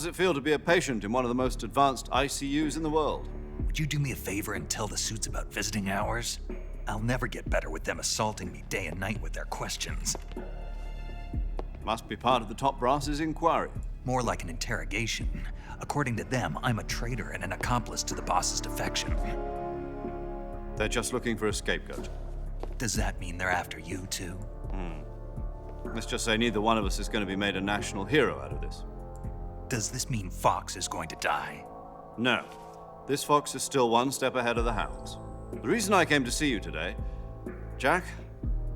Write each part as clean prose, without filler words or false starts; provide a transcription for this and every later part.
How does it feel to be a patient in one of the most advanced ICUs in the world? Would you do me a favor and tell the suits about visiting hours? I'll never get better with them assaulting me day and night with their questions. Must be part of the top brass's inquiry. More like an interrogation. According to them, I'm a traitor and an accomplice to the boss's defection. They're just looking for a scapegoat. Does that mean they're after you, too? Let's just say neither one of us is going to be made a national hero out of this. Does this mean Fox is going to die? No. This fox is still one step ahead of the hounds. The reason I came to see you today, Jack,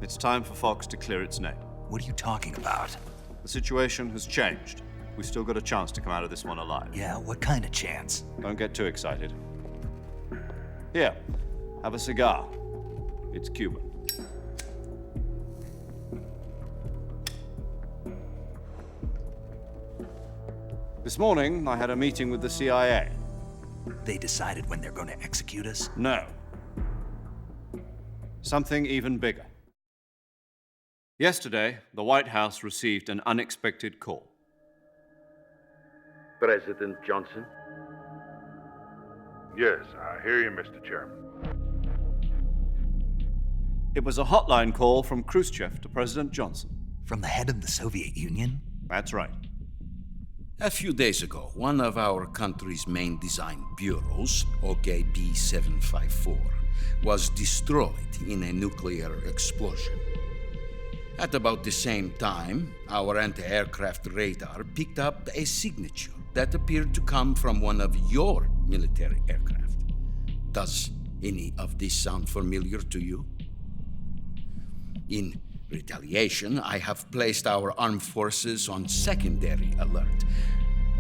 it's time for Fox to clear its name. What are you talking about? The situation has changed. We've still got a chance to come out of this one alive. Yeah, what kind of chance? Don't get too excited. Here, have a cigar. It's Cuban. This morning, I had a meeting with the CIA. They decided when they're going to execute us? No. Something even bigger. Yesterday, the White House received an unexpected call. President Johnson? Yes, I hear you, Mr. Chairman. It was a hotline call from Khrushchev to President Johnson. From the head of the Soviet Union? That's right. A few days ago, one of our country's main design bureaus, OKB 754, was destroyed in a nuclear explosion. At about the same time, our anti-aircraft radar picked up a signature that appeared to come from one of your military aircraft. Does any of this sound familiar to you? In retaliation, I have placed our armed forces on secondary alert.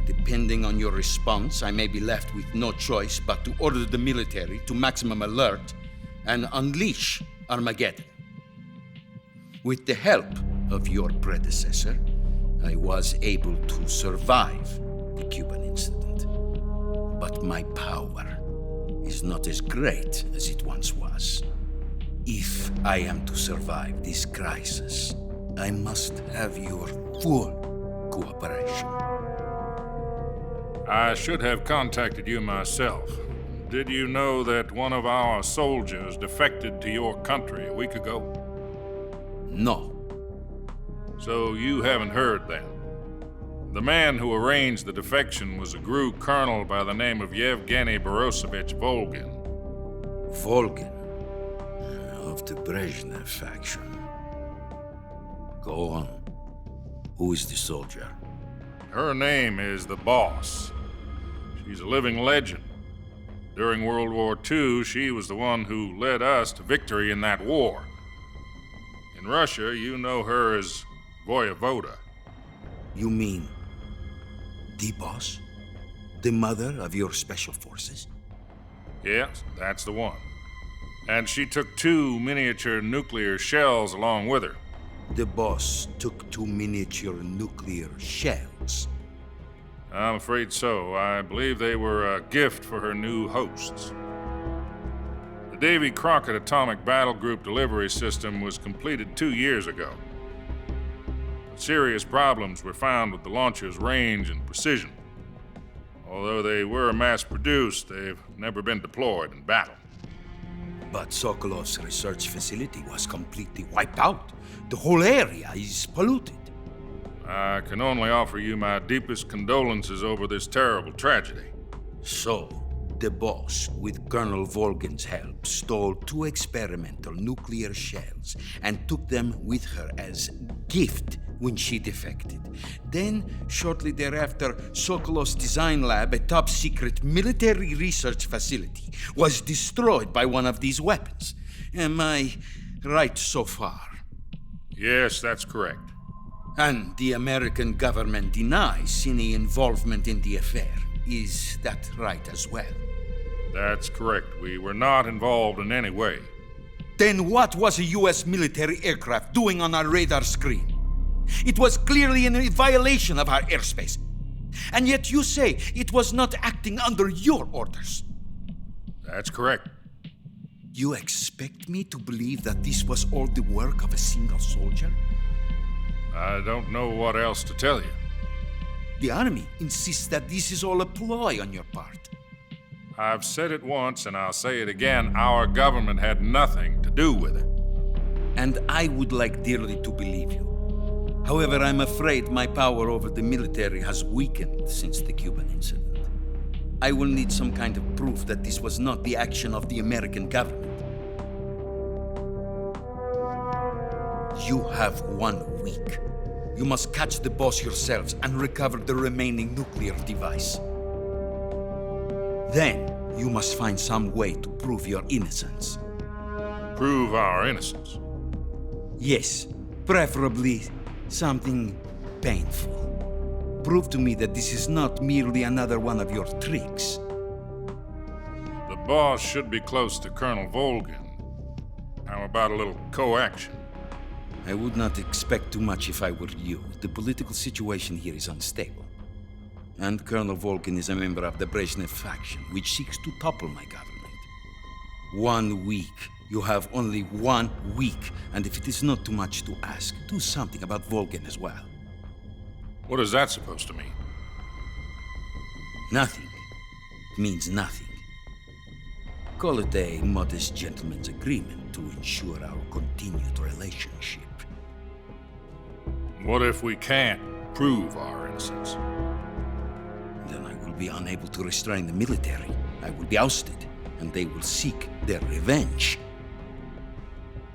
Depending on your response, I may be left with no choice but to order the military to maximum alert and unleash Armageddon. With the help of your predecessor, I was able to survive the Cuban incident. But my power is not as great as it once was. If I am to survive this crisis, I must have your full cooperation. I should have contacted you myself. Did you know that one of our soldiers defected to your country a week ago? No. So you haven't heard then. The man who arranged the defection was a GRU colonel by the name of Yevgeny Borisovich Volgin. Volgin, of the Brezhnev faction. Go on. Who is the soldier? Her name is the Boss. She's a living legend. During World War II, she was the one who led us to victory in that war. In Russia, you know her as Voyevoda. You mean the boss? The mother of your special forces? Yes, that's the one. And she took 2 miniature nuclear shells along with her. The boss took 2 miniature nuclear shells. I'm afraid so. I believe they were a gift for her new hosts. The Davy Crockett Atomic Battle Group delivery system was completed 2 years ago. But serious problems were found with the launcher's range and precision. Although they were mass-produced, they've never been deployed in battle. But Sokolov's research facility was completely wiped out. The whole area is polluted. I can only offer you my deepest condolences over this terrible tragedy. So, the boss, with Colonel Volgin's help, stole 2 experimental nuclear shells and took them with her as gift when she defected. Then, shortly thereafter, Sokolov's design lab, a top-secret military research facility, was destroyed by one of these weapons. Am I right so far? Yes, that's correct. And the American government denies any involvement in the affair. Is that right as well? That's correct. We were not involved in any way. Then what was a U.S. military aircraft doing on our radar screen? It was clearly in violation of our airspace. And yet you say it was not acting under your orders. That's correct. You expect me to believe that this was all the work of a single soldier? I don't know what else to tell you. The army insists that this is all a ploy on your part. I've said it once and I'll say it again. Our government had nothing to do with it. And I would like dearly to believe you. However, I'm afraid my power over the military has weakened since the Cuban incident. I will need some kind of proof that this was not the action of the American government. You have 1 week. You must catch the boss yourselves and recover the remaining nuclear device. Then, you must find some way to prove your innocence. Prove our innocence. Yes, preferably something painful. Prove to me that this is not merely another one of your tricks. The boss should be close to Colonel Volgin. How about a little co-action? I would not expect too much if I were you. The political situation here is unstable. And Colonel Volgin is a member of the Brezhnev faction, which seeks to topple my government. 1 week. You have only 1 week, and if it is not too much to ask, do something about Volgin as well. What is that supposed to mean? Nothing. It means nothing. Call it a modest gentleman's agreement to ensure our continued relationship. What if we can't prove our innocence? Then I will be unable to restrain the military. I will be ousted, and they will seek their revenge.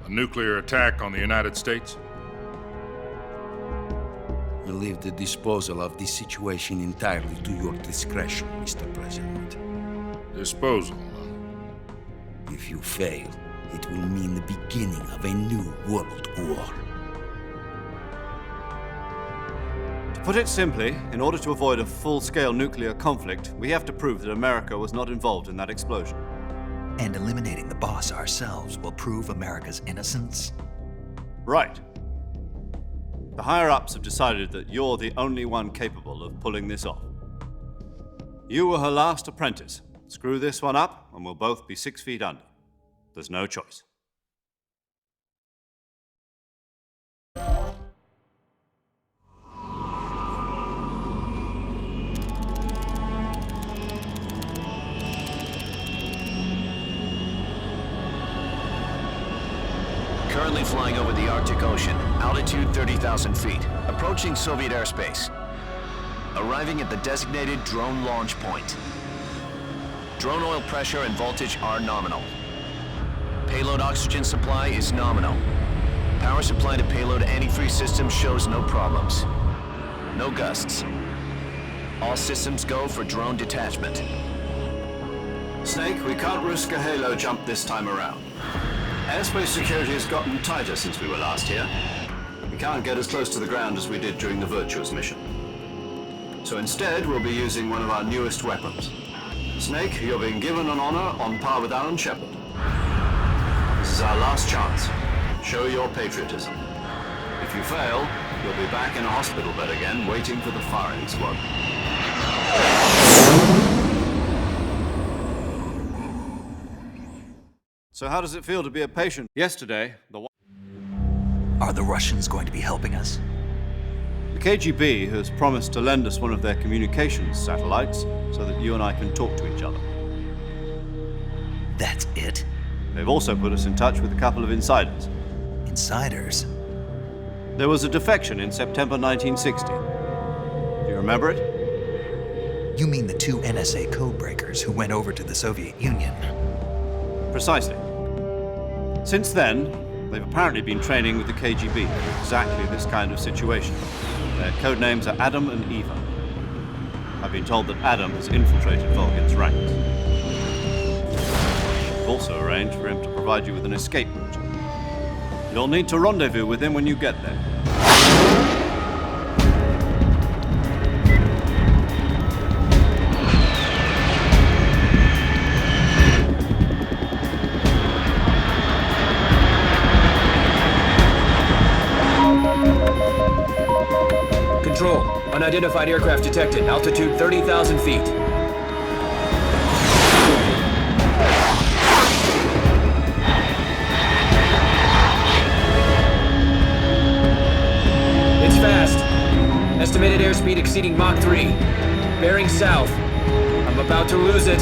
A nuclear attack on the United States? I leave the disposal of this situation entirely to your discretion, Mr. President. Disposal, If you fail, it will mean the beginning of a new world war. To put it simply, in order to avoid a full-scale nuclear conflict, we have to prove that America was not involved in that explosion. And eliminating the boss ourselves will prove America's innocence? Right. The higher-ups have decided that you're the only one capable of pulling this off. You were her last apprentice. Screw this one up, and we'll both be 6 feet under. There's no choice. Currently flying over the Arctic Ocean, altitude 30,000 feet, approaching Soviet airspace. Arriving at the designated drone launch point. Drone oil pressure and voltage are nominal. Payload oxygen supply is nominal. Power supply to payload antifreeze system shows no problems. No gusts. All systems go for drone detachment. Snake, we can't risk a halo jump this time around. Airspace security has gotten tighter since we were last here. We can't get as close to the ground as we did during the Virtuous Mission. So instead, we'll be using one of our newest weapons. Snake, you're being given an honor on par with Alan Shepard. This is our last chance. Show your patriotism. If you fail, you'll be back in a hospital bed again, waiting for the firing squad. So how does it feel to be a patient? Yesterday, Are the Russians going to be helping us? the KGB has promised to lend us one of their communications satellites so that you and I can talk to each other. That's it? They've also put us in touch with a couple of insiders. Insiders? There was a defection in September 1960. Do you remember it? You mean the 2 NSA codebreakers who went over to the Soviet Union? Precisely. Since then, they've apparently been training with the KGB for exactly this kind of situation. Their code names are Adam and Eva. I've been told that Adam has infiltrated Volgin's ranks. I've also arranged for him to provide you with an escape route. You'll need to rendezvous with him when you get there. Control. Unidentified aircraft detected. Altitude 30,000 feet. It's fast. Estimated airspeed exceeding Mach 3. Bearing south. I'm about to lose it.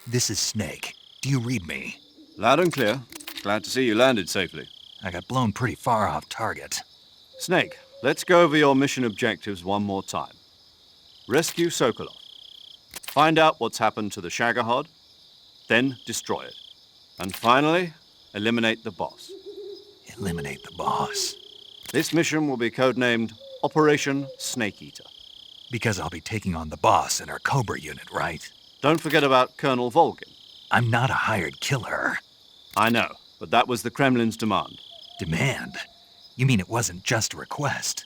This is Snake. Do you read me? Loud and clear. Glad to see you landed safely. I got blown pretty far off target. Snake, let's go over your mission objectives one more time. Rescue Sokolov. Find out what's happened to the Shagohod, then destroy it. And finally, eliminate the boss. Eliminate the boss. This mission will be codenamed Operation Snake Eater. Because I'll be taking on the boss in our Cobra Unit, right? Don't forget about Colonel Volgin. I'm not a hired killer. I know, but that was the Kremlin's demand. Demand? You mean it wasn't just a request?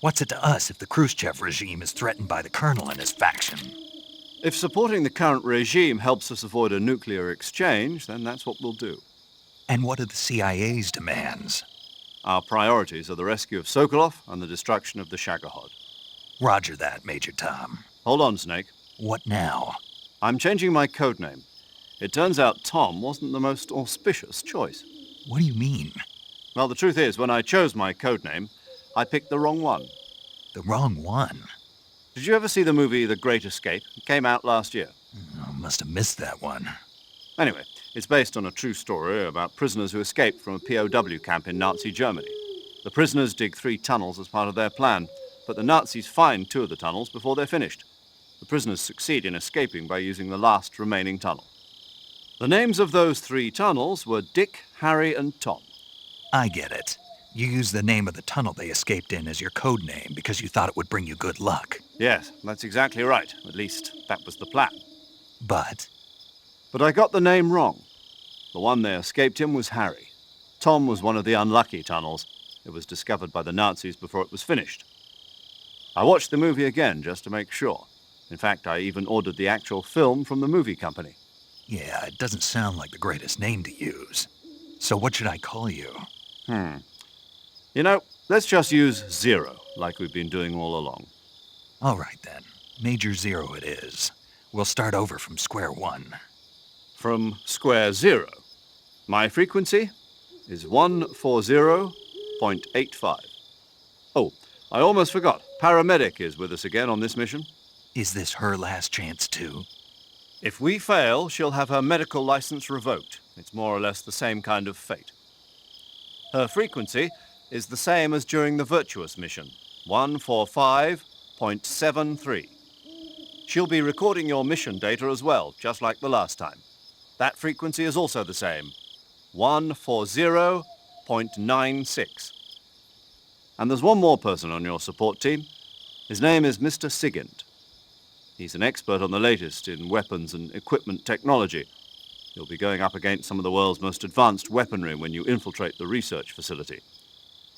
What's it to us if the Khrushchev regime is threatened by the Colonel and his faction? If supporting the current regime helps us avoid a nuclear exchange, then that's what we'll do. And what are the CIA's demands? Our priorities are the rescue of Sokolov and the destruction of the Shagohod. Roger that, Major Tom. Hold on, Snake. What now? I'm changing my codename. It turns out Tom wasn't the most auspicious choice. What do you mean? Well, the truth is, when I chose my codename, I picked the wrong one. The wrong one? Did you ever see the movie The Great Escape? It came out last year. I must have missed that one. Anyway, it's based on a true story about prisoners who escaped from a POW camp in Nazi Germany. The prisoners dig 3 tunnels as part of their plan, but the Nazis find 2 of the tunnels before they're finished. The prisoners succeed in escaping by using the last remaining tunnel. The names of those 3 tunnels were Dick, Harry, and Tom. I get it. You used the name of the tunnel they escaped in as your code name because you thought it would bring you good luck. Yes, that's exactly right. At least, that was the plan. But I got the name wrong. The one they escaped in was Harry. Tom was one of the unlucky tunnels. It was discovered by the Nazis before it was finished. I watched the movie again just to make sure. In fact, I even ordered the actual film from the movie company. yeah, it doesn't sound like the greatest name to use. So what should I call you? You know, let's just use Zero, like we've been doing all along. All right then. Major Zero it is. We'll start over from square one. From square 0. My frequency is 140.85. Oh, I almost forgot. Paramedic is with us again on this mission. Is this her last chance too? If we fail, she'll have her medical license revoked. It's more or less the same kind of fate. Her frequency is the same as during the Virtuous Mission, 145.73. She'll be recording your mission data as well, just like the last time. That frequency is also the same, 140.96. And there's one more person on your support team. His name is Mr. Sigint. He's an expert on the latest in weapons and equipment technology. You'll be going up against some of the world's most advanced weaponry when you infiltrate the research facility.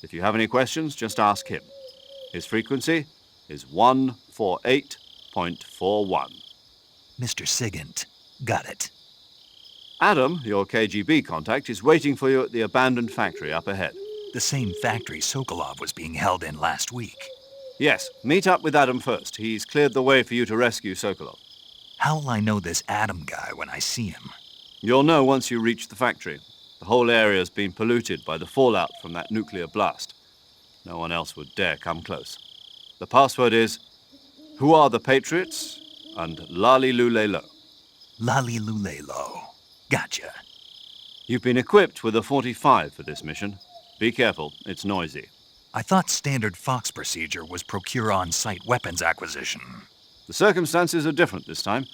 If you have any questions, just ask him. His frequency is 148.41. Mr. Sigint. Got it. Adam, your KGB contact, is waiting for you at the abandoned factory up ahead. The same factory Sokolov was being held in last week. Yes, meet up with Adam first. He's cleared the way for you to rescue Sokolov. How'll I know this Adam guy when I see him? You'll know once you reach the factory. The whole area's been polluted by the fallout from that nuclear blast. No one else would dare come close. The password is, "Who are the Patriots?" and "Lali Lulelo." Lali Lulelo. Gotcha. You've been equipped with a 45 for this mission. Be careful, it's noisy. I thought standard Fox procedure was procure on-site weapons acquisition. The circumstances are different this time.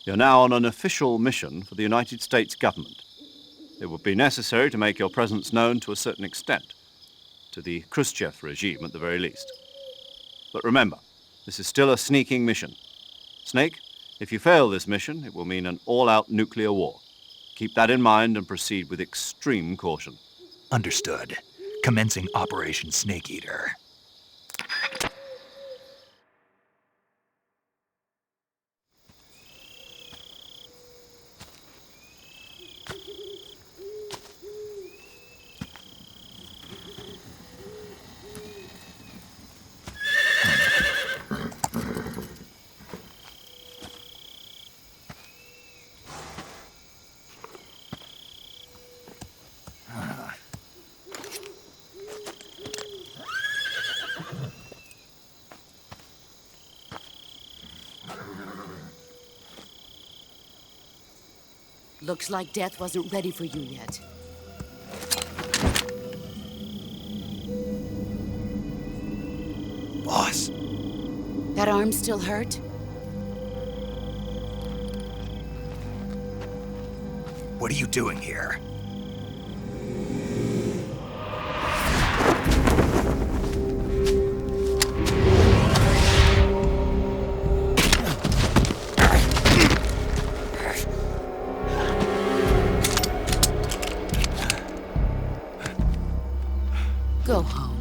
You're now on an official mission for the United States government. It would be necessary to make your presence known to a certain extent, to the Khrushchev regime at the very least. But remember, this is still a sneaking mission. Snake, if you fail this mission, it will mean an all-out nuclear war. Keep that in mind and proceed with extreme caution. Understood. Commencing Operation Snake Eater. Looks like death wasn't ready for you yet. Boss. That arm still hurt? What are you doing here? Go home.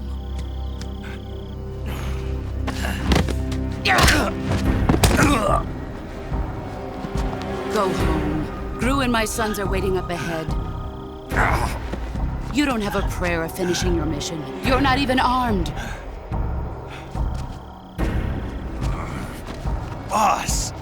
Go home. Gru and my sons are waiting up ahead. You don't have a prayer of finishing your mission. You're not even armed. Boss!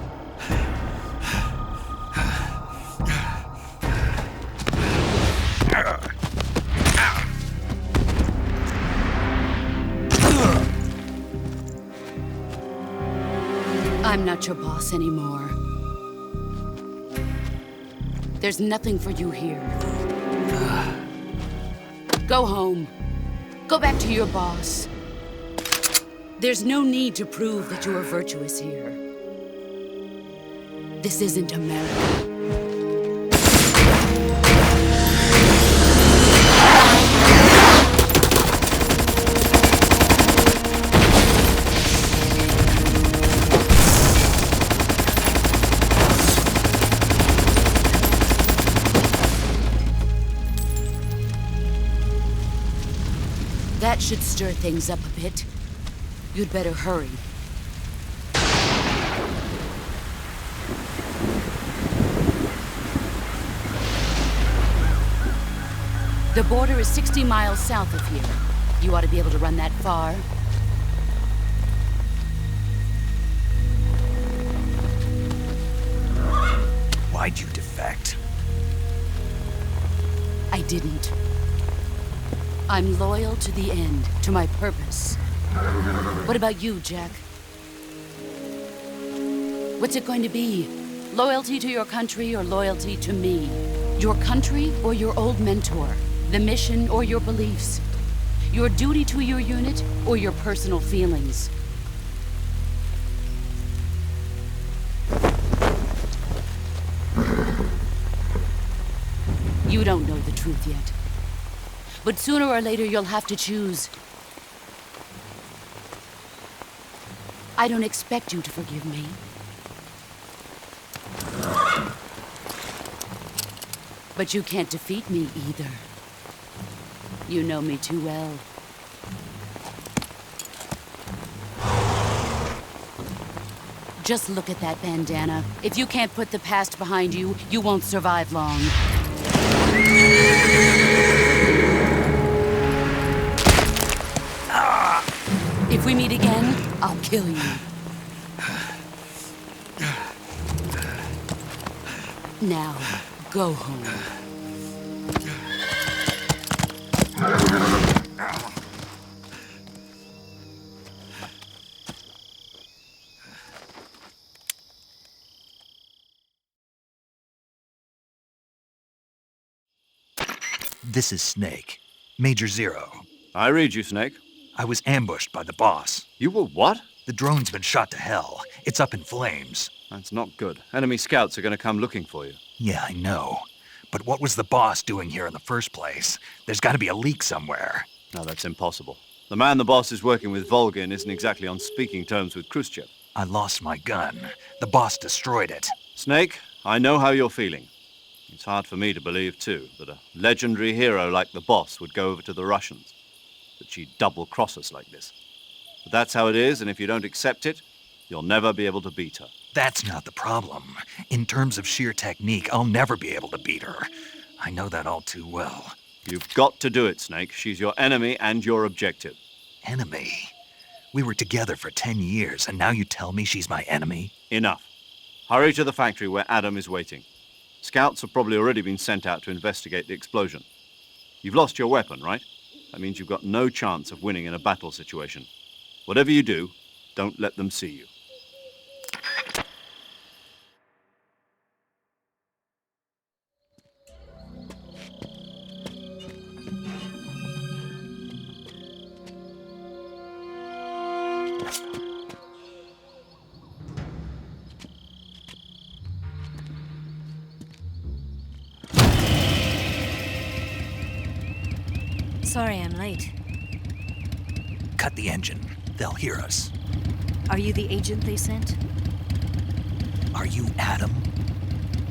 I'm not your boss anymore. There's nothing for you here. Go home. Go back to your boss. There's no need to prove that you are virtuous here. This isn't America. That should stir things up a bit. You'd better hurry. The border is 60 miles south of here. You ought to be able to run that far. Why'd you defect? I didn't. I'm loyal to the end, to my purpose. What about you, Jack? What's it going to be? Loyalty to your country or loyalty to me? Your country or your old mentor? The mission or your beliefs? Your duty to your unit or your personal feelings? You don't know the truth yet. But sooner or later, you'll have to choose. I don't expect you to forgive me. But you can't defeat me either. You know me too well. Just look at that bandana. If you can't put the past behind you, you won't survive long. If we meet again, I'll kill you. Now, Go home. This is Snake. Major Zero. I read you, Snake. I was ambushed by the boss. You were what? The drone's been shot to hell. It's up in flames. That's not good. Enemy scouts are going to come looking for you. Yeah, I know. But what was the boss doing here in the first place? There's got to be a leak somewhere. No, that's impossible. The man the boss is working with, Volgin, isn't exactly on speaking terms with Khrushchev. I lost my gun. The boss destroyed it. Snake, I know how you're feeling. It's hard for me to believe, too, that a legendary hero like the boss would go over to the Russians. That she'd double-cross us like this. But that's how it is, and if you don't accept it, you'll never be able to beat her. That's not the problem. In terms of sheer technique, I'll never be able to beat her. I know that all too well. You've got to do it, Snake. She's your enemy and your objective. Enemy? We were together for 10 years, and now you tell me she's my enemy? Enough. Hurry to the factory where Adam is waiting. Scouts have probably already been sent out to investigate the explosion. You've lost your weapon, right? That means you've got no chance of winning in a battle situation. Whatever you do, don't let them see you. Sorry I'm late. Cut the engine. They'll hear us. Are you the agent they sent? Are you Adam?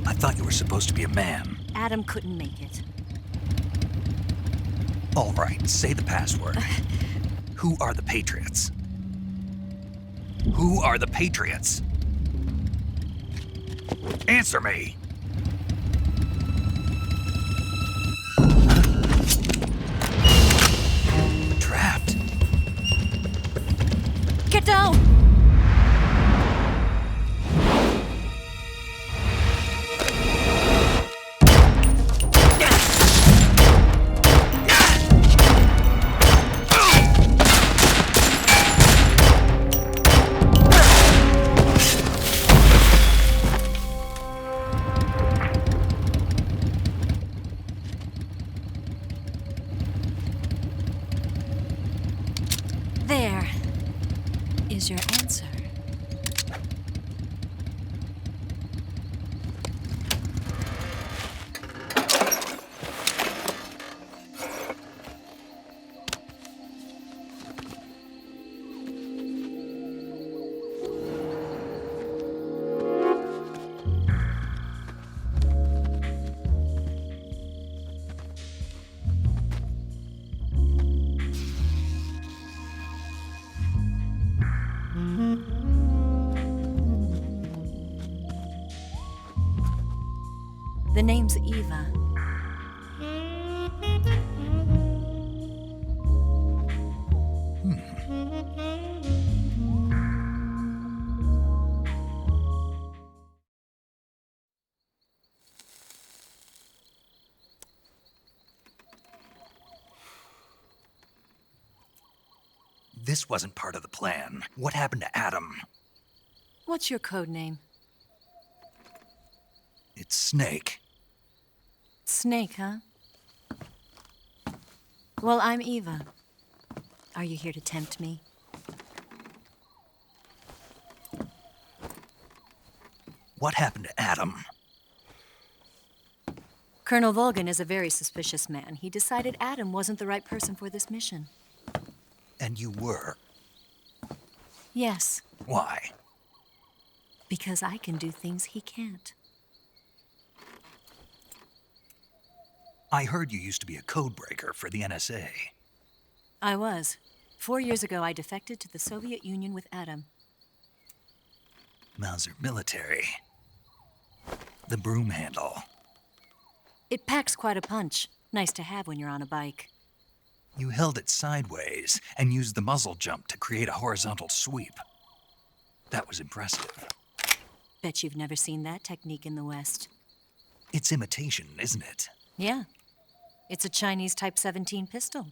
I thought you were supposed to be a man. Adam couldn't make it. All right, say the password. Who are the Patriots? Who are the Patriots? Answer me! Trapped. Get down! There is your answer. The name's Eva. This wasn't part of the plan. What happened to Adam? What's your code name? It's Snake. Snake, huh? Well, I'm Eva. Are you here to tempt me? What happened to Adam? Colonel Volgin is a very suspicious man. He decided Adam wasn't the right person for this mission. And you were. Yes, Why? because I can do things he can't. I heard you used to be a codebreaker for the NSA. I was. 4 years ago, I defected to the Soviet Union with Adam. Mauser military. The broom handle. It packs quite a punch. Nice to have when you're on a bike. You held it sideways and used the muzzle jump to create a horizontal sweep. That was impressive. Bet you've never seen that technique in the West. It's imitation, isn't it? Yeah. It's a Chinese Type 17 pistol.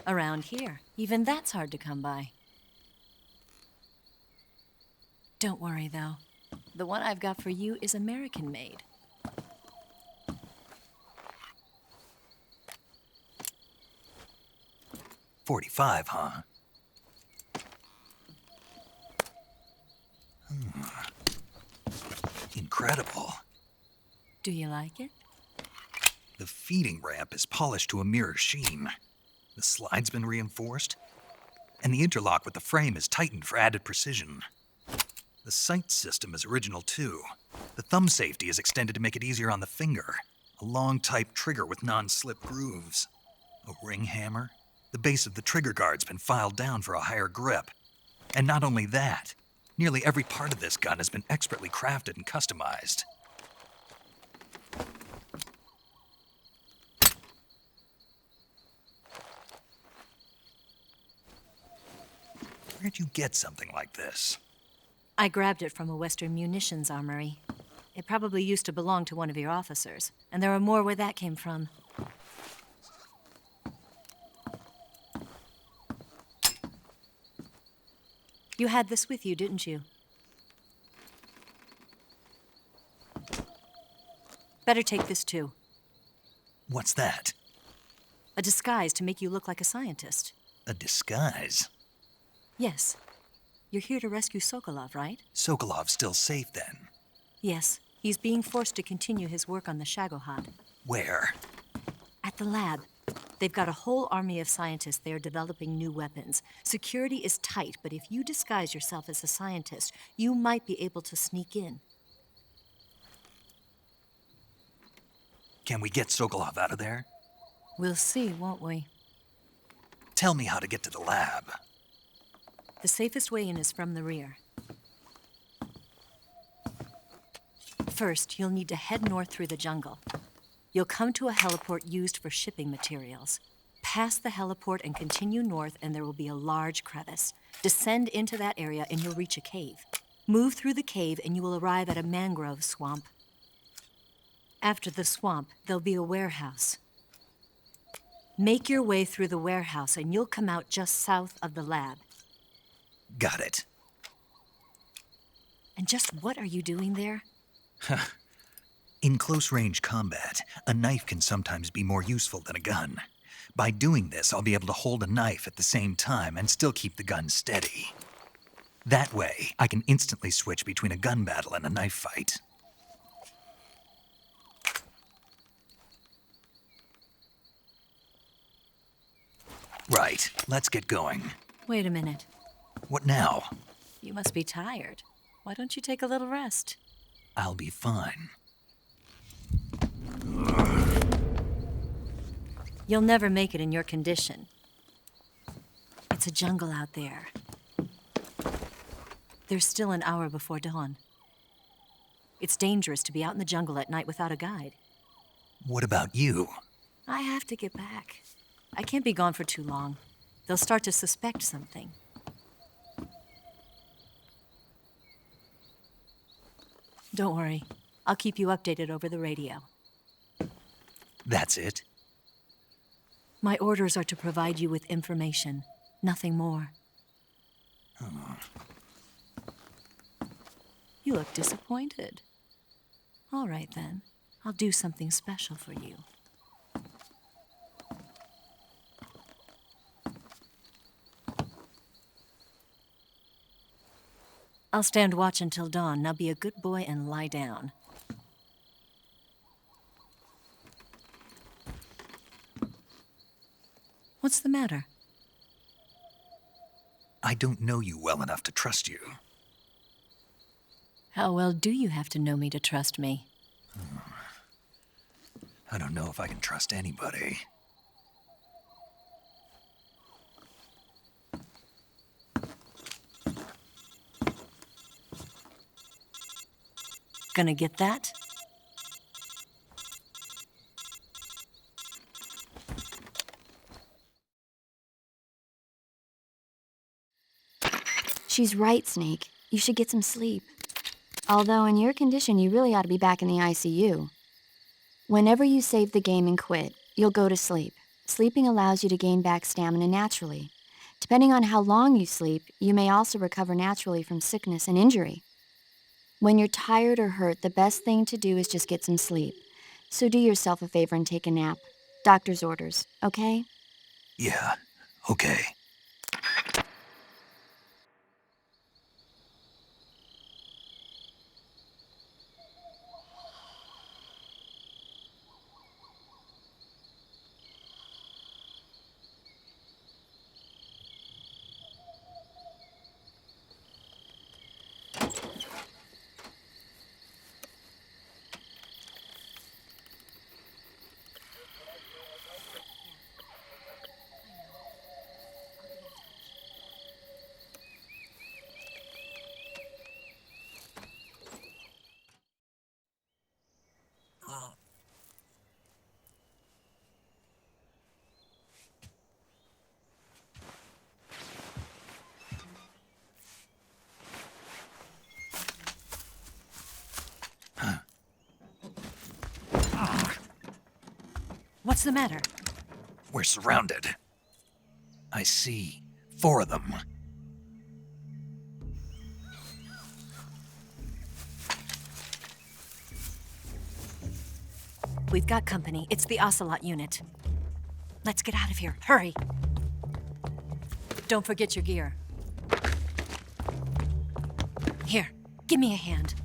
Around here, even that's hard to come by. Don't worry, though. The one I've got for you is American-made. .45, huh? Incredible. Do you like it? The feeding ramp is polished to a mirror sheen. The slide's been reinforced, and the interlock with the frame is tightened for added precision. The sight system is original too. The thumb safety is extended to make it easier on the finger. A long type trigger with non-slip grooves. A ring hammer. The base of the trigger guard's been filed down for a higher grip. And not only that, nearly every part of this gun has been expertly crafted and customized. Where'd you get something like this? I grabbed it from a Western munitions armory. It probably used to belong to one of your officers, and there are more where that came from. You had this with you, didn't you? Better take this too. What's that? A disguise to make you look like a scientist. A disguise? Yes. You're here to rescue Sokolov, right? Sokolov's still safe then? Yes. He's being forced to continue his work on the Shagohod. Where? At the lab. They've got a whole army of scientists there developing new weapons. Security is tight, but if you disguise yourself as a scientist, you might be able to sneak in. Can we get Sokolov out of there? We'll see, won't we? Tell me how to get to the lab. The safest way in is from the rear. First, you'll need to head north through the jungle. You'll come to a heliport used for shipping materials. Pass the heliport and continue north, and there will be a large crevice. Descend into that area, and you'll reach a cave. Move through the cave, and you will arrive at a mangrove swamp. After the swamp, there'll be a warehouse. Make your way through the warehouse, and you'll come out just south of the lab. Got it. And just what are you doing there? In close-range combat, a knife can sometimes be more useful than a gun. By doing this, I'll be able to hold a knife at the same time and still keep the gun steady. That way, I can instantly switch between a gun battle and a knife fight. Right, let's get going. Wait a minute. What now? You must be tired. Why don't you take a little rest? I'll be fine. You'll never make it in your condition. It's a jungle out there. There's still an hour before dawn. It's dangerous to be out in the jungle at night without a guide. What about you? I have to get back. I can't be gone for too long. They'll start to suspect something. Don't worry. I'll keep you updated over the radio. That's it? My orders are to provide you with information, nothing more. You look disappointed. All right, then. I'll do something special for you. I'll stand watch until dawn. Now be a good boy and lie down. What's the matter? I don't know you well enough to trust you. How well do you have to know me to trust me? I don't know if I can trust anybody. Gonna get that? She's right, Snake. You should get some sleep. Although in your condition, you really ought to be back in the ICU. Whenever you save the game and quit, you'll go to sleep. Sleeping allows you to gain back stamina naturally. Depending on how long you sleep, you may also recover naturally from sickness and injury. When you're tired or hurt, the best thing to do is just get some sleep. So do yourself a favor and take a nap. Doctor's orders, okay? Yeah, okay. What's the matter? We're surrounded. I see 4 of them. We've got company. It's the Ocelot unit. Let's get out of here. Hurry! Don't forget your gear. Here, give me a hand.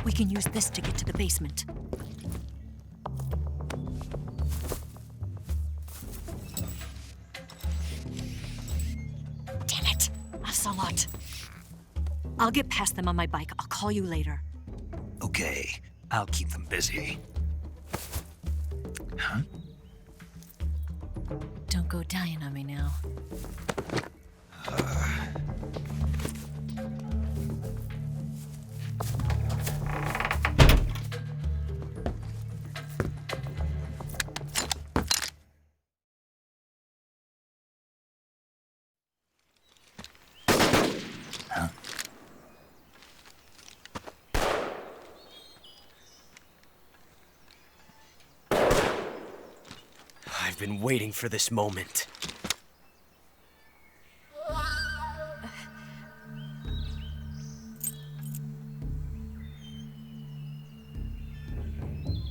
We can use this to get to the basement. Damn it! Ocelot. I'll get past them on my bike. I'll call you later. Okay, I'll keep them busy. Huh? Don't go dying on me now. I've been waiting for this moment.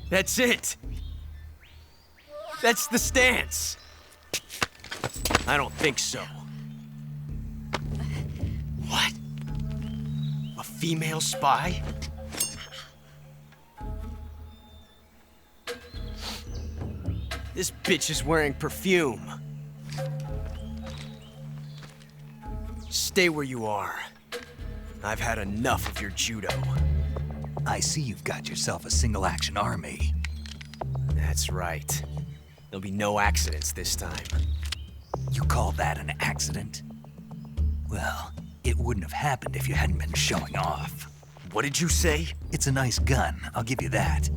That's it! That's the stance! I don't think so. What? A female spy? This bitch is wearing perfume. Stay where you are. I've had enough of your judo. I see you've got yourself a single-action army. That's right. There'll be no accidents this time. You call that an accident? Well, it wouldn't have happened if you hadn't been showing off. What did you say? It's a nice gun, I'll give you that.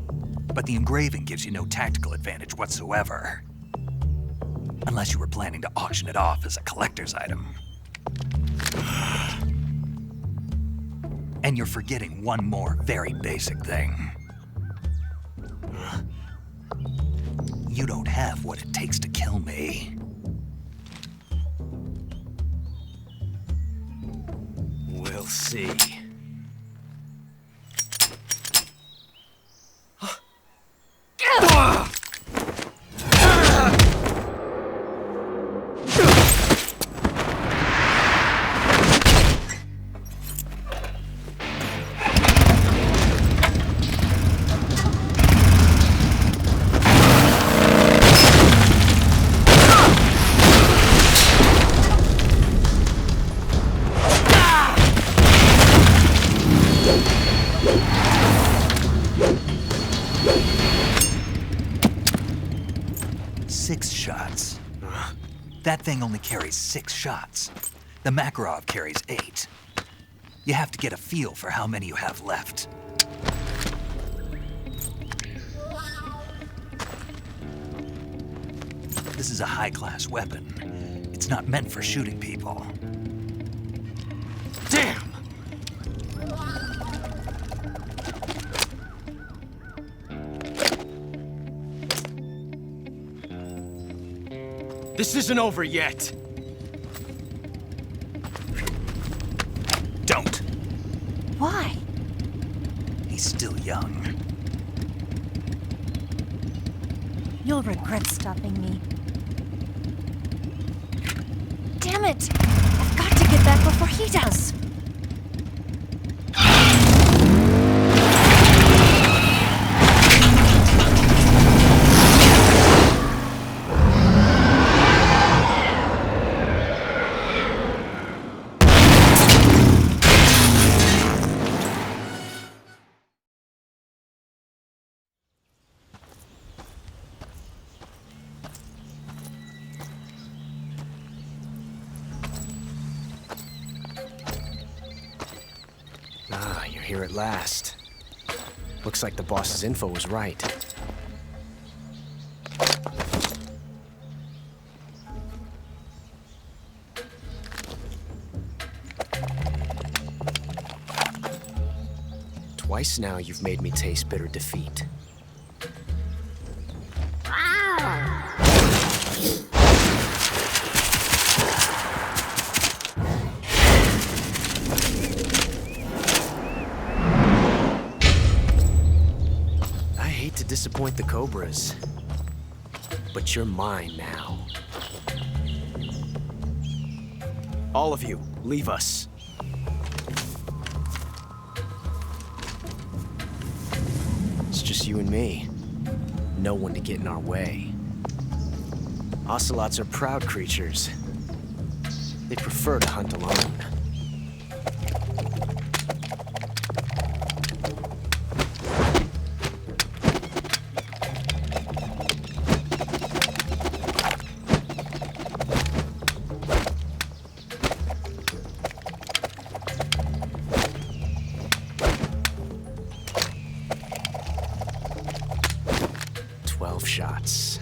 But the engraving gives you no tactical advantage whatsoever. Unless you were planning to auction it off as a collector's item. And you're forgetting one more very basic thing. You don't have what it takes to kill me. We'll see. That thing only carries 6 shots. The Makarov carries 8. You have to get a feel for how many you have left. This is a high-class weapon. It's not meant for shooting people. Damn! This isn't over yet. Don't. Why? He's still young. You'll regret stopping me. Damn it! I've got to get back before he does! Ah, you're here at last. Looks like the boss's info was right. Twice now you've made me taste bitter defeat. Disappoint the Cobras, but you're mine now. All of you, leave us. It's just you and me. No one to get in our way. Ocelots are proud creatures. They prefer to hunt alone. Shots.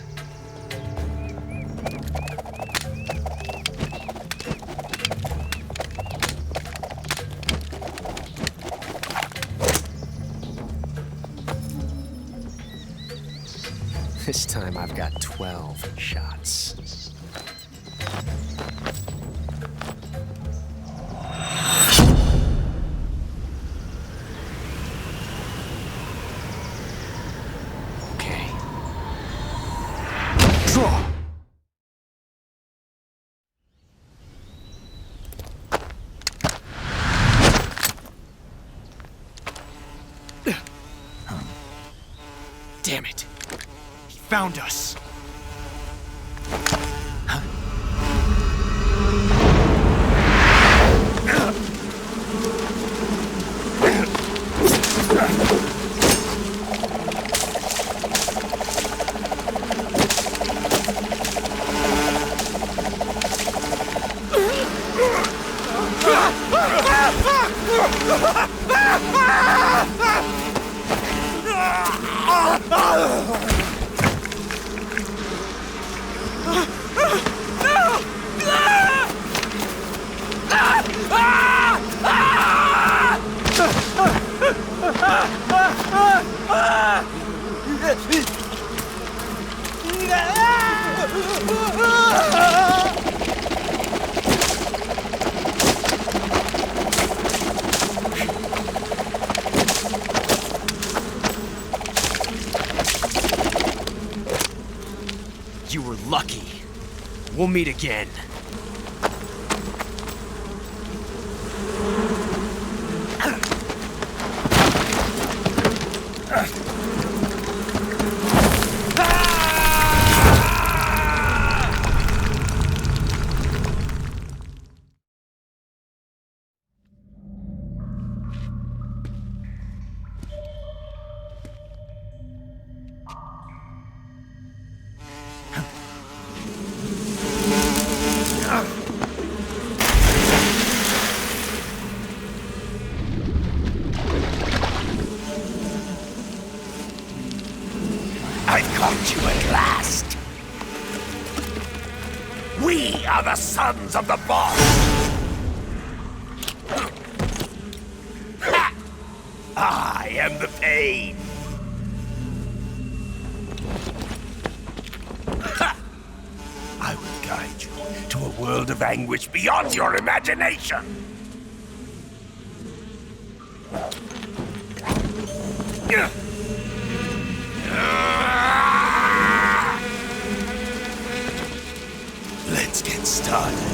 This time I've got 12 shots. Damn it! He found us! You were lucky. We'll meet again. are the sons of the boss! Ha! I am the pain! Ha! I will guide you to a world of anguish beyond your imagination! Let's get started.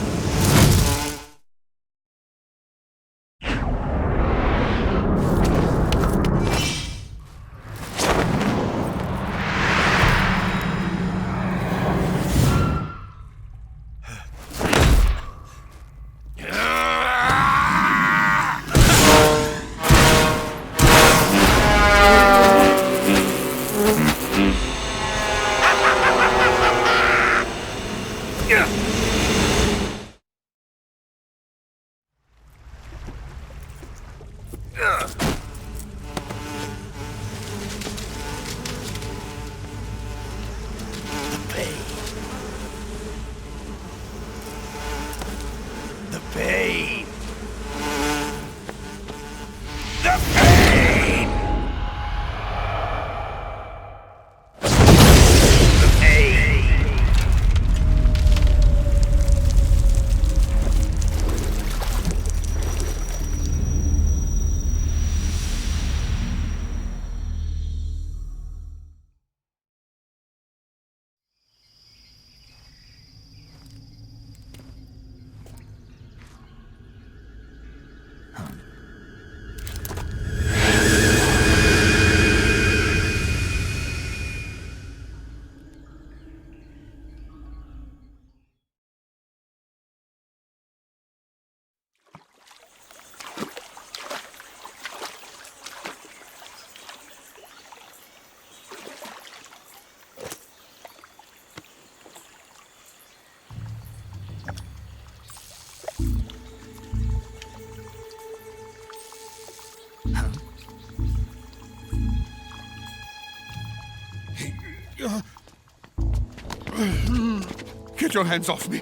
Get your hands off me.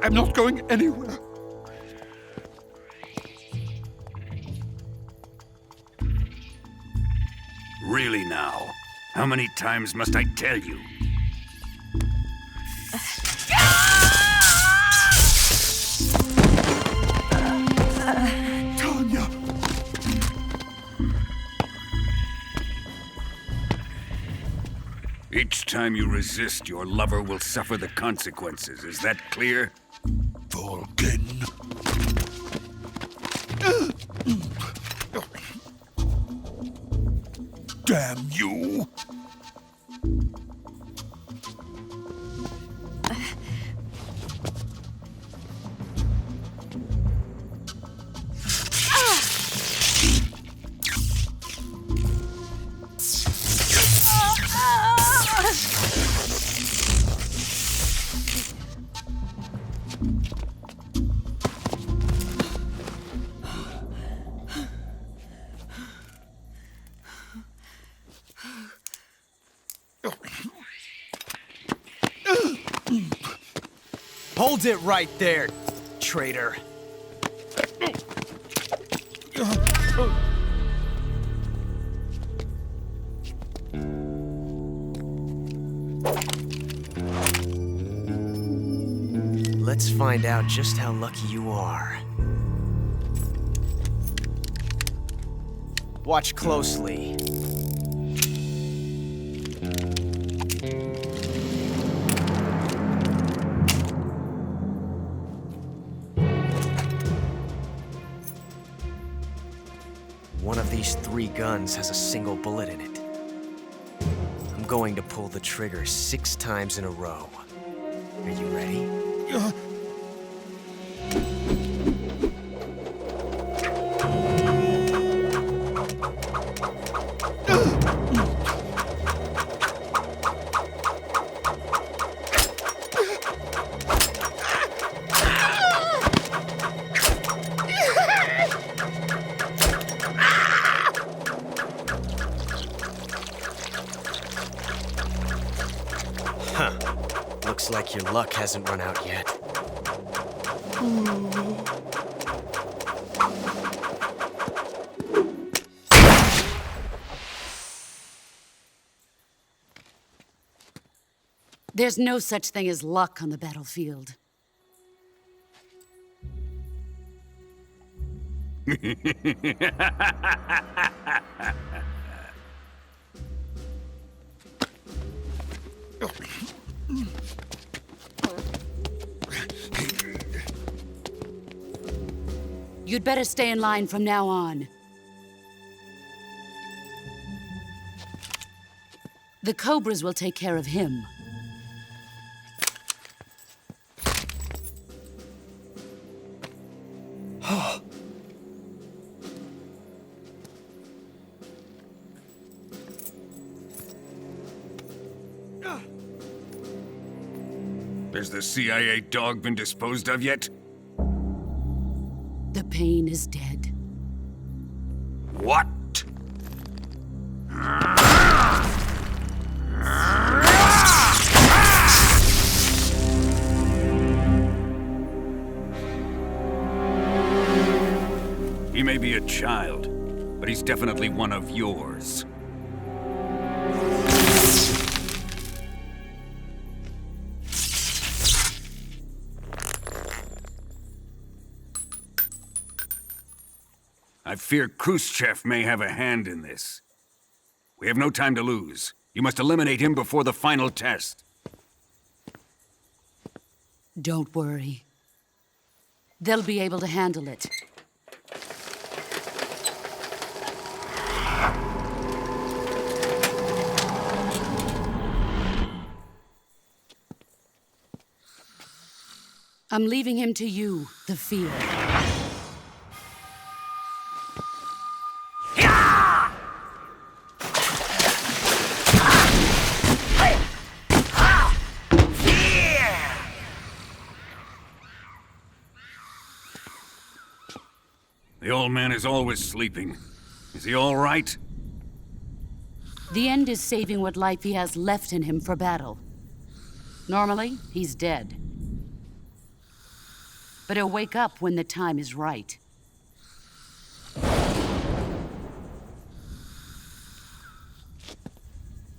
I'm not going anywhere. Really now? How many times must I tell you? Tanya! Each time you resist, your lover will suffer the consequences. Is that clear? Volgin. Damn you! Hold it right there, traitor. Let's find out just how lucky you are. Watch closely. One of these 3 guns has a single bullet in it. I'm going to pull the trigger 6 times in a row. Are you ready? like your luck hasn't run out yet. There's no such thing as luck on the battlefield. You'd better stay in line from now on. The Cobras will take care of him. Has the CIA dog been disposed of yet? The pain is dead. What? He may be a child, but he's definitely one of yours. I fear Khrushchev may have a hand in this. We have no time to lose. You must eliminate him before the final test. Don't worry. They'll be able to handle it. I'm leaving him to you, the field. The old man is always sleeping. Is he all right? The end is saving what life he has left in him for battle. Normally, he's dead. But he'll wake up when the time is right.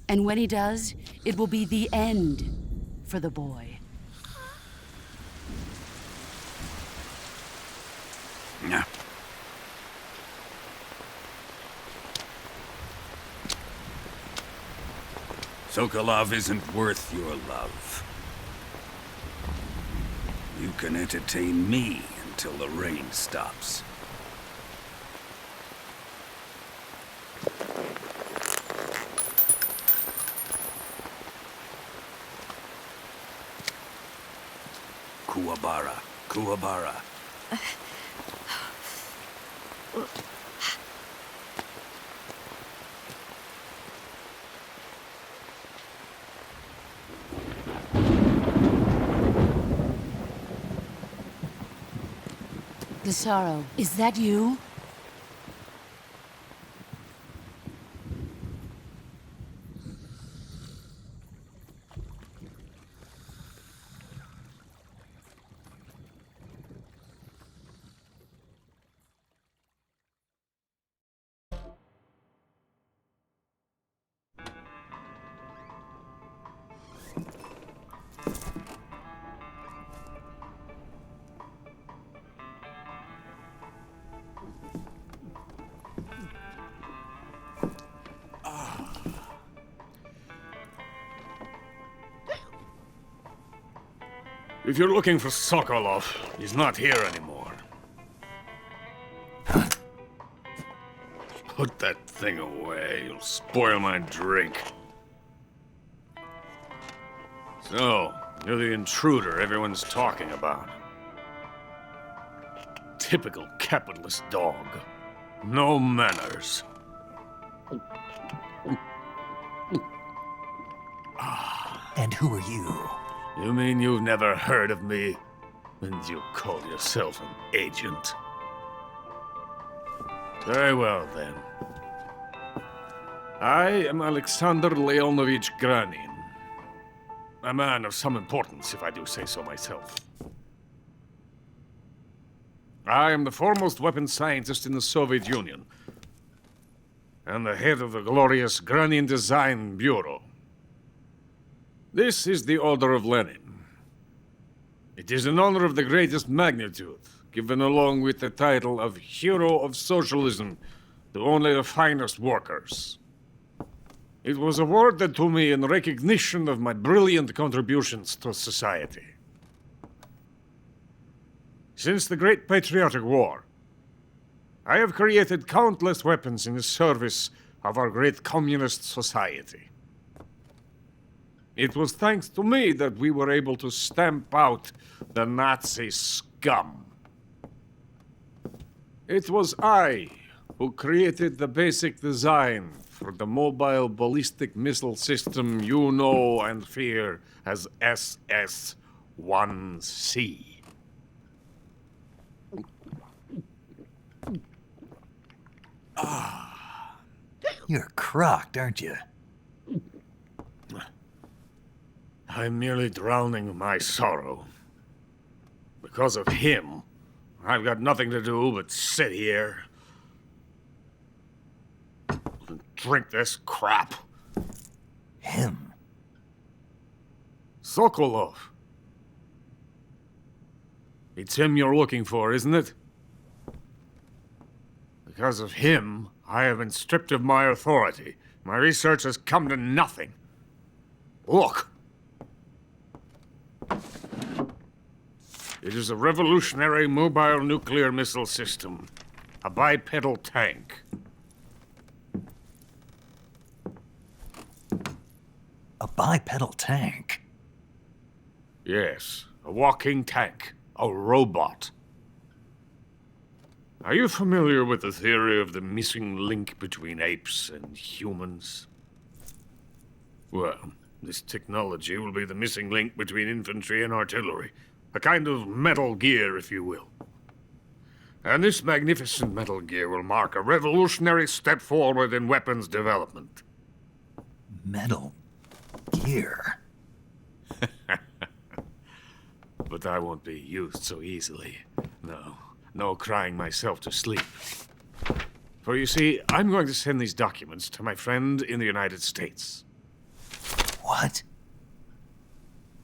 And when he does, it will be the end for the boy. Yeah. Sokolov isn't worth your love. You can entertain me until the rain stops. Kuwabara, Kuwabara. Lazaro, is that you? If you're looking for Sokolov, he's not here anymore. Put that thing away. You'll spoil my drink. So, you're the intruder everyone's talking about. Typical capitalist dog. No manners. And who are you? You mean you've never heard of me? And you call yourself an agent? Very well, then. I am Alexander Leonovich Granin. a man of some importance, if I do say so myself. I am the foremost weapons scientist in the Soviet Union, and the head of the glorious Virtuous Design Bureau. This is the Order of Lenin. It is an honor of the greatest magnitude, given along with the title of Hero of Socialism to only the finest workers. It was awarded to me in recognition of my brilliant contributions to society. Since the Great Patriotic War, I have created countless weapons in the service of our great communist society. It was thanks to me that we were able to stamp out the Nazi scum. It was I who created the basic design for the mobile ballistic missile system you know and fear as SS-1C. You're crocked, aren't you? I'm merely drowning my sorrow. Because of him, I've got nothing to do but sit here and drink this crap. Him? Sokolov. It's him you're looking for, isn't it? Because of him, I have been stripped of my authority. My research has come to nothing. Look. It is a revolutionary mobile nuclear missile system. A bipedal tank. A bipedal tank? Yes, a walking tank. A robot. Are you familiar with the theory of the missing link between apes and humans? Well, this technology will be the missing link between infantry and artillery. A kind of Metal Gear, if you will. And this magnificent Metal Gear will mark a revolutionary step forward in weapons development. Metal Gear? But I won't be used so easily. No crying myself to sleep. For you see, I'm going to send these documents to my friend in the United States. What?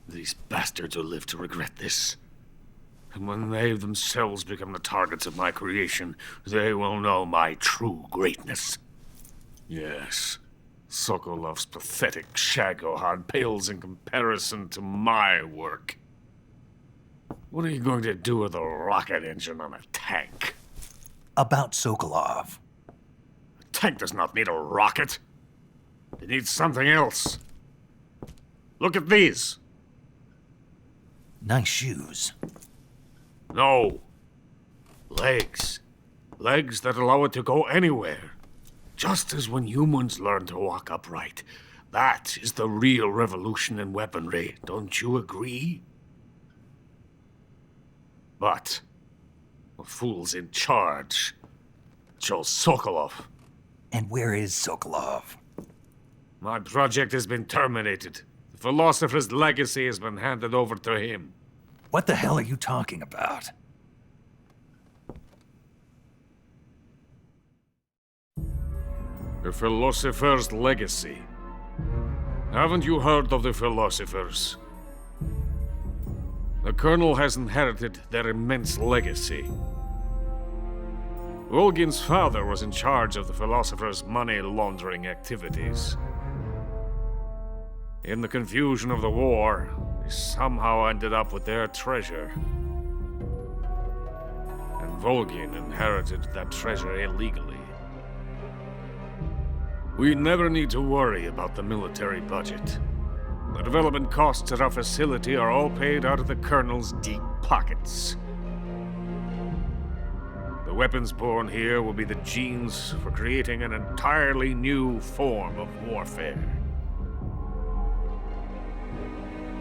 These bastards will live to regret this. And when they themselves become the targets of my creation, they will know my true greatness. Yes, Sokolov's pathetic Shagohod pales in comparison to my work. What are you going to do with a rocket engine on a tank? About Sokolov. A tank does not need a rocket. It needs something else. Look at these. Nice shoes. No. Legs. Legs that allow it to go anywhere. Just as when humans learn to walk upright. That is the real revolution in weaponry. Don't you agree? But the fool's in charge. Joe Sokolov. And where is Sokolov? My project has been terminated. The Philosopher's Legacy has been handed over to him. What the hell are you talking about? The Philosopher's Legacy. Haven't you heard of the Philosophers? The Colonel has inherited their immense legacy. Volgin's father was in charge of the Philosophers' money laundering activities. In the confusion of the war, they somehow ended up with their treasure. And Volgin inherited that treasure illegally. We never need to worry about the military budget. The development costs at our facility are all paid out of the Colonel's deep pockets. The weapons born here will be the genes for creating an entirely new form of warfare.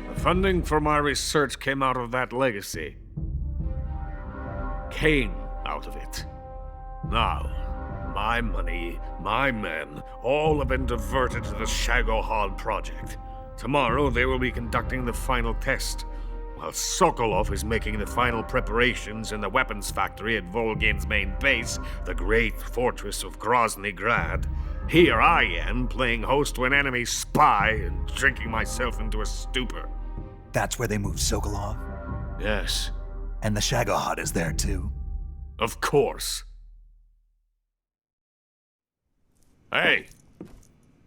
The funding for my research came out of that legacy. Came out of it. Now, my money, my men, all have been diverted to the Shagohod project. Tomorrow they will be conducting the final test, while Sokolov is making the final preparations in the weapons factory at Volgin's main base, the great fortress of Grozny Grad. Here I am, playing host to an enemy spy and drinking myself into a stupor. That's where they moved Sokolov? Yes. And the Shagohod is there too? Of course. Hey!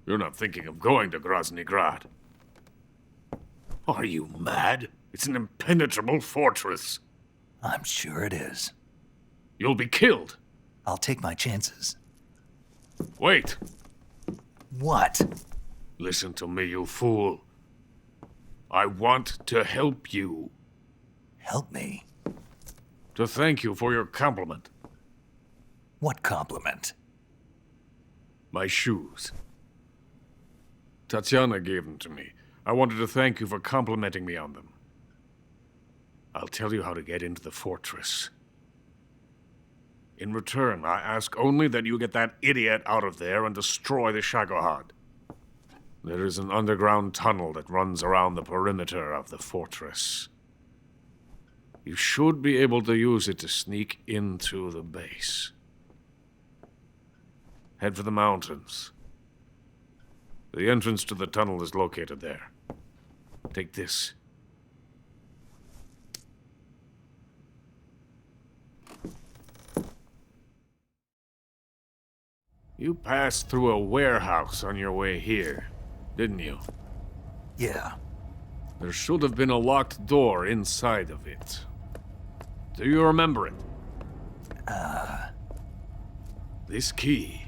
You're not thinking of going to Grozny Grad. Are you mad? It's an impenetrable fortress. I'm sure it is. You'll be killed. I'll take my chances. Wait. What? Listen to me, you fool. I want to help you. Help me? To thank you for your compliment. What compliment? My shoes. Tatiana gave them to me. I wanted to thank you for complimenting me on them. I'll tell you how to get into the fortress. In return, I ask only that you get that idiot out of there and destroy the Shagohod. There is an underground tunnel that runs around the perimeter of the fortress. You should be able to use it to sneak into the base. Head for the mountains. The entrance to the tunnel is located there. Take this. You passed through a warehouse on your way here, didn't you? Yeah. There should have been a locked door inside of it. Do you remember it? This key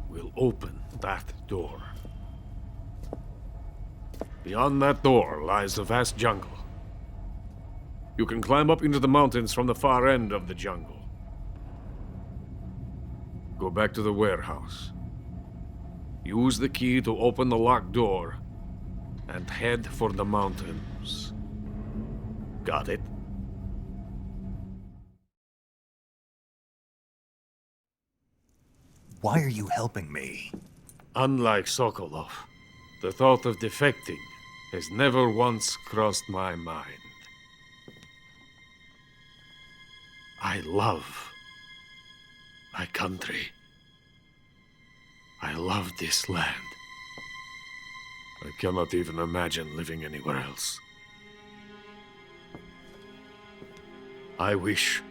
will open that door. Beyond that door lies a vast jungle. You can climb up into the mountains from the far end of the jungle. Go back to the warehouse. Use the key to open the locked door and head for the mountains. Got it? Why are you helping me? Unlike Sokolov, the thought of defecting has never once crossed my mind. I love my country. I love this land. I cannot even imagine living anywhere else. I wish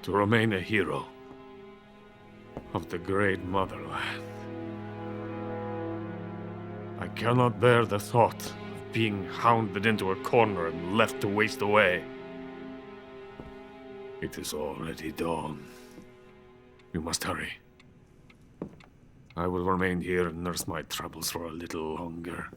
to remain a hero of the great motherland. I cannot bear the thought of being hounded into a corner and left to waste away. It is already dawn. We must hurry. I will remain here and nurse my troubles for a little longer.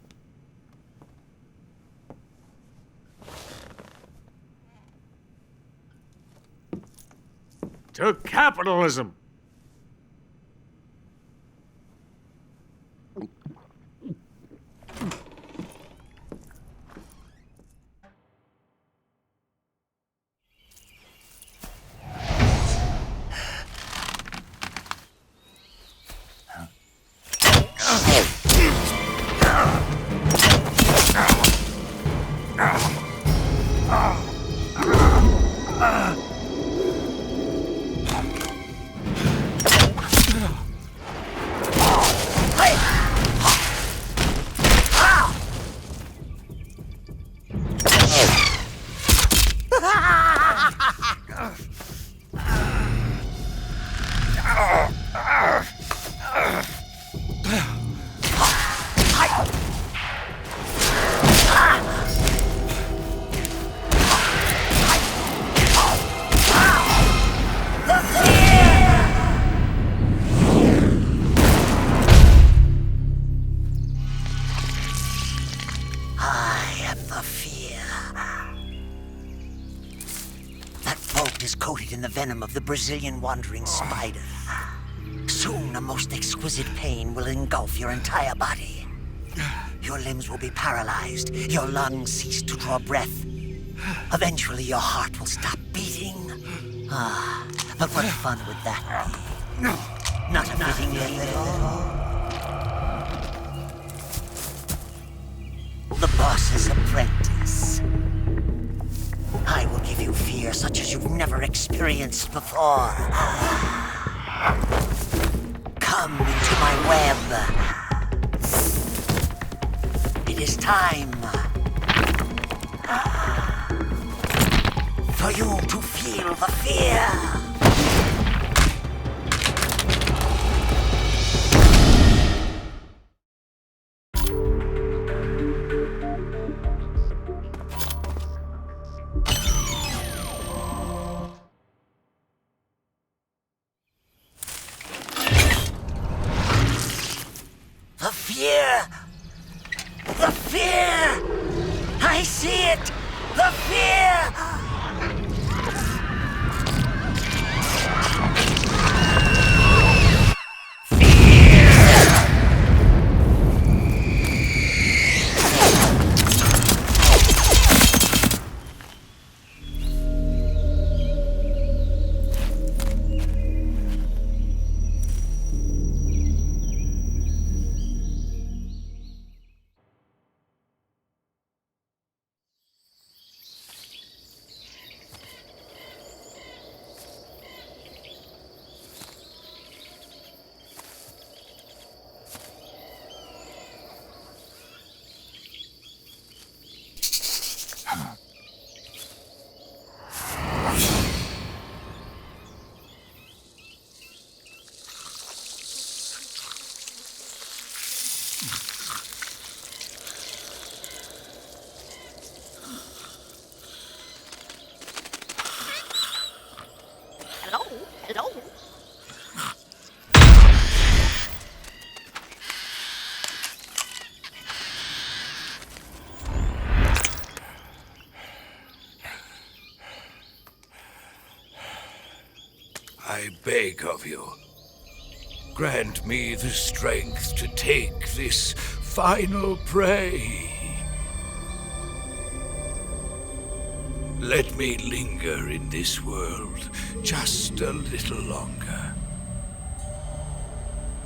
To capitalism! In the venom of the Brazilian wandering spider. Soon a most exquisite pain will engulf your entire body. Your limbs will be paralyzed, your lungs cease to draw breath. Eventually your heart will stop beating. But what fun would that be? Not a fitting end at all. boss's apprentice. I will give you fear such as you've never experienced before. Come into my web. It is time for you to feel the fear. The fear! The fear! I see it! The fear! I beg of you, grant me the strength to take this final prey. Let me linger in this world just a little longer.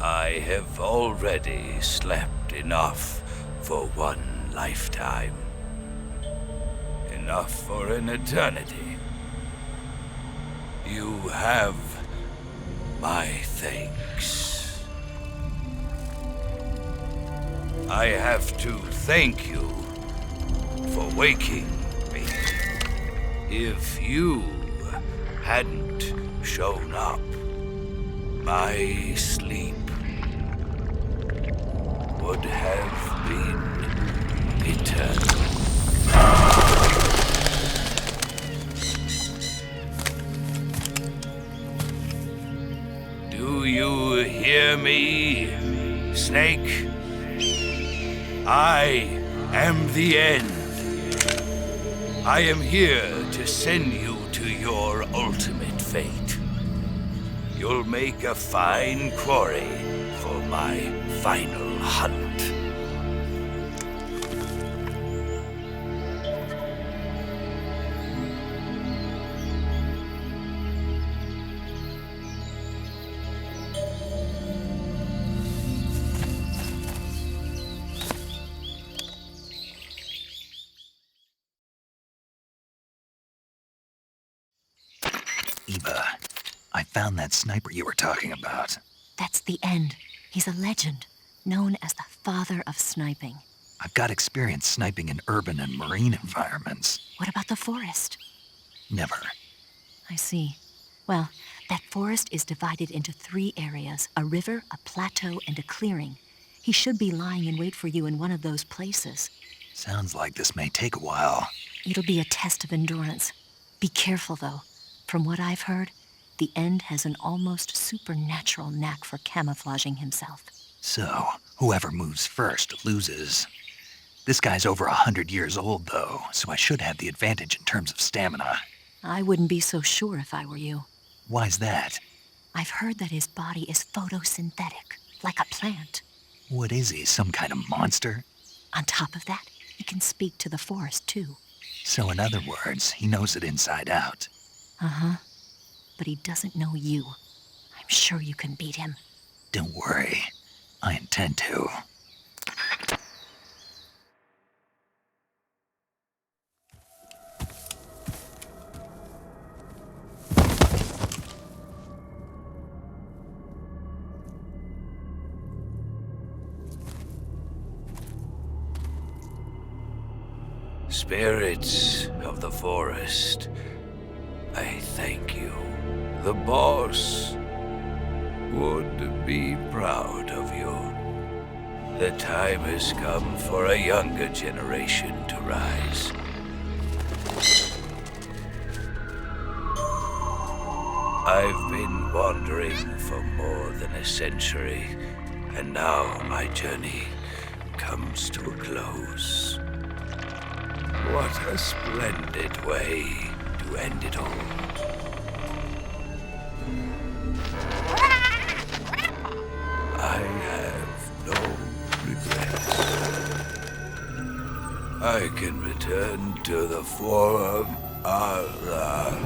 I have already slept enough for one lifetime. Enough for an eternity. You have my thanks. I have to thank you for waking me. If you hadn't shown up, my sleep would have been eternal. Do you hear me, Snake? I am the end. I am here to send you to your ultimate fate. You'll make a fine quarry for my final hunt. Eva, I found that sniper you were talking about. That's the end. He's a legend, known as the father of sniping. I've got experience sniping in urban and marine environments. What about the forest? Never. I see. Well, that forest is divided into 3 areas, a river, a plateau, and a clearing. He should be lying in wait for you in one of those places. Sounds like this may take a while. It'll be a test of endurance. Be careful, though. From what I've heard, the End has an almost supernatural knack for camouflaging himself. So, whoever moves first loses. This guy's over 100 years old, though, so I should have the advantage in terms of stamina. I wouldn't be so sure if I were you. Why's that? I've heard that his body is photosynthetic, like a plant. What is he, some kind of monster? On top of that, he can speak to the forest, too. So in other words, he knows it inside out. Uh-huh. But he doesn't know you. I'm sure you can beat him. Don't worry. I intend to. Spirits of the forest, I thank you. The boss would be proud of you. The time has come for a younger generation to rise. I've been wandering for more than a century, and now my journey comes to a close. What a splendid way to end it all. I have no regrets. I can return to the Forum Allah.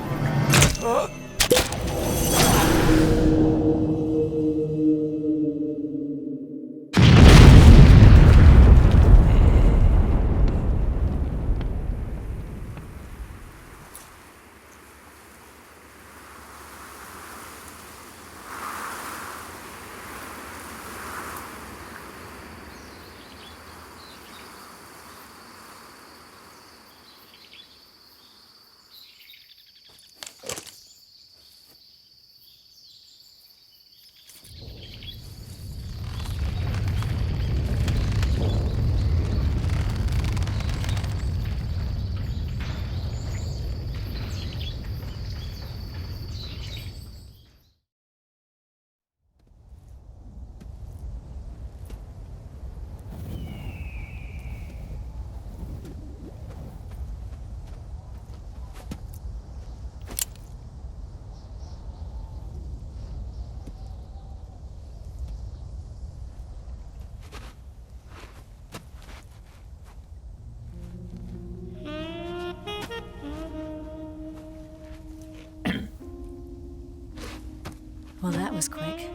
Well, that was quick.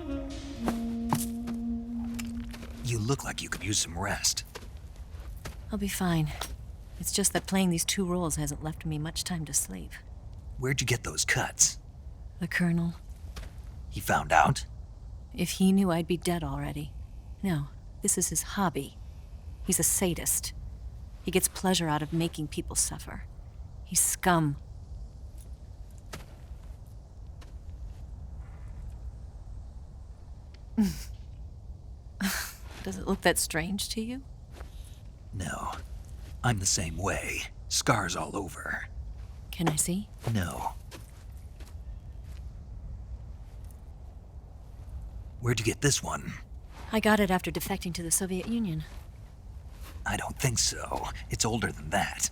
You look like you could use some rest. I'll be fine. It's just that playing these two roles hasn't left me much time to sleep. Where'd you get those cuts? The Colonel. He found out? If he knew, I'd be dead already. No, this is his hobby. He's a sadist. He gets pleasure out of making people suffer. He's scum. Does it look that strange to you? No. I'm the same way. Scars all over. Can I see? No. Where'd you get this one? I got it after defecting to the Soviet Union. I don't think so. It's older than that.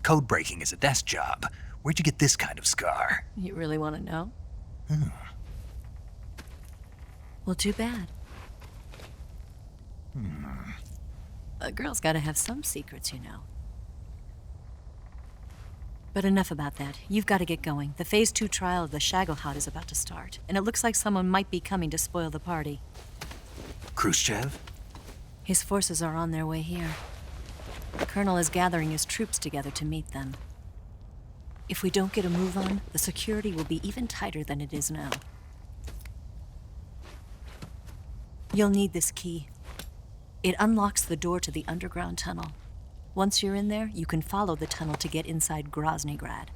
Code breaking is a desk job. Where'd you get this kind of scar? You really want to know? Well, too bad. A girl's got to have some secrets, you know. But enough about that. You've got to get going. The Phase 2 trial of the Shagohod is about to start, and it looks like someone might be coming to spoil the party. Khrushchev? His forces are on their way here. The Colonel is gathering his troops together to meet them. If we don't get a move on, the security will be even tighter than it is now. You'll need this key. It unlocks the door to the underground tunnel. Once you're in there, you can follow the tunnel to get inside Groznygrad.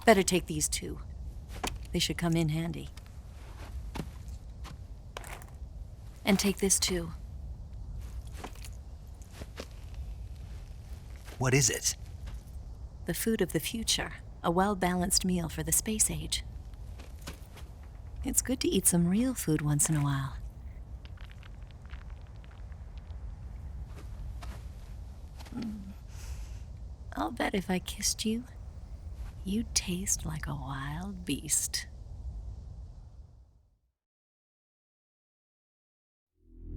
Better take these two. They should come in handy. And take this too. What is it? The food of the future. A well-balanced meal for the space age. It's good to eat some real food once in a while. I'll bet if I kissed you, you'd taste like a wild beast.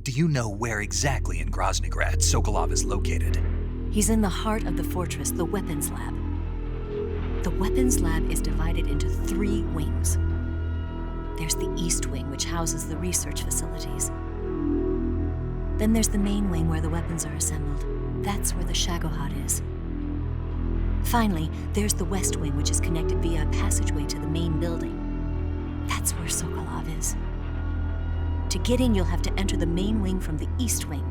Do you know where exactly in Groznygrad Sokolov is located? He's in the heart of the fortress, the weapons lab. The weapons lab is divided into 3 wings. There's the East Wing, which houses the research facilities. Then there's the main wing where the weapons are assembled. That's where the Shagohod is. Finally, there's the West Wing, which is connected via a passageway to the main building. That's where Sokolov is. To get in, you'll have to enter the main wing from the East Wing.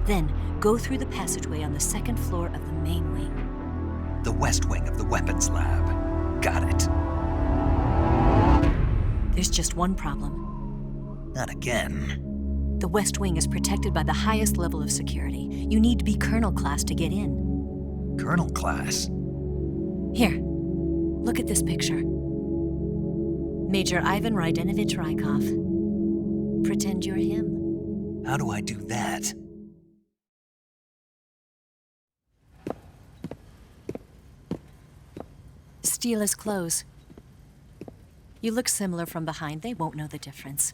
Then, go through the passageway on the second floor of the main wing. The west wing of the weapons lab. Got it. There's just one problem. Not again. The West Wing is protected by the highest level of security. You need to be Colonel class to get in. Colonel class? Here, look at this picture. Major Ivan Rydenovich Rykov. Pretend you're him. How do I do that? Steal his clothes. You look similar from behind. They won't know the difference.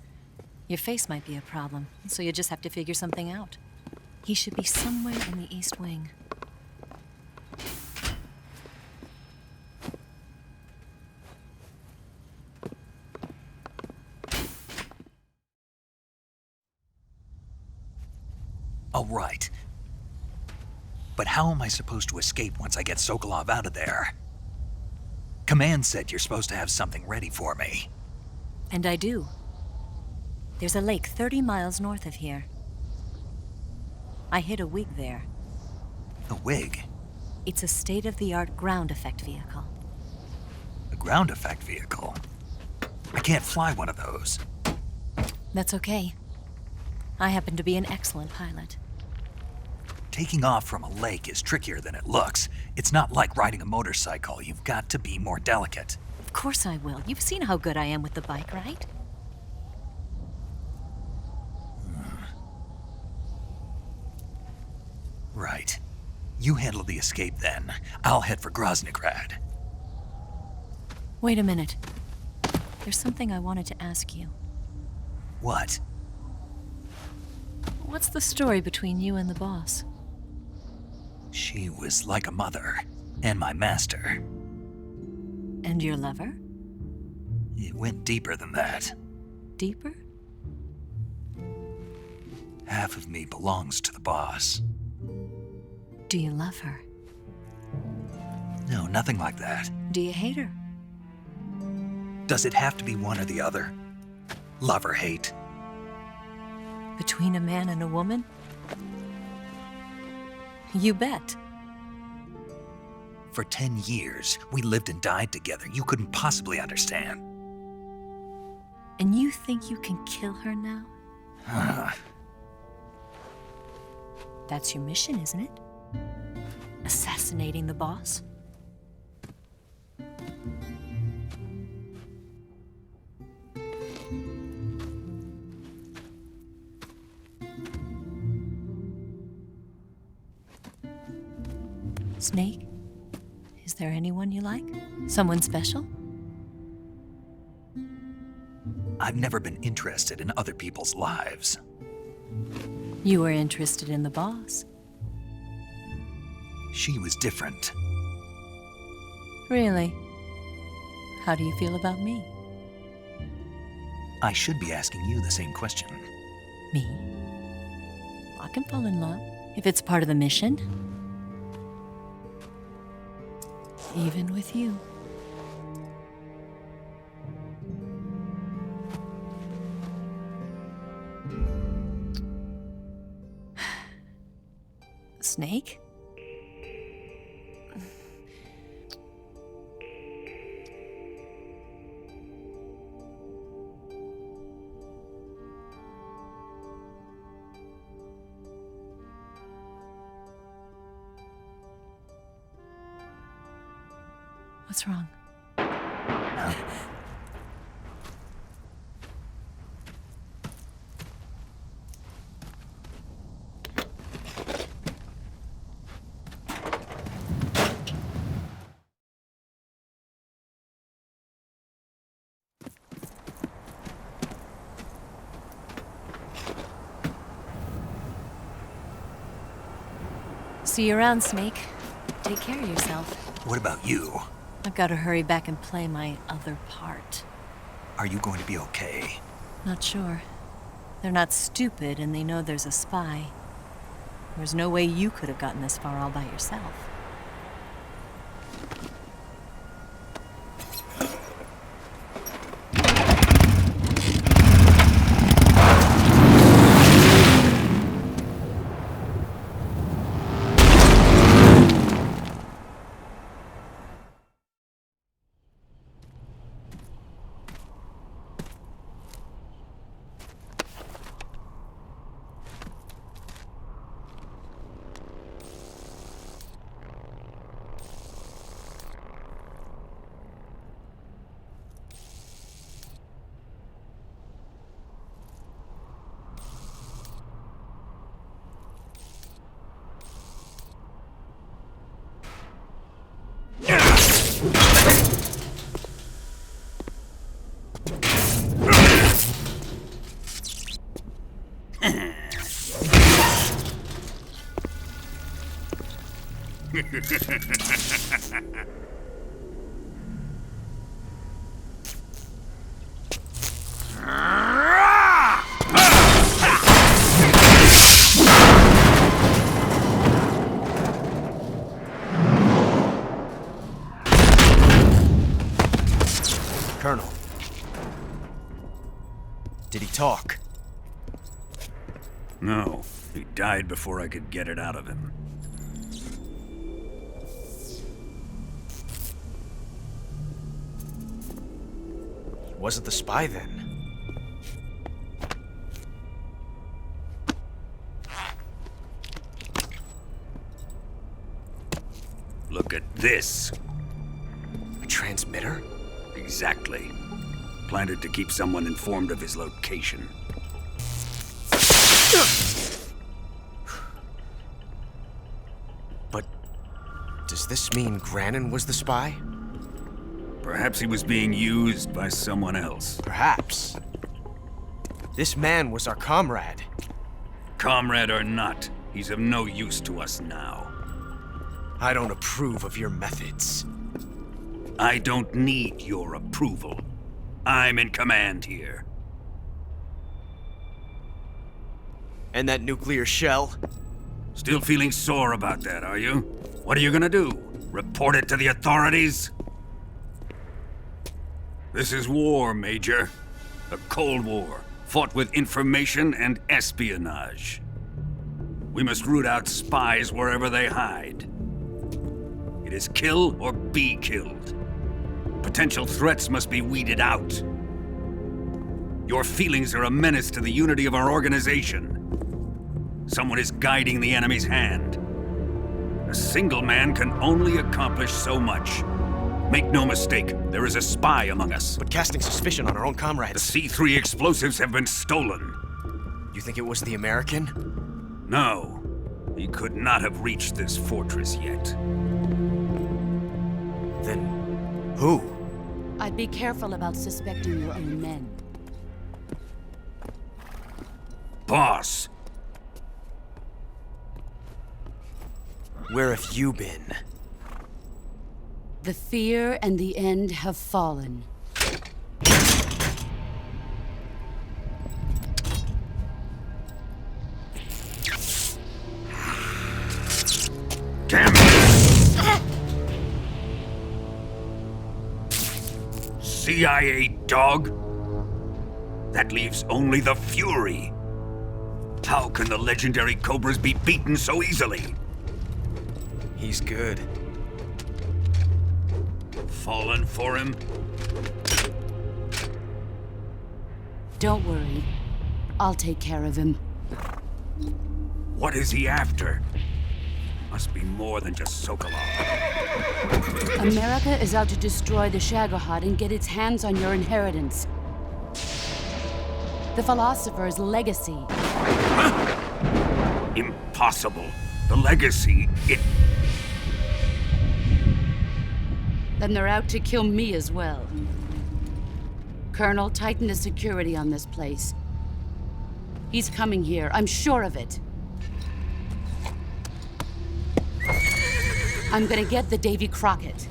Your face might be a problem, so you just have to figure something out. He should be somewhere in the East Wing. All right. But how am I supposed to escape once I get Sokolov out of there? Command said you're supposed to have something ready for me. And I do. There's a lake 30 miles north of here. I hid a wig there. A wig? It's a state-of-the-art ground effect vehicle. A ground effect vehicle? I can't fly one of those. That's okay. I happen to be an excellent pilot. Taking off from a lake is trickier than it looks. It's not like riding a motorcycle. You've got to be more delicate. Of course I will. You've seen how good I am with the bike, right? Right. You handle the escape then. I'll head for Groznygrad. Wait a minute. There's something I wanted to ask you. What? What's the story between you and the boss? She was like a mother, and my master. And your lover? It went deeper than that. Deeper? Half of me belongs to the boss. Do you love her? No, nothing like that. Do you hate her? Does it have to be one or the other? Love or hate? Between a man and a woman? You bet. For 10 years, we lived and died together. You couldn't possibly understand. And you think you can kill her now? That's your mission, isn't it? Assassinating the boss? Snake? Is there anyone you like? Someone special? I've never been interested in other people's lives. You were interested in the boss. She was different. Really? How do you feel about me? I should be asking you the same question. Me? I can fall in love if it's part of the mission. Even with you. Snake? What's wrong? See you around, Snake. Take care of yourself. What about you? I've got to hurry back and play my other part. Are you going to be okay? Not sure. They're not stupid, and they know there's a spy. There's no way you could have gotten this far all by yourself. Colonel. Did he talk? No, he died before I could get it out of him. He wasn't the spy then. Look at this. A transmitter? Exactly. Planted to keep someone informed of his location. But does this mean Granin was the spy? Perhaps he was being used by someone else. Perhaps. This man was our comrade. Comrade or not, he's of no use to us now. I don't approve of your methods. I don't need your approval. I'm in command here. And that nuclear shell? Still feeling sore about that, are you? What are you gonna do? Report it to the authorities? This is war, Major. A Cold War, fought with information and espionage. We must root out spies wherever they hide. It is kill or be killed. Potential threats must be weeded out. Your feelings are a menace to the unity of our organization. Someone is guiding the enemy's hand. A single man can only accomplish so much. Make no mistake, there is a spy among us. But casting suspicion on our own comrades... The C3 explosives have been stolen. You think it was the American? No. He could not have reached this fortress yet. Then... who? I'd be careful about suspecting your own men. Boss! Where have you been? The fear and the end have fallen. Damn it! CIA dog? That leaves only the Fury. How can the legendary Cobras be beaten so easily? He's good. Fallen for him? Don't worry. I'll take care of him. What is he after? Must be more than just Sokolov. America is out to destroy the Shagohod and get its hands on your inheritance. The Philosophers Legacy. Huh? Impossible. The Legacy, it... Then they're out to kill me as well. Colonel, tighten the security on this place. He's coming here, I'm sure of it. I'm gonna get the Davy Crockett.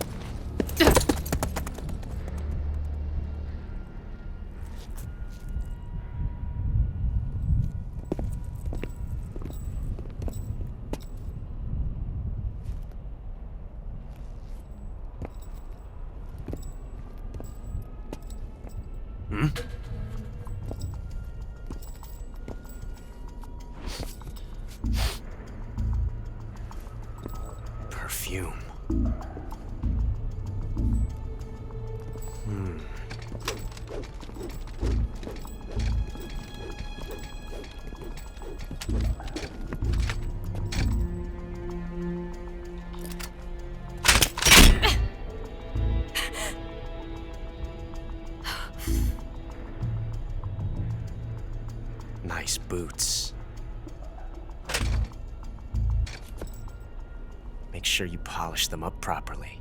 Perfume. Nice boots. Make sure you polish them up properly.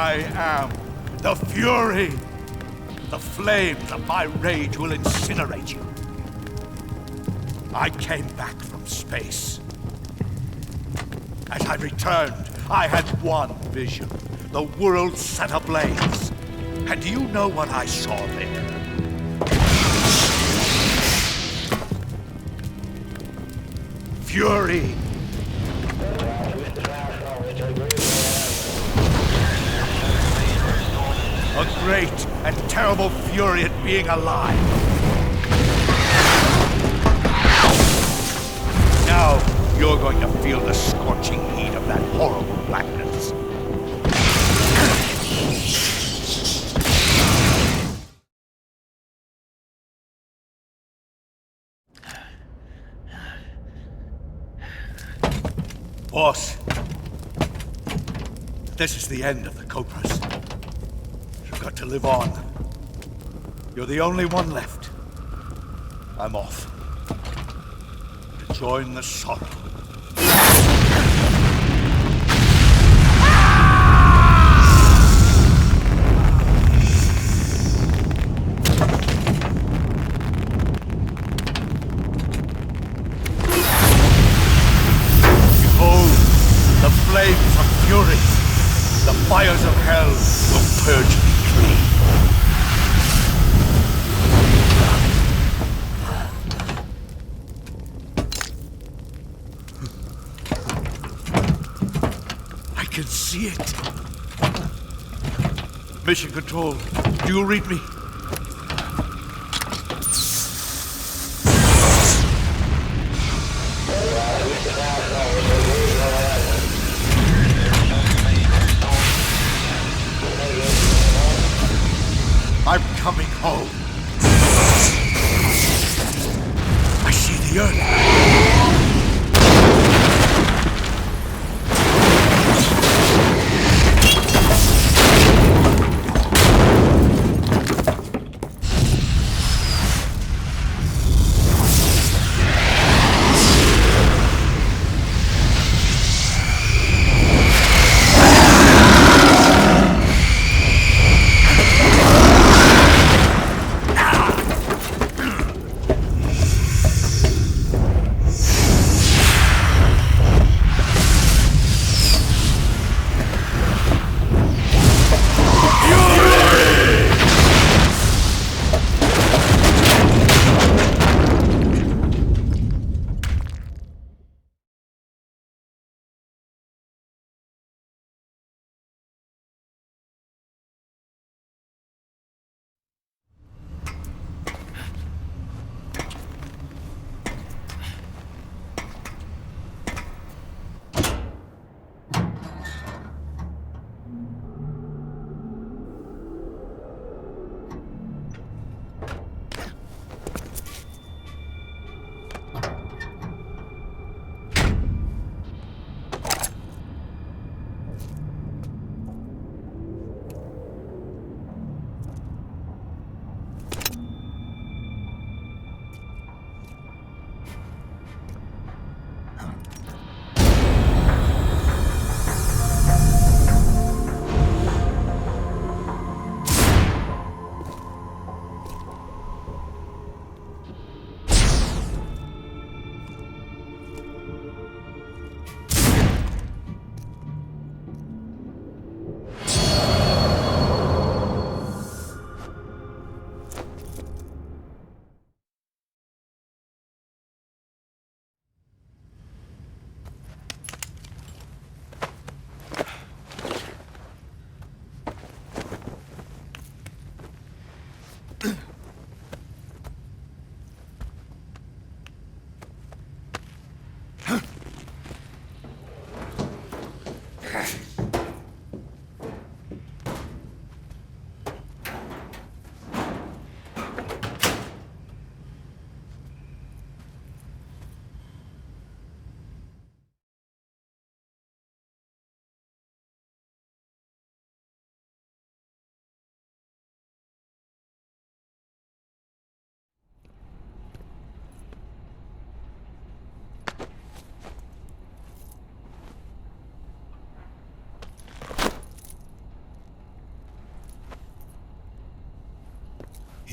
I am the Fury. The flames of my rage will incinerate you. I came back from space. As I returned, I had one vision. The world set ablaze. And do you know what I saw there? Fury. A great and terrible fury at being alive. Now, you're going to feel the scorching heat of that horrible blackness. Boss, this is the end of the Cobras. You've got to live on. You're the only one left. I'm off. To join the sorrow. The flames of fury, the fires of hell will purge me clean. I can see it. Mission Control, do you read me? I'm coming home. I see the Earth.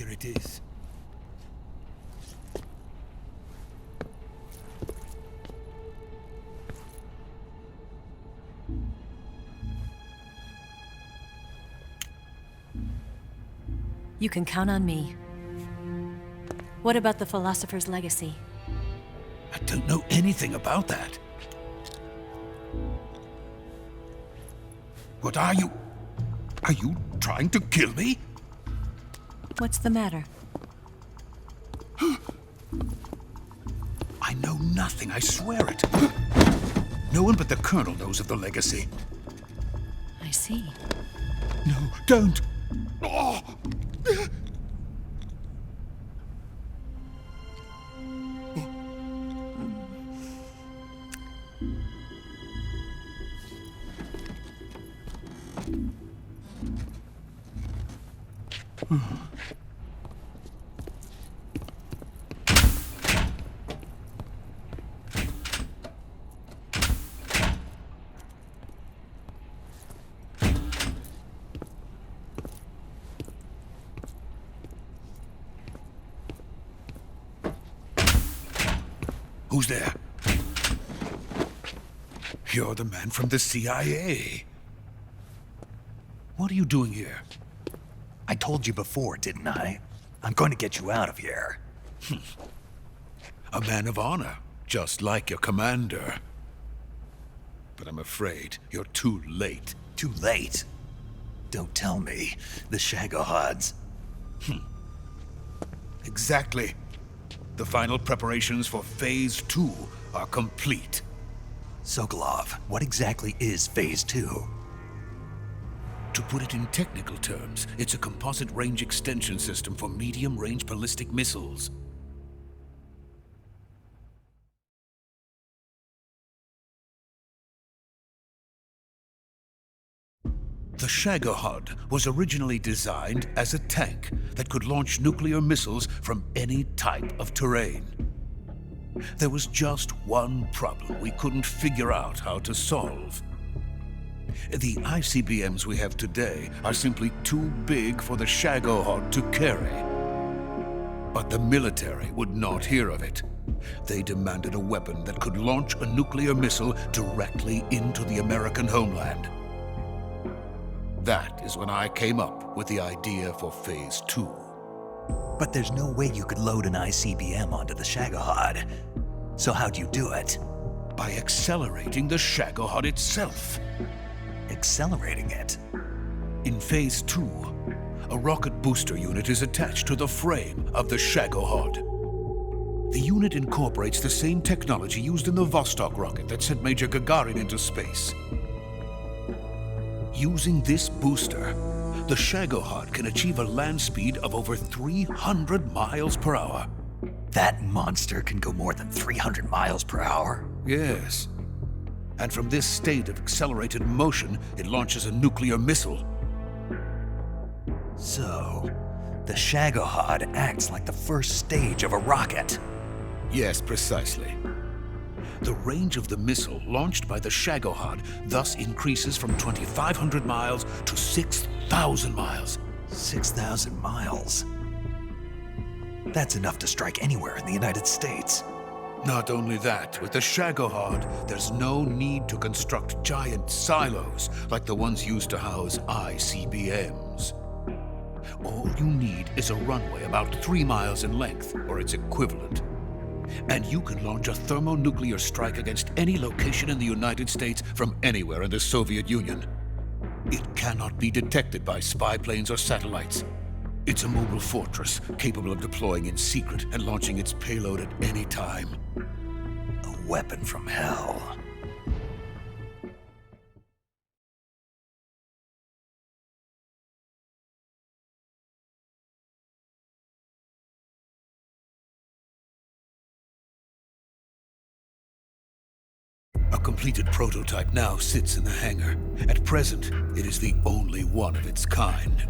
Here it is. You can count on me. What about the Philosopher's Legacy? I don't know anything about that. What are you? Are you trying to kill me? What's the matter? I know nothing, I swear it. No one but the Colonel knows of the Legacy. I see. No, don't! Oh. Who's there? You're the man from the CIA. What are you doing here? I told you before, didn't I? I'm going to get you out of here. A man of honor, just like your commander. But I'm afraid you're too late. Too late? Don't tell me. The Shagohods. Exactly. The final preparations for Phase 2 are complete. Sokolov, what exactly is Phase 2? To put it in technical terms, it's a composite range extension system for medium-range ballistic missiles. The Shagohod was originally designed as a tank that could launch nuclear missiles from any type of terrain. There was just one problem we couldn't figure out how to solve. The ICBMs we have today are simply too big for the Shagohod to carry. But the military would not hear of it. They demanded a weapon that could launch a nuclear missile directly into the American homeland. That is when I came up with the idea for Phase 2. But there's no way you could load an ICBM onto the Shagohod. So how'd you do it? By accelerating the Shagohod itself. Accelerating it? In Phase 2, a rocket booster unit is attached to the frame of the Shagohod. The unit incorporates the same technology used in the Vostok rocket that sent Major Gagarin into space. Using this booster, the Shagohod can achieve a land speed of over 300 miles per hour. That monster can go more than 300 miles per hour? Yes. And from this state of accelerated motion, it launches a nuclear missile. So, the Shagohod acts like the first stage of a rocket. Yes, precisely. The range of the missile launched by the Shagohod thus increases from 2,500 miles to 6,000 miles. 6,000 miles? That's enough to strike anywhere in the United States. Not only that, with the Shagohod, there's no need to construct giant silos like the ones used to house ICBMs. All you need is a runway about 3 miles in length, or its equivalent. And you can launch a thermonuclear strike against any location in the United States from anywhere in the Soviet Union. It cannot be detected by spy planes or satellites. It's a mobile fortress, capable of deploying in secret and launching its payload at any time. A weapon from hell. A completed prototype now sits in the hangar. At present, it is the only one of its kind.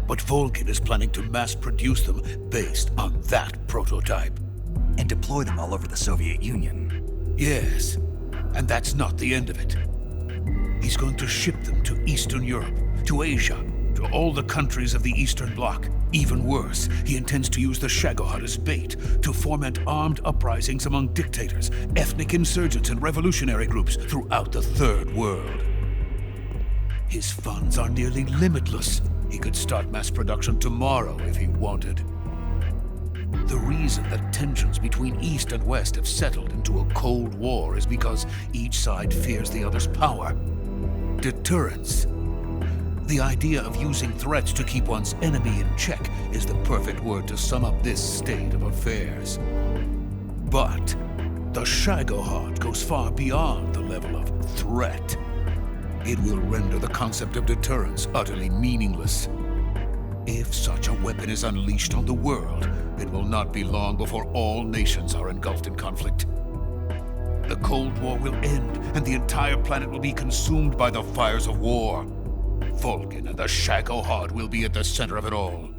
But Volgin is planning to mass-produce them based on that prototype. And deploy them all over the Soviet Union. Yes, and that's not the end of it. He's going to ship them to Eastern Europe, to Asia, to all the countries of the Eastern Bloc, Even worse, he intends to use the Shagohod as bait to foment armed uprisings among dictators, ethnic insurgents, and revolutionary groups throughout the Third World. His funds are nearly limitless. He could start mass production tomorrow if he wanted. The reason that tensions between East and West have settled into a Cold War is because each side fears the other's power. Deterrence. The idea of using threats to keep one's enemy in check is the perfect word to sum up this state of affairs. But the Shagohod goes far beyond the level of threat. It will render the concept of deterrence utterly meaningless. If such a weapon is unleashed on the world, it will not be long before all nations are engulfed in conflict. The Cold War will end, and the entire planet will be consumed by the fires of war. Volgin and the Shagohod will be at the center of it all.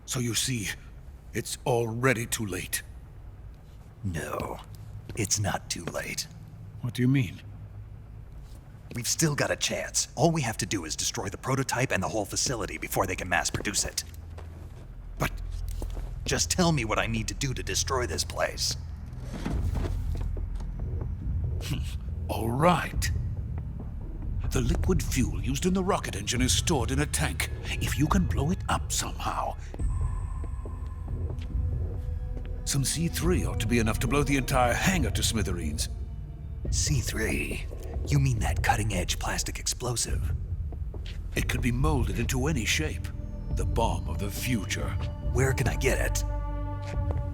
So you see, it's already too late. No, it's not too late. What do you mean? We've still got a chance. All we have to do is destroy the prototype and the whole facility before they can mass produce it. But just tell me what I need to do to destroy this place. All right. The liquid fuel used in the rocket engine is stored in a tank. If you can blow it up somehow, some C3 ought to be enough to blow the entire hangar to smithereens. C3? You mean that cutting-edge plastic explosive? It could be molded into any shape. The bomb of the future. Where can I get it?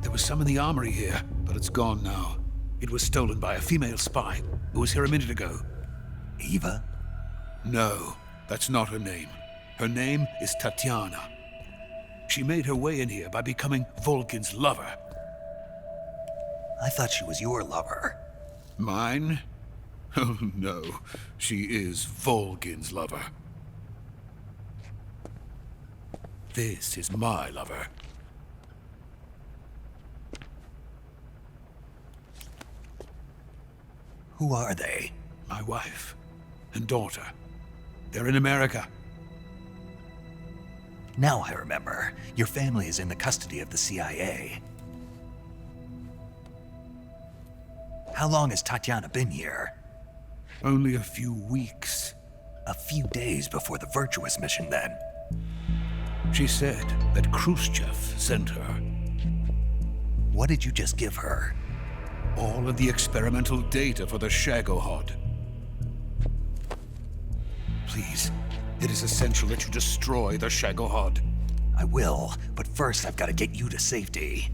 There was some in the armory here, but it's gone now. It was stolen by a female spy who was here a minute ago. Eva? No, that's not her name. Her name is Tatiana. She made her way in here by becoming Volgin's lover. I thought she was your lover. Mine? Oh no, she is Volgin's lover. This is my lover. Who are they? My wife and daughter. They're in America. Now I remember. Your family is in the custody of the CIA. How long has Tatiana been here? Only a few weeks. A few days before the Virtuous Mission, then. She said that Khrushchev sent her. What did you just give her? All of the experimental data for the Shagohod. Please, it is essential that you destroy the Shagohod. I will, but first I've got to get you to safety.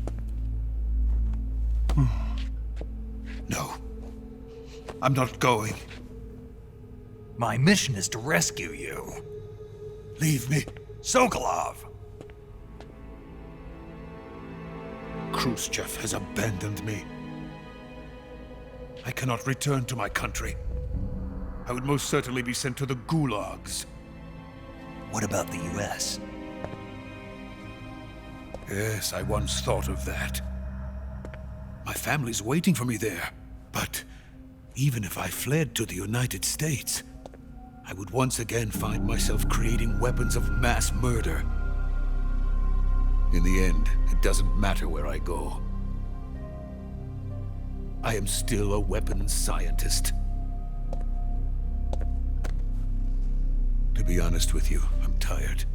No. I'm not going. My mission is to rescue you. Leave me. Sokolov! Khrushchev has abandoned me. I cannot return to my country. I would most certainly be sent to the gulags. What about the US? Yes, I once thought of that. My family's waiting for me there. But even if I fled to the United States, I would once again find myself creating weapons of mass murder. In the end, it doesn't matter where I go. I am still a weapons scientist. To be honest with you, I'm tired.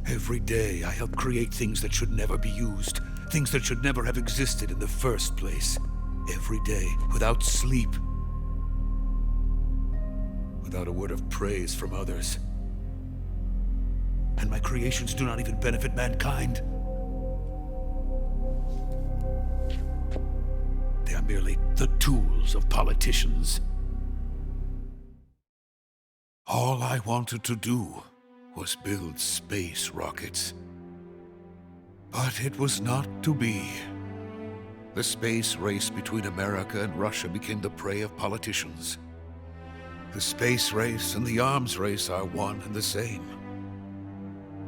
Every day, I help create things that should never be used, things that should never have existed in the first place. Every day, without sleep. Without a word of praise from others. And my creations do not even benefit mankind. They are merely the tools of politicians. All I wanted to do was build space rockets. But it was not to be. The space race between America and Russia became the prey of politicians. The space race and the arms race are one and the same.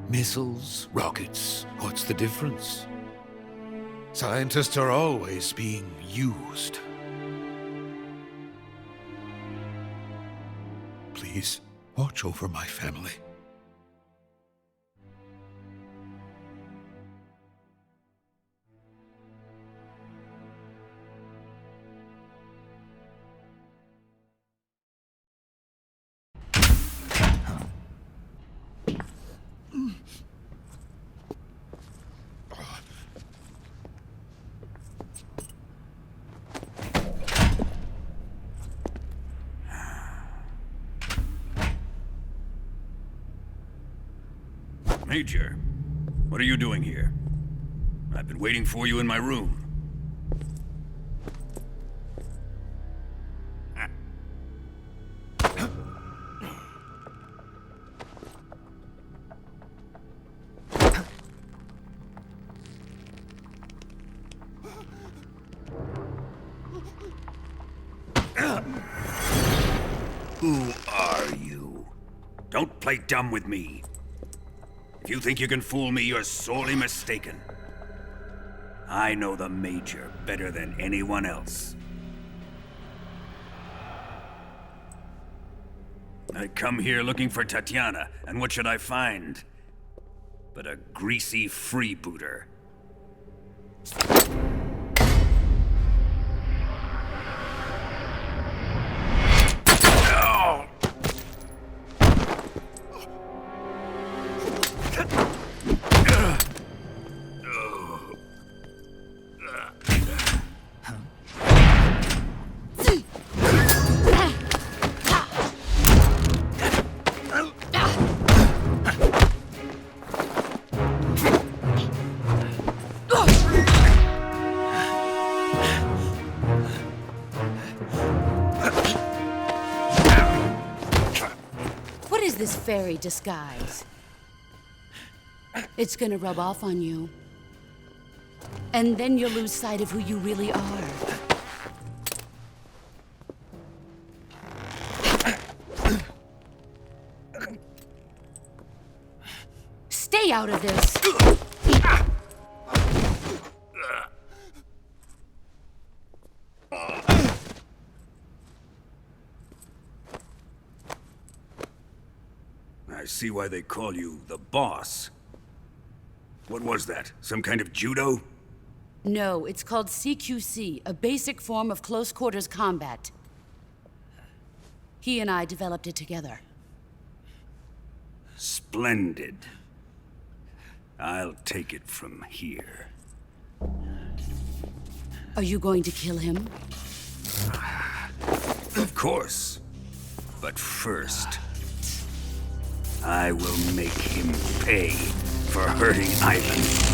Missiles, rockets, what's the difference? Scientists are always being used. Please, watch over my family. Major, what are you doing here? I've been waiting for you in my room. Who are you? Don't play dumb with me. If you think you can fool me, you're sorely mistaken. I know the Major better than anyone else. I come here looking for Tatiana, and what should I find? But a greasy freebooter. This fairy disguise. It's gonna rub off on you. And then you'll lose sight of who you really are. Stay out of this! I see why they call you the boss. What was that? Some kind of judo? No, it's called CQC, a basic form of close quarters combat. He and I developed it together. Splendid. I'll take it from here. Are you going to kill him? Of course. But first, I will make him pay for hurting Ivan.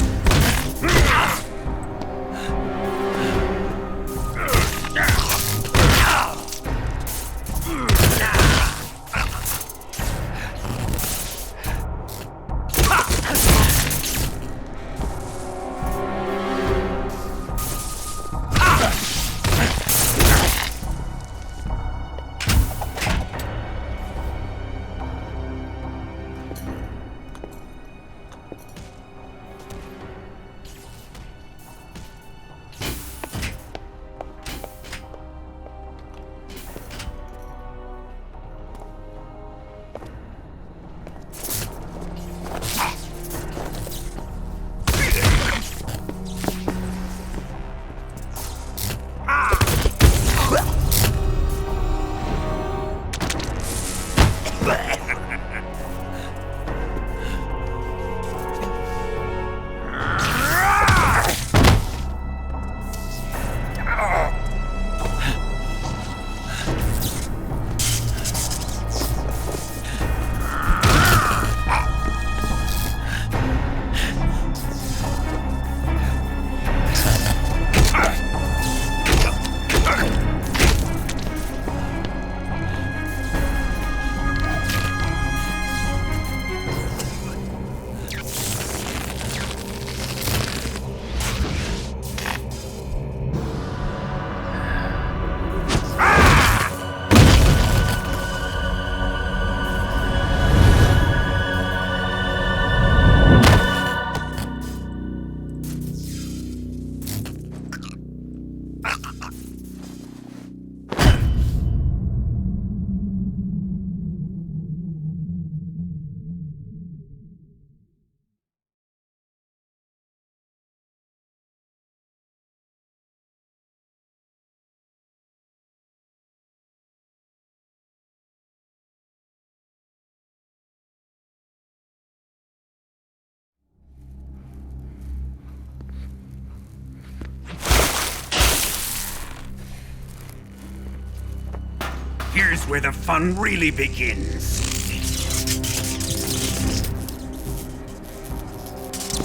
Here's where the fun really begins.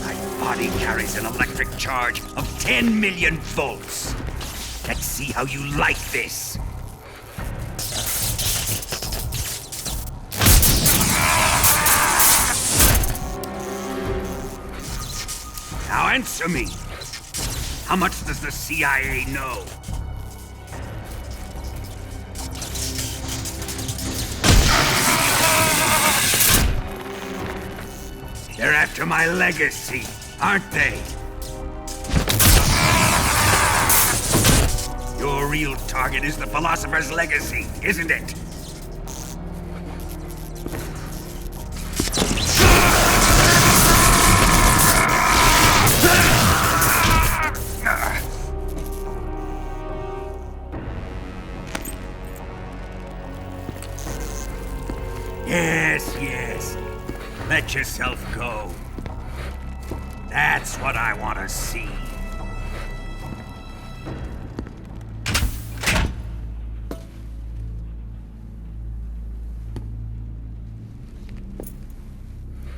My body carries an electric charge of 10 million volts. Let's see how you like this. Now answer me. How much does the CIA know? They're after my legacy, aren't they? Your real target is the Philosopher's Legacy, isn't it? Yes. Let yourself go. That's what I want to see.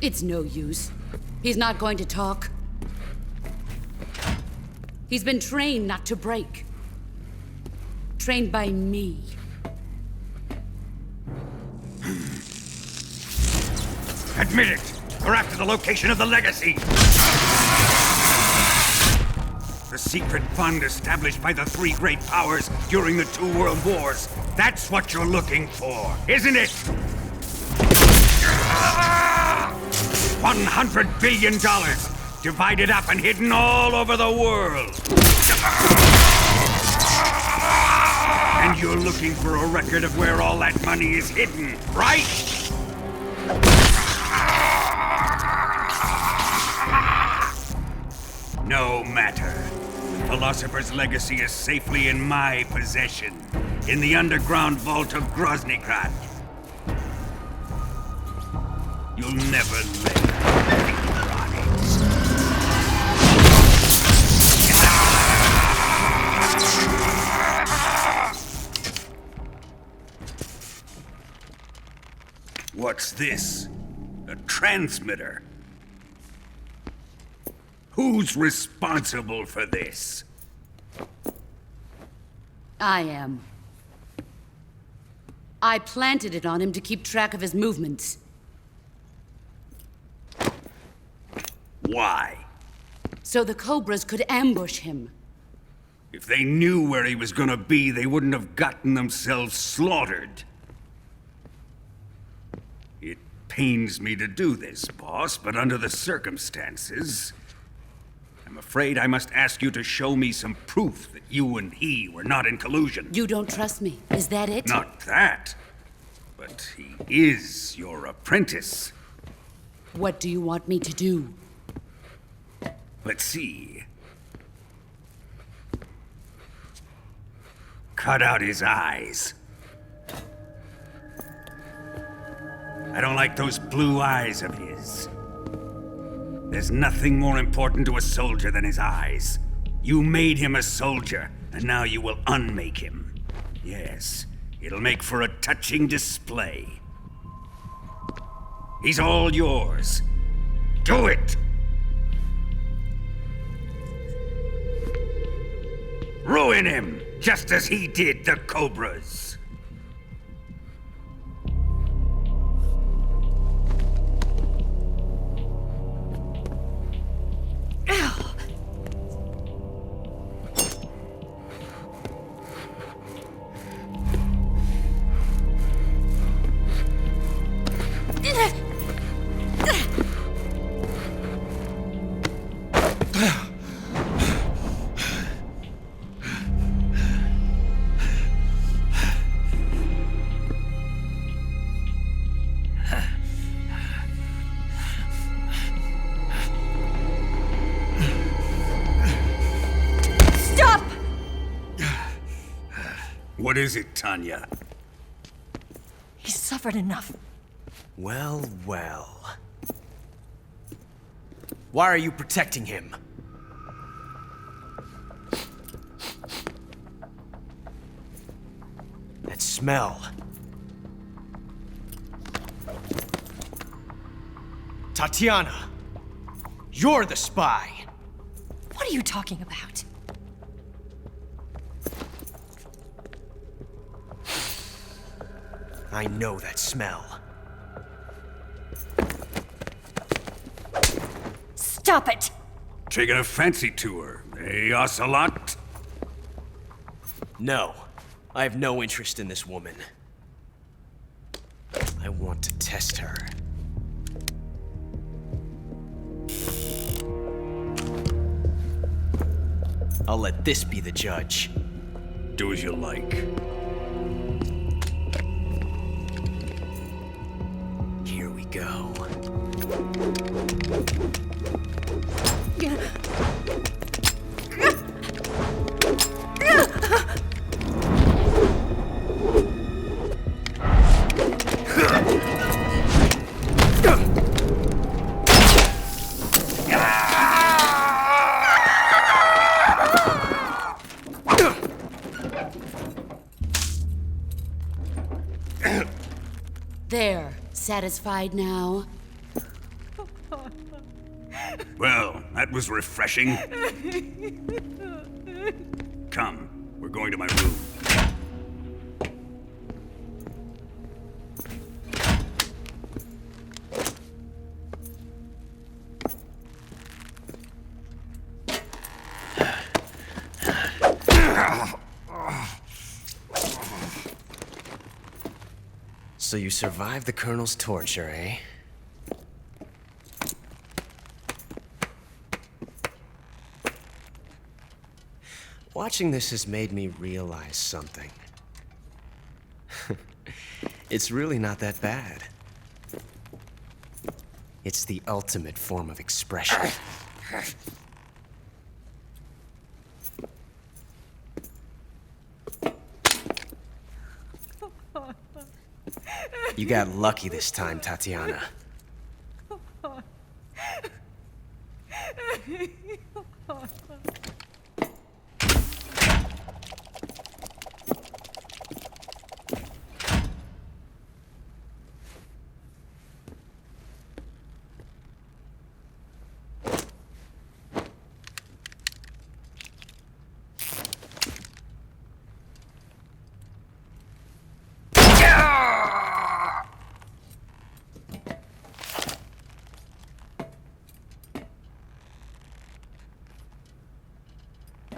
It's no use. He's not going to talk. He's been trained not to break. Trained by me. Admit it! We're after the location of the legacy! The secret fund established by the three great powers during the 2 world wars. That's what you're looking for, isn't it? $100 billion, divided up and hidden all over the world. And you're looking for a record of where all that money is hidden, right? No matter. The Philosopher's Legacy is safely in my possession, in the underground vault of Groznygrad. You'll never lay a finger on it. What's this? A transmitter? Who's responsible for this? I am. I planted it on him to keep track of his movements. Why? So the Cobras could ambush him. If they knew where he was gonna be, they wouldn't have gotten themselves slaughtered. It pains me to do this, boss, but under the circumstances, I'm afraid I must ask you to show me some proof that you and he were not in collusion. You don't trust me, is that it? Not that, but he is your apprentice. What do you want me to do? Let's see. Cut out his eyes. I don't like those blue eyes of his. There's nothing more important to a soldier than his eyes. You made him a soldier, and now you will unmake him. Yes, it'll make for a touching display. He's all yours. Do it! Ruin him, just as he did the Cobras. What is it, Tanya? He's suffered enough. Well. Why are you protecting him? That smell. Tatiana! You're the spy! What are you talking about? I know that smell. Stop it! Taking a fancy to her, eh, Ocelot? No. I have no interest in this woman. I want to test her. I'll let this be the judge. Do as you like. Here we go. There. Satisfied now? Well, that was refreshing. Come, we're going to my room. So you survived the Colonel's torture, eh? Watching this has made me realize something. It's really not that bad. It's the ultimate form of expression. You got lucky this time, Tatiana.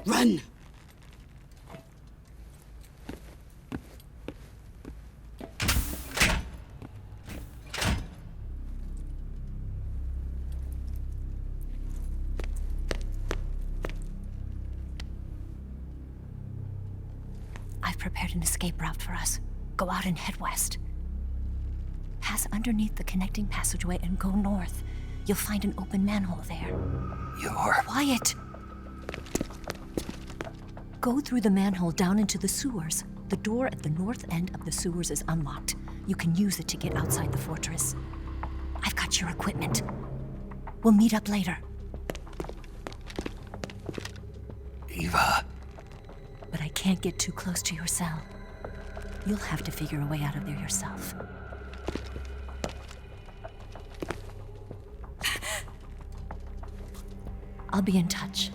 Run! I've prepared an escape route for us. Go out and head west. Pass underneath the connecting passageway and go north. You'll find an open manhole there. You're... Quiet! Go through the manhole down into the sewers. The door at the north end of the sewers is unlocked. You can use it to get outside the fortress. I've got your equipment. We'll meet up later. Eva. But I can't get too close to your cell. You'll have to figure a way out of there yourself. I'll be in touch.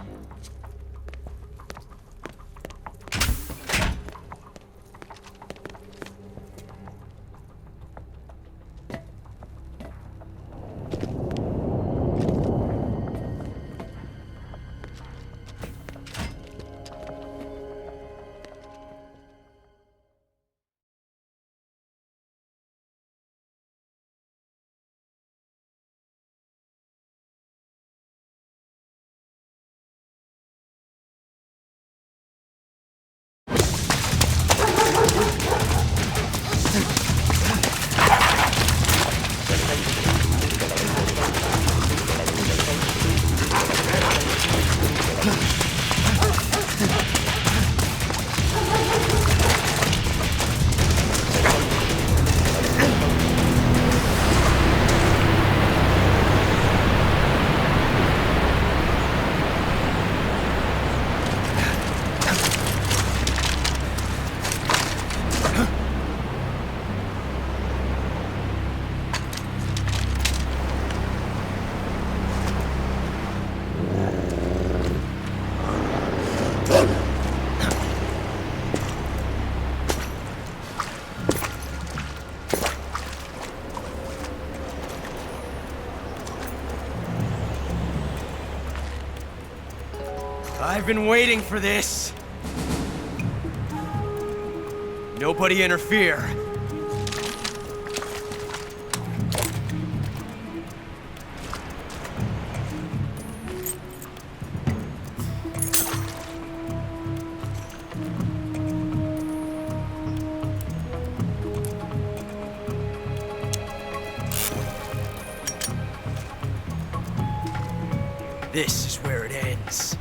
I've been waiting for this. Nobody interfere. This is where it ends.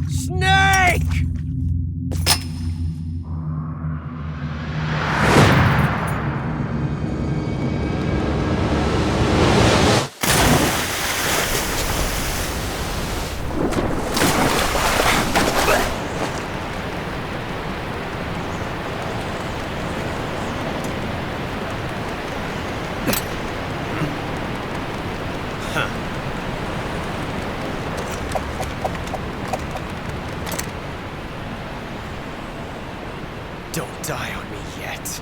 Snake! Don't die on me yet.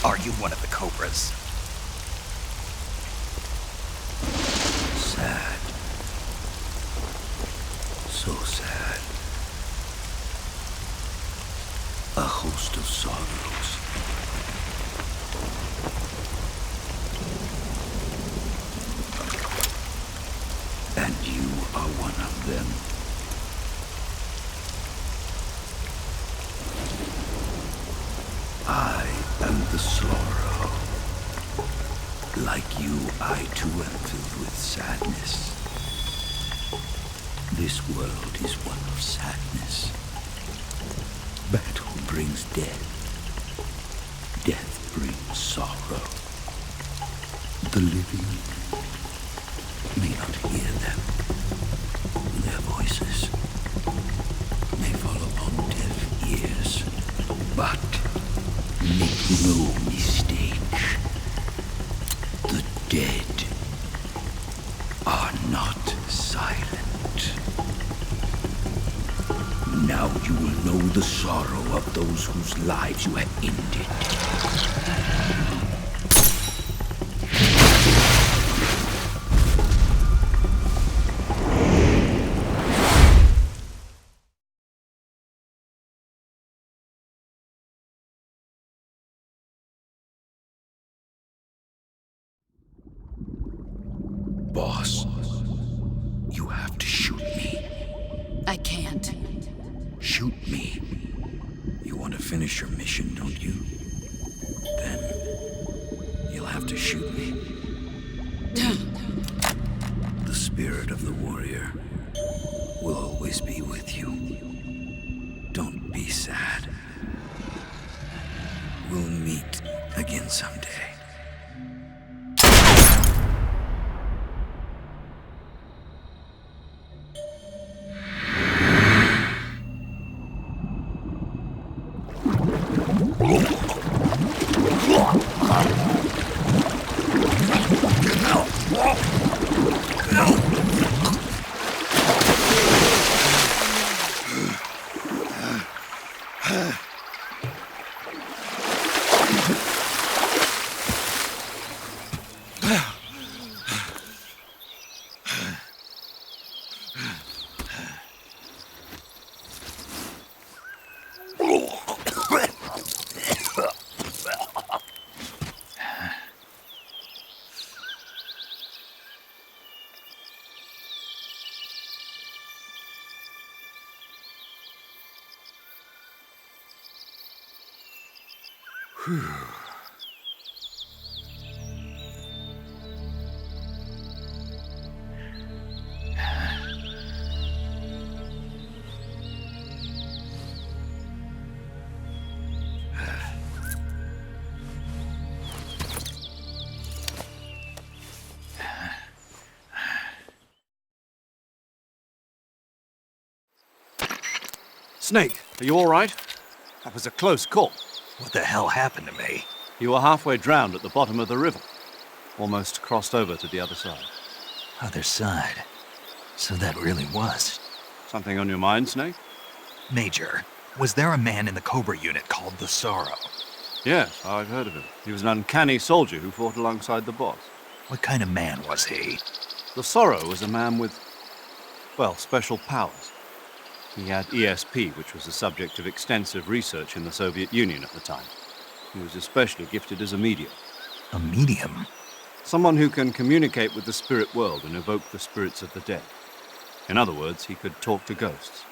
Are you one of the Cobras? Sad. So sad. A host of sorrows. And you are one of them. I am the sorrow. Like you, I too am filled with sadness. This world is one of sadness. Battle brings death. Death brings sorrow. The living may not hear them. Their voices may fall upon deaf ears. But make no mistake. The dead are not silent. Now you will know the sorrow of those whose lives you have ended. Boss, you have to shoot me. I can't. Shoot me. You want to finish your mission, don't you? Then you'll have to shoot me. The spirit of the warrior will always be with you. Don't be sad. We'll meet again someday. Snake, are you all right? That was a close call. What the hell happened to me? You were halfway drowned at the bottom of the river. Almost crossed over to the other side. Other side? So that really was. Something on your mind, Snake? Major, was there a man in the Cobra Unit called the Sorrow? Yes, I've heard of him. He was an uncanny soldier who fought alongside the boss. What kind of man was he? The Sorrow was a man with, well, special powers. He had ESP, which was the subject of extensive research in the Soviet Union at the time. He was especially gifted as a medium. A medium? Someone who can communicate with the spirit world and evoke the spirits of the dead. In other words, he could talk to ghosts.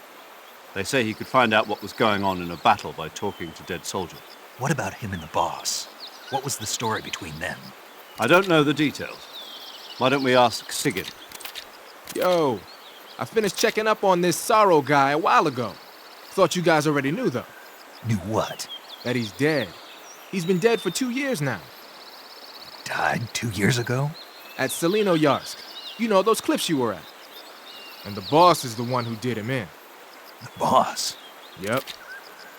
They say he could find out what was going on in a battle by talking to dead soldiers. What about him and the boss? What was the story between them? I don't know the details. Why don't we ask Sigurd? Yo, I finished checking up on this Sorrow guy a while ago. Thought you guys already knew, though. Knew what? That he's dead. He's been dead for 2 years now. Died 2 years ago? At Tselinoyarsk. You know, those cliffs you were at. And the boss is the one who did him in. The boss? Yep.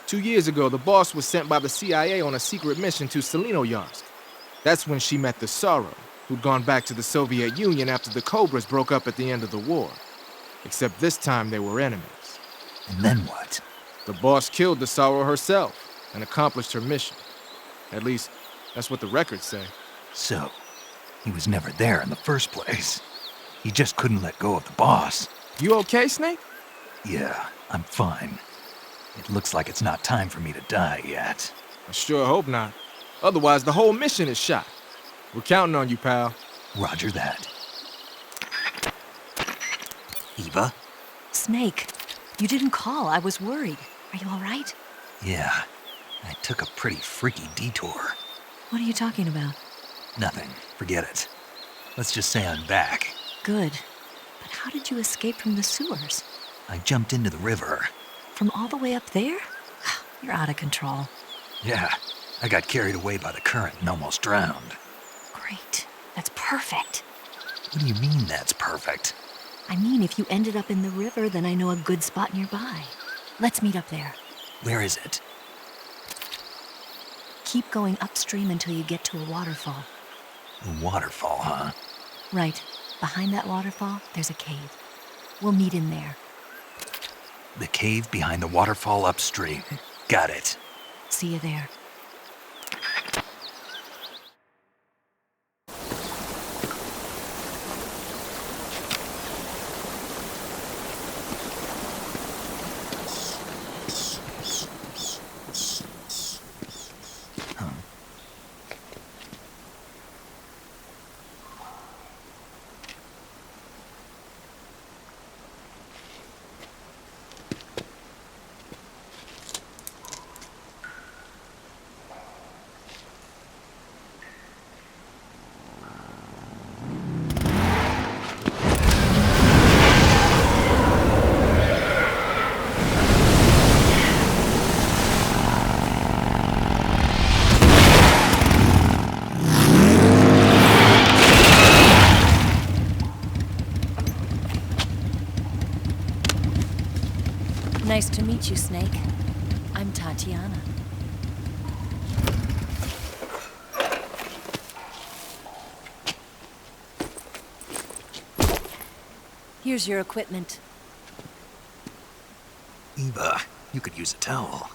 2 years ago, the boss was sent by the CIA on a secret mission to Tselinoyarsk. That's when she met the Sorrow, who'd gone back to the Soviet Union after the Cobras broke up at the end of the war. Except this time they were enemies. And then what? The boss killed the Sorrow herself and accomplished her mission. At least, that's what the records say. So, he was never there in the first place. He just couldn't let go of the boss. You okay, Snake? Yeah, I'm fine. It looks like it's not time for me to die yet. I sure hope not. Otherwise, the whole mission is shot. We're counting on you, pal. Roger that. Eva? Snake, you didn't call. I was worried. Are you all right? Yeah, I took a pretty freaky detour. What are you talking about? Nothing. Forget it. Let's just say I'm back. Good. But how did you escape from the sewers? I jumped into the river. From all the way up there? You're out of control. Yeah, I got carried away by the current and almost drowned. Great. That's perfect. What do you mean that's perfect? I mean, if you ended up in the river, then I know a good spot nearby. Let's meet up there. Where is it? Keep going upstream until you get to a waterfall. A waterfall, huh? Right. Behind that waterfall, there's a cave. We'll meet in there. The cave behind the waterfall upstream. Got it. See you there. Nice to meet you, Snake. I'm Tatiana. Here's your equipment. Eva, you could use a towel.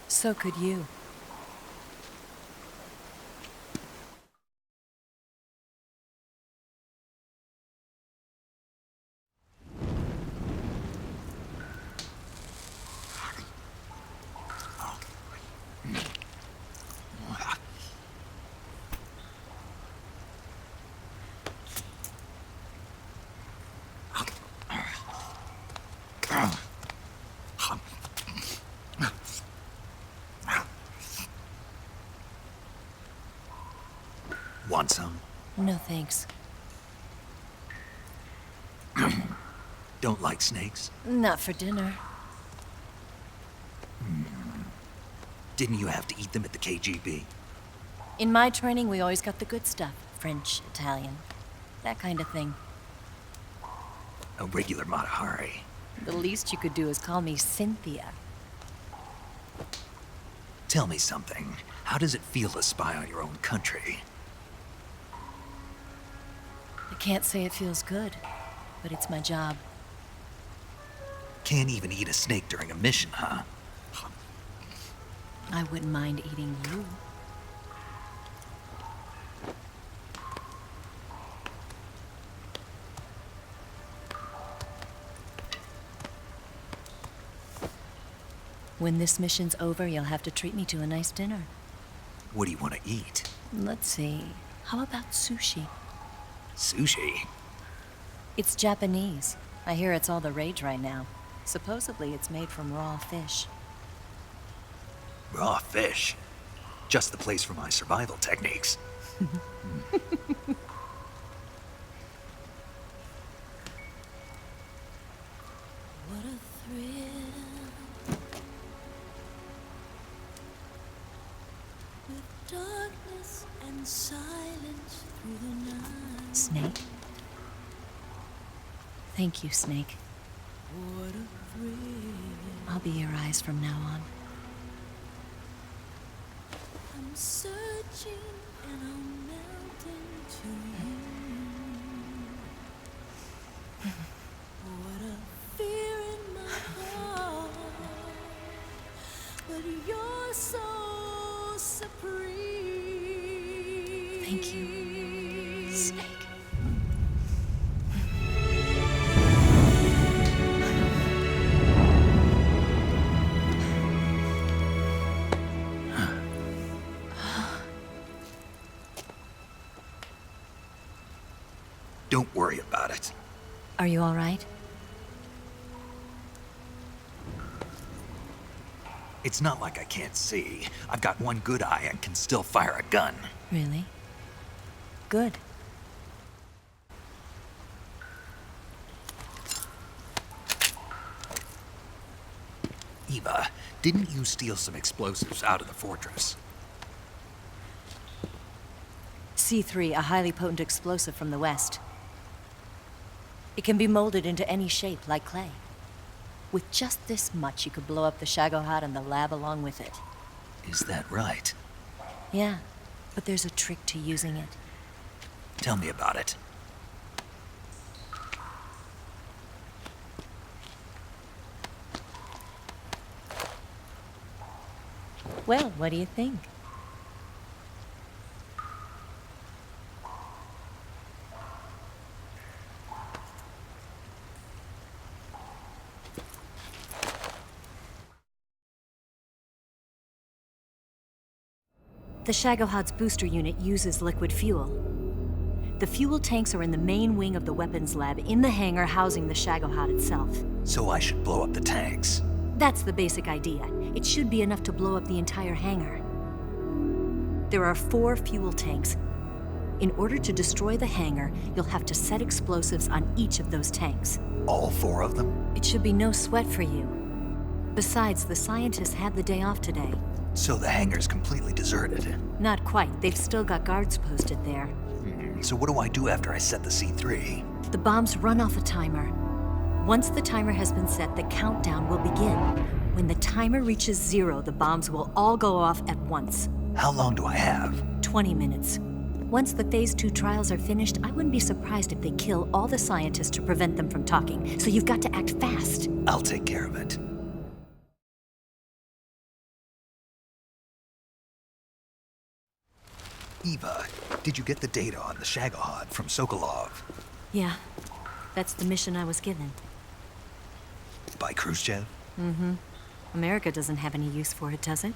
So could you. Want some? No thanks. Don't like snakes? Not for dinner. Didn't you have to eat them at the KGB? In my training, we always got the good stuff. French, Italian, that kind of thing. A regular Matahari. The least you could do is call me Cynthia. Tell me something. How does it feel to spy on your own country? I can't say it feels good, but it's my job. Can't even eat a snake during a mission, huh? I wouldn't mind eating you. When this mission's over, you'll have to treat me to a nice dinner. What do you want to eat? Let's see. How about sushi? Sushi? It's Japanese. I hear it's all the rage right now. Supposedly, it's made from raw fish. Raw fish? Just the place for my survival techniques. What a thrill. With darkness and silence through the night. Snake? Thank you, Snake. What a thrill. I'll be your eyes from now on. I'm searching and I'm melting to you. What a fear in my heart, but you're so supreme. Thank you, Snake. Don't worry about it. Are you all right? It's not like I can't see. I've got one good eye and can still fire a gun. Really? Good. Eva, didn't you steal some explosives out of the fortress? C3, a highly potent explosive from the west. It can be molded into any shape, like clay. With just this much, you could blow up the Shagohod and the lab along with it. Is that right? Yeah, but there's a trick to using it. Tell me about it. Well, what do you think? The Shagohod's booster unit uses liquid fuel. The fuel tanks are in the main wing of the weapons lab in the hangar housing the Shagohod itself. So I should blow up the tanks. That's the basic idea. It should be enough to blow up the entire hangar. There are 4 fuel tanks. In order to destroy the hangar, you'll have to set explosives on each of those tanks. All 4 of them? It should be no sweat for you. Besides, the scientists had the day off today. So the hangar's completely deserted. Not quite. They've still got guards posted there. So what do I do after I set the C3? The bombs run off a timer. Once the timer has been set, the countdown will begin. When the timer reaches 0, the bombs will all go off at once. How long do I have? 20 minutes. Once the Phase 2 trials are finished, I wouldn't be surprised if they kill all the scientists to prevent them from talking. So you've got to act fast. I'll take care of it. Eva, did you get the data on the Shagohod from Sokolov? Yeah, that's the mission I was given. By Khrushchev? Mm-hmm. America doesn't have any use for it, does it?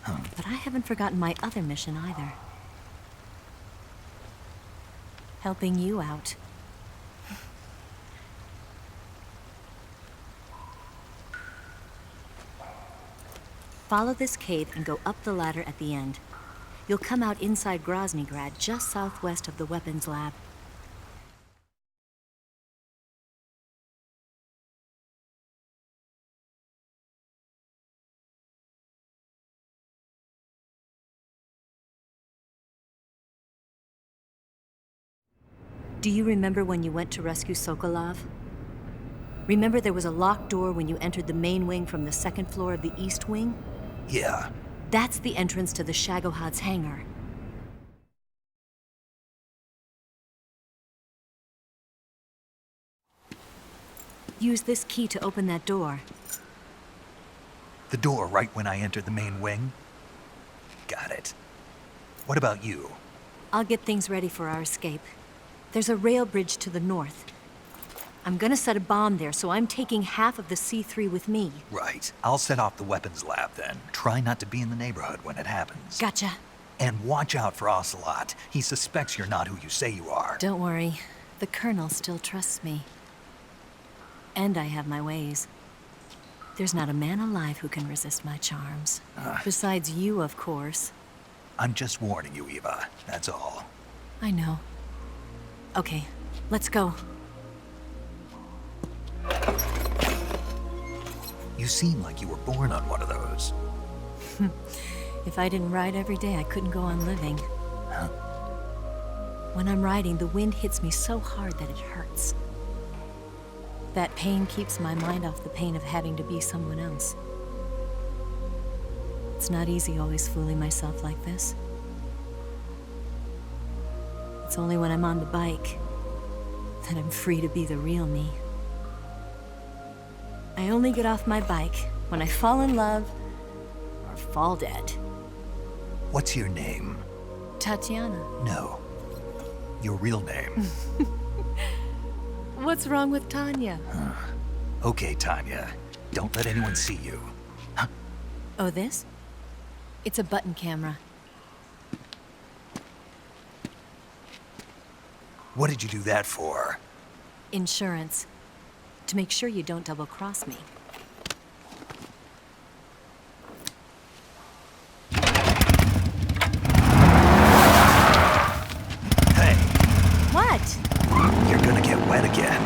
But I haven't forgotten my other mission either. Helping you out. Follow this cave and go up the ladder at the end. You'll come out inside Groznygrad, just southwest of the weapons lab. Do you remember when you went to rescue Sokolov? Remember there was a locked door when you entered the main wing from the second floor of the east wing? Yeah. That's the entrance to the Shagohod's hangar. Use this key to open that door. The door right when I entered the main wing? Got it. What about you? I'll get things ready for our escape. There's a rail bridge to the north. I'm gonna set a bomb there, so I'm taking half of the C3 with me. Right. I'll set off the weapons lab then. Try not to be in the neighborhood when it happens. Gotcha. And watch out for Ocelot. He suspects you're not who you say you are. Don't worry. The Colonel still trusts me. And I have my ways. There's not a man alive who can resist my charms. Besides you, of course. I'm just warning you, Eva. That's all. I know. Okay, let's go. You seem like you were born on one of those. If I didn't ride every day, I couldn't go on living. Huh? When I'm riding, the wind hits me so hard that it hurts. That pain keeps my mind off the pain of having to be someone else. It's not easy always fooling myself like this. It's only when I'm on the bike that I'm free to be the real me. I only get off my bike when I fall in love or fall dead. What's your name? Tatiana. No. Your real name. What's wrong with Tanya? Okay, Tanya. Don't let anyone see you. Huh? Oh, this? It's a button camera. What did you do that for? Insurance. To make sure you don't double-cross me. Hey. What? You're gonna get wet again.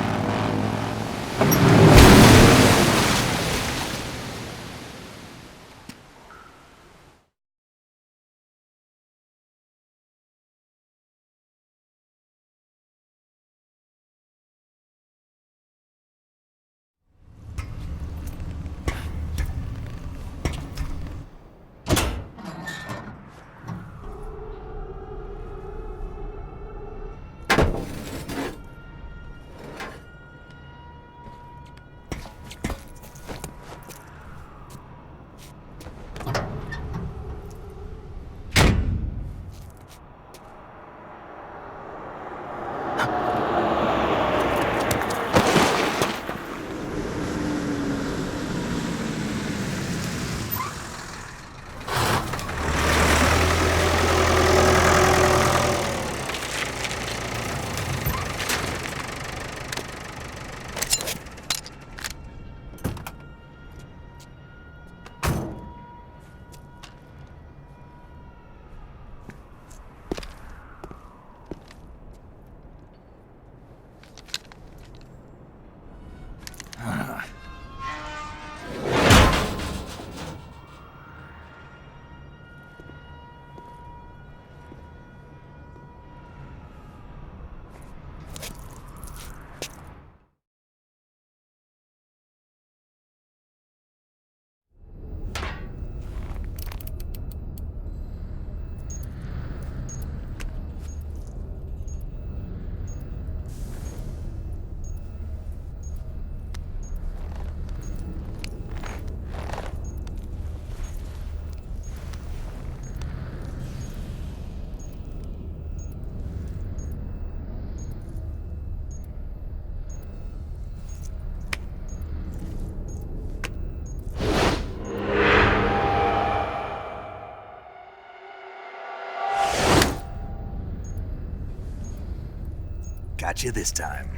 Got you this time.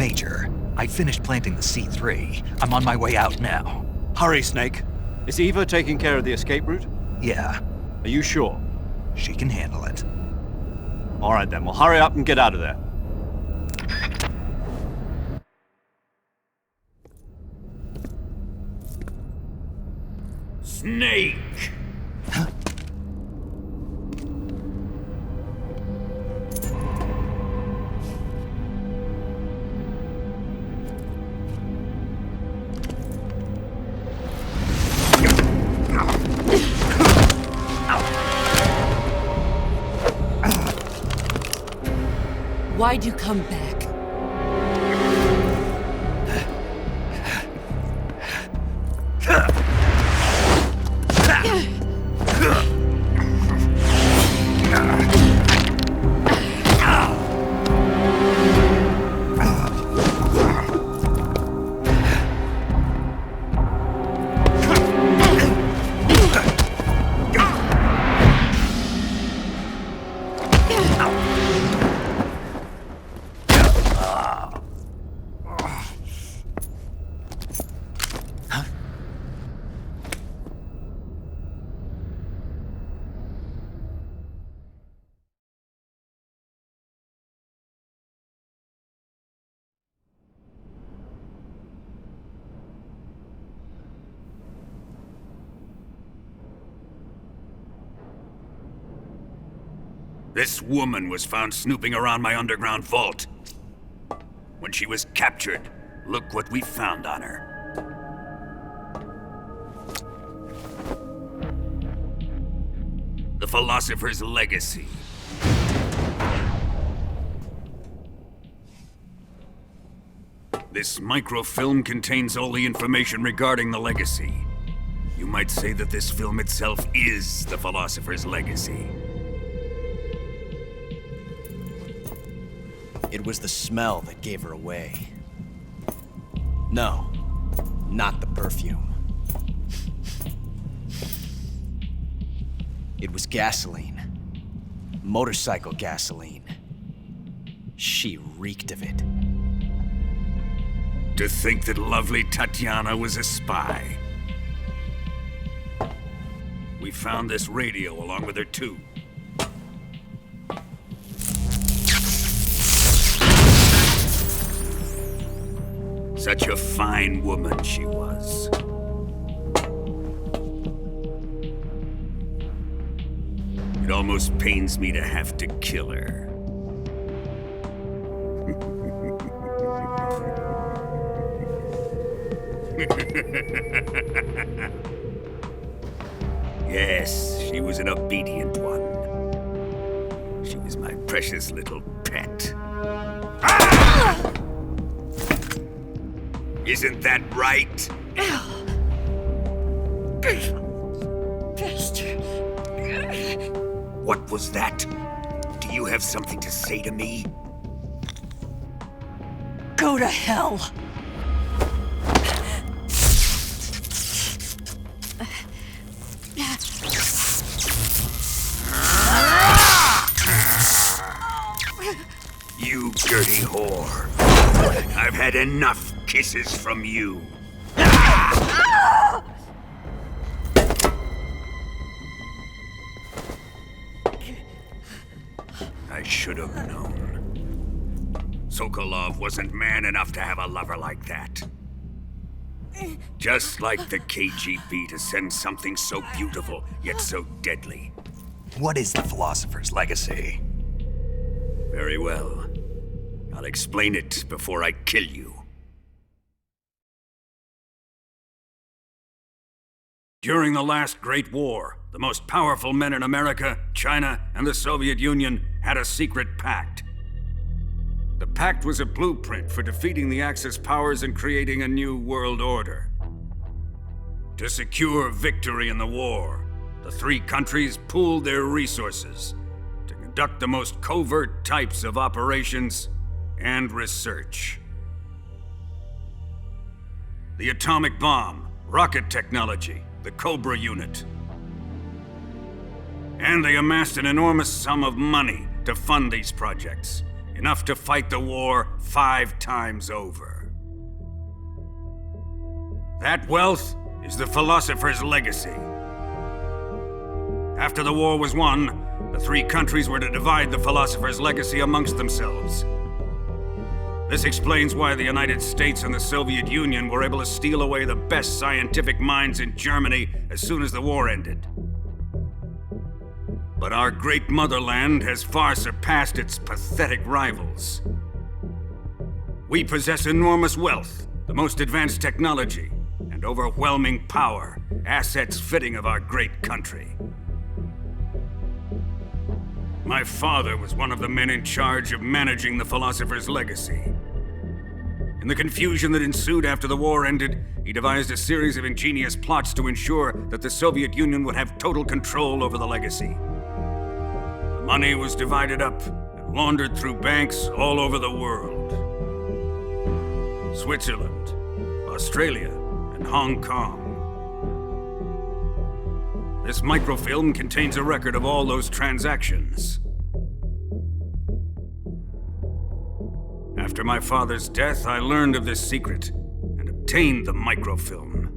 Major, I finished planting the C3. I'm on my way out now. Hurry, Snake. Is Eva taking care of the escape route? Yeah. Are you sure? She can handle it. All right then, well hurry up and get out of there. Snake! Why'd you come back? This woman was found snooping around my underground vault. When she was captured, look what we found on her. The Philosopher's Legacy. This microfilm contains all the information regarding the Legacy. You might say that this film itself is the Philosopher's Legacy. It was the smell that gave her away. No, not the perfume. It was gasoline. Motorcycle gasoline. She reeked of it. To think that lovely Tatiana was a spy. We found this radio along with her too. Such a fine woman she was. It almost pains me to have to kill her. Yes, she was an obedient one. She was my precious little pet. Ah! Isn't that right? Bastard. What was that? Do you have something to say to me? Go to hell. You dirty whore. I've had enough kisses from you. I should have known. Sokolov wasn't man enough to have a lover like that. Just like the KGB to send something so beautiful, yet so deadly. What is the Philosopher's Legacy? Very well. I'll explain it before I kill you. During the last Great War, the most powerful men in America, China, and the Soviet Union had a secret pact. The pact was a blueprint for defeating the Axis powers and creating a new world order. To secure victory in the war, the three countries pooled their resources to conduct the most covert types of operations and research. The atomic bomb, rocket technology, the Cobra Unit. And they amassed an enormous sum of money to fund these projects, Enough to fight the war 5 times over. That wealth is the Philosophers Legacy. After the war was won, the 3 countries were to divide the Philosophers Legacy amongst themselves. This explains why the United States and the Soviet Union were able to steal away the best scientific minds in Germany as soon as the war ended. But our great motherland has far surpassed its pathetic rivals. We possess enormous wealth, the most advanced technology, and overwhelming power, assets fitting of our great country. My father was one of the men in charge of managing the Philosopher's Legacy. In the confusion that ensued after the war ended, he devised a series of ingenious plots to ensure that the Soviet Union would have total control over the legacy. The money was divided up and laundered through banks all over the world. Switzerland, Australia, and Hong Kong. This microfilm contains a record of all those transactions. After my father's death, I learned of this secret and obtained the microfilm.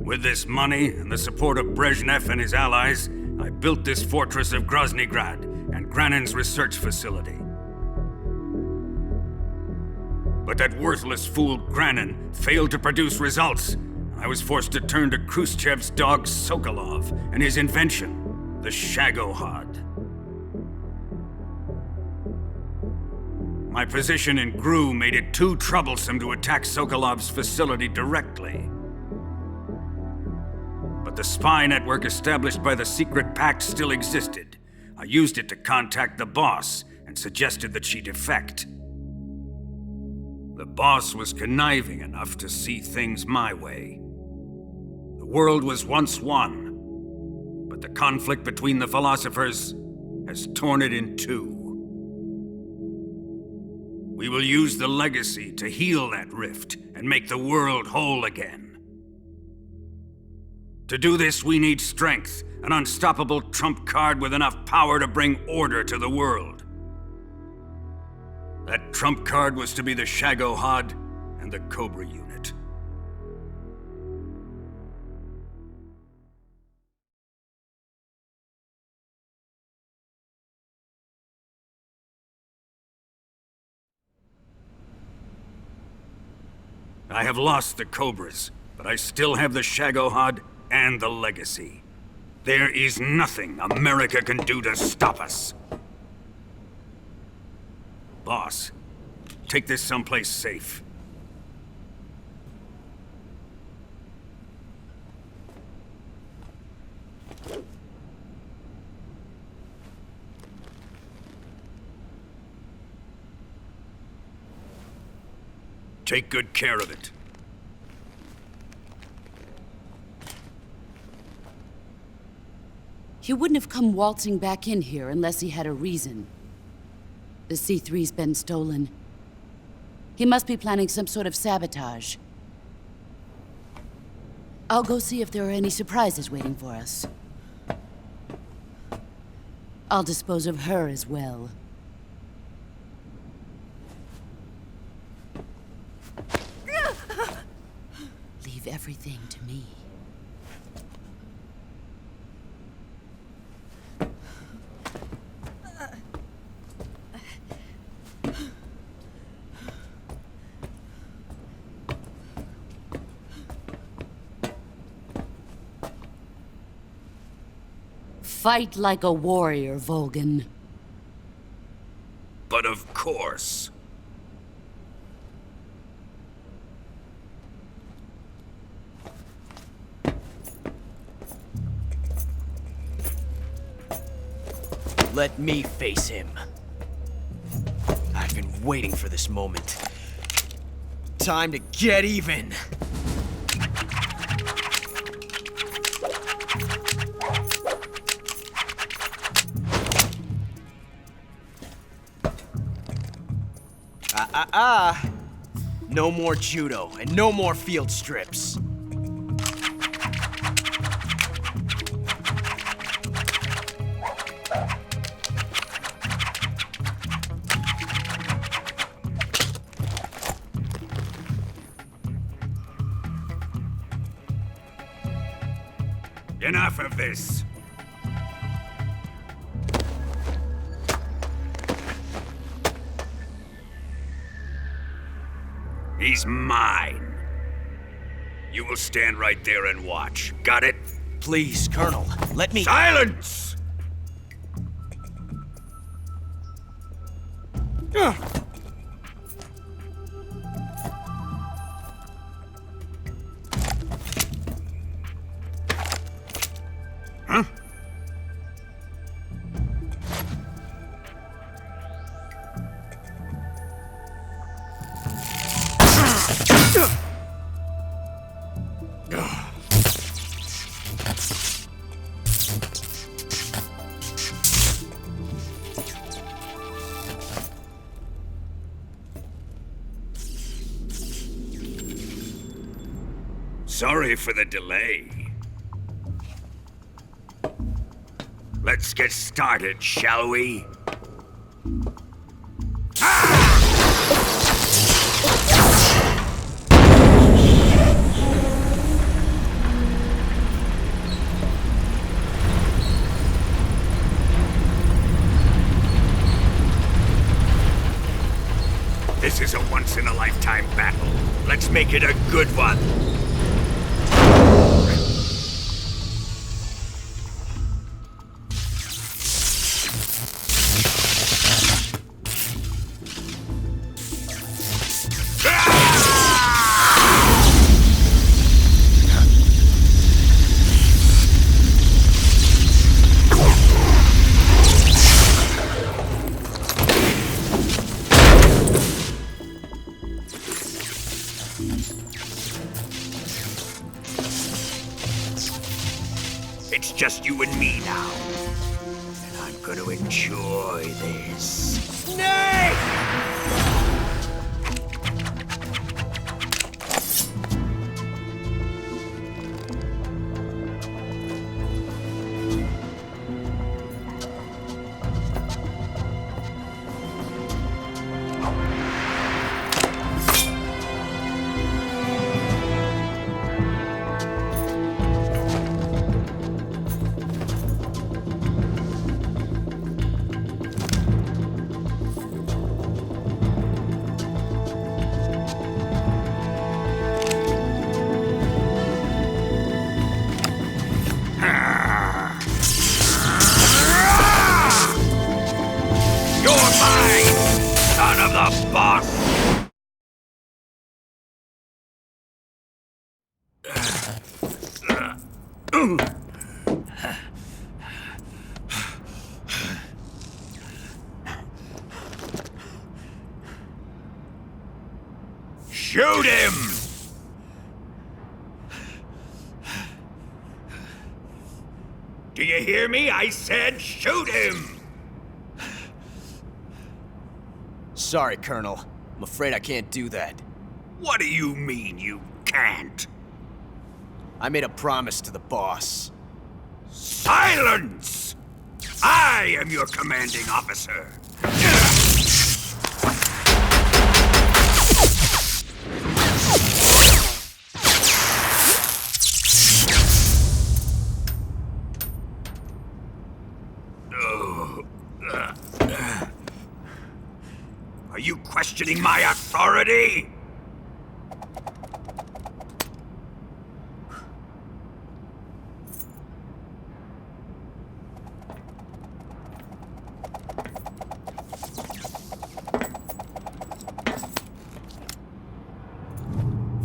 With this money and the support of Brezhnev and his allies, I built this fortress of Groznygrad and Granin's research facility. But that worthless fool Granin failed to produce results. I was forced to turn to Khrushchev's dog Sokolov and his invention, the Shagohod. My position in GRU made it too troublesome to attack Sokolov's facility directly. But the spy network established by the secret pact still existed. I used it to contact the boss and suggested that she defect. The boss was conniving enough to see things my way. The world was once one, but the conflict between the philosophers has torn it in 2. We will use the legacy to heal that rift and make the world whole again. To do this, we need strength, an unstoppable trump card with enough power to bring order to the world. That trump card was to be the Shagohod and the Cobra Unit. I have lost the Cobras, but I still have the Shagohod and the Legacy. There is nothing America can do to stop us. Boss, take this someplace safe. Take good care of it. He wouldn't have come waltzing back in here unless he had a reason. The C3's been stolen. He must be planning some sort of sabotage. I'll go see if there are any surprises waiting for us. I'll dispose of her as well. Leave everything to me. Fight like a warrior, Volgin. But of course. Let me face him. I've been waiting for this moment. Time to get even. No more judo, and no more field strips. Enough of this. He's mine. You will stand right there and watch. Got it? Please, Colonel, let me— Silence! Huh? Sorry for the delay. Let's get started, shall we? This is a once-in-a-lifetime battle. Let's make it a good one. It's just you and me now. And I'm gonna enjoy this. Snake! Shoot him! Do you hear me? I said shoot him! Sorry, Colonel. I'm afraid I can't do that. What do you mean you can't? I made a promise to the boss. Silence! I am your commanding officer. Are you questioning my authority?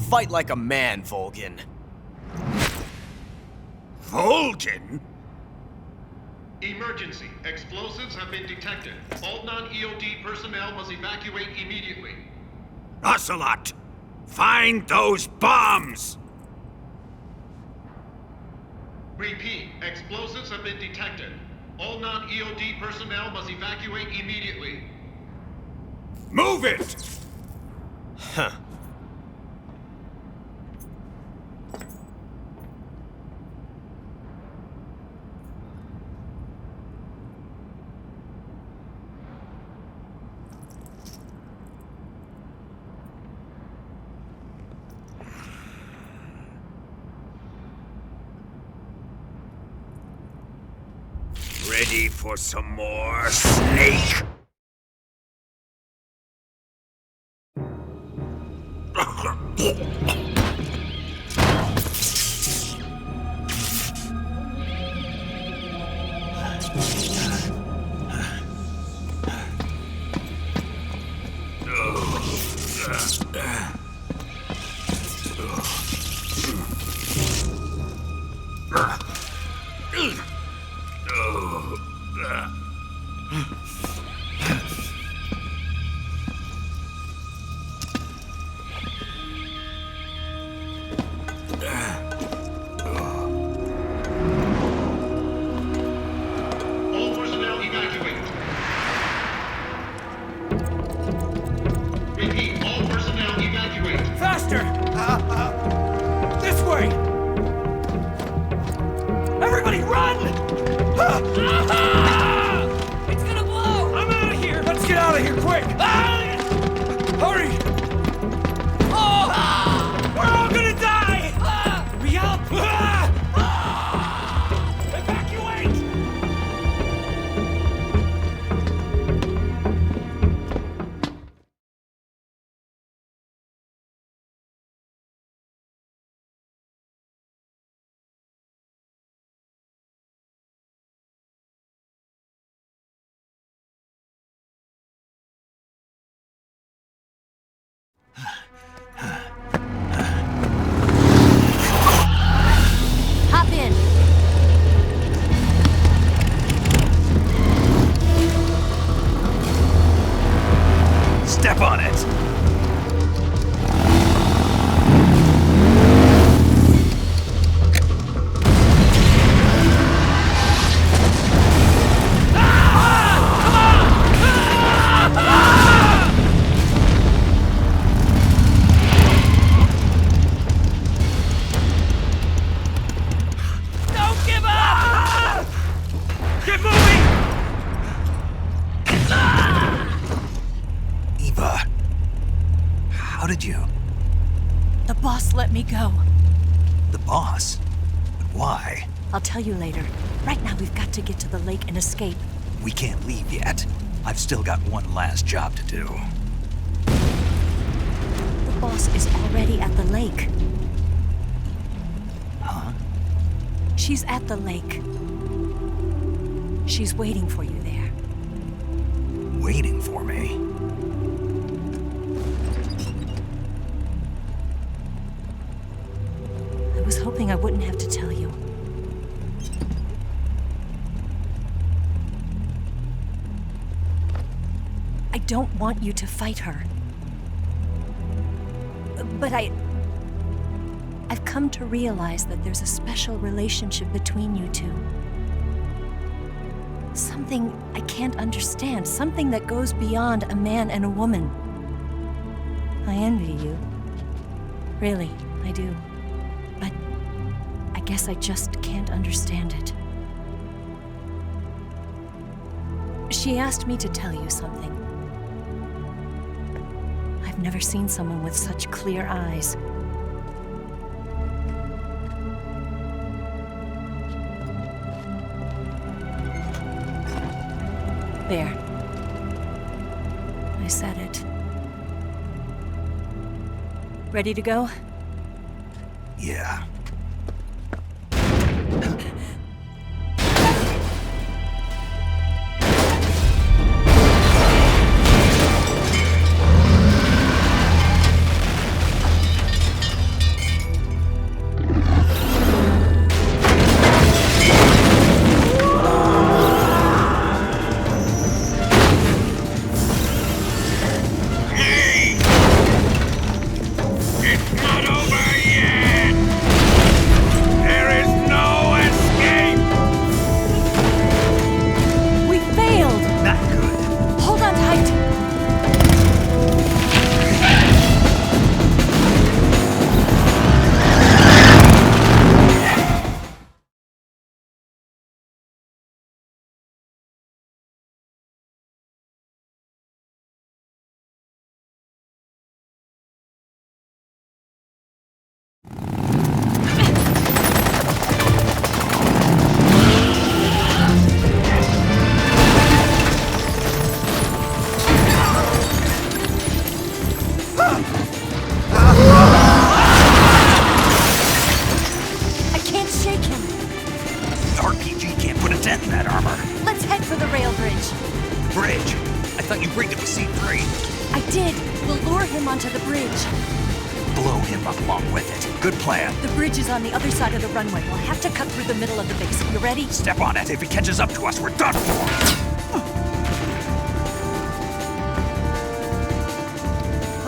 Fight like a man, Volgin. Volgin? Emergency. Explosives have been detected. All non-EOD personnel must evacuate immediately. Ocelot! Find those bombs! Repeat. Explosives have been detected. All non-EOD personnel must evacuate immediately. Move it! Huh. Ready for some more, snake? All personnel evacuate. Repeat, all personnel evacuate. Faster! This way! Everybody run! It's gonna blow! I'm out of here! Let's get out of here quick! Hurry! We're all gonna die! Hurry up! Evacuate! Hop in. Step on it! Don't give up! Get moving! Eva, how did you? The boss let me go. The boss? But why? I'll tell you later. Right now, we've got to get to the lake and escape. We can't leave yet. I've still got one last job to do. The boss is already at the lake. Huh? She's at the lake. She's waiting for you there. Waiting for me? I was hoping I wouldn't have to tell you. I don't want you to fight her. But I've come to realize that there's a special relationship between you two. Something I can't understand, something that goes beyond a man and a woman. I envy you. Really, I do. But I guess I just can't understand it. She asked me to tell you something. I've never seen someone with such clear eyes. There. I said it. Ready to go? Yeah. It's not over yet! cover. Let's head for the rail bridge. Bridge? I thought you rigged it with C3. I did. We'll lure him onto the bridge. Blow him up along with it. Good plan. The bridge is on the other side of the runway. We'll have to cut through the middle of the base. You ready? Step on it. If he catches up to us, we're done for.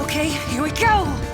Okay, here we go!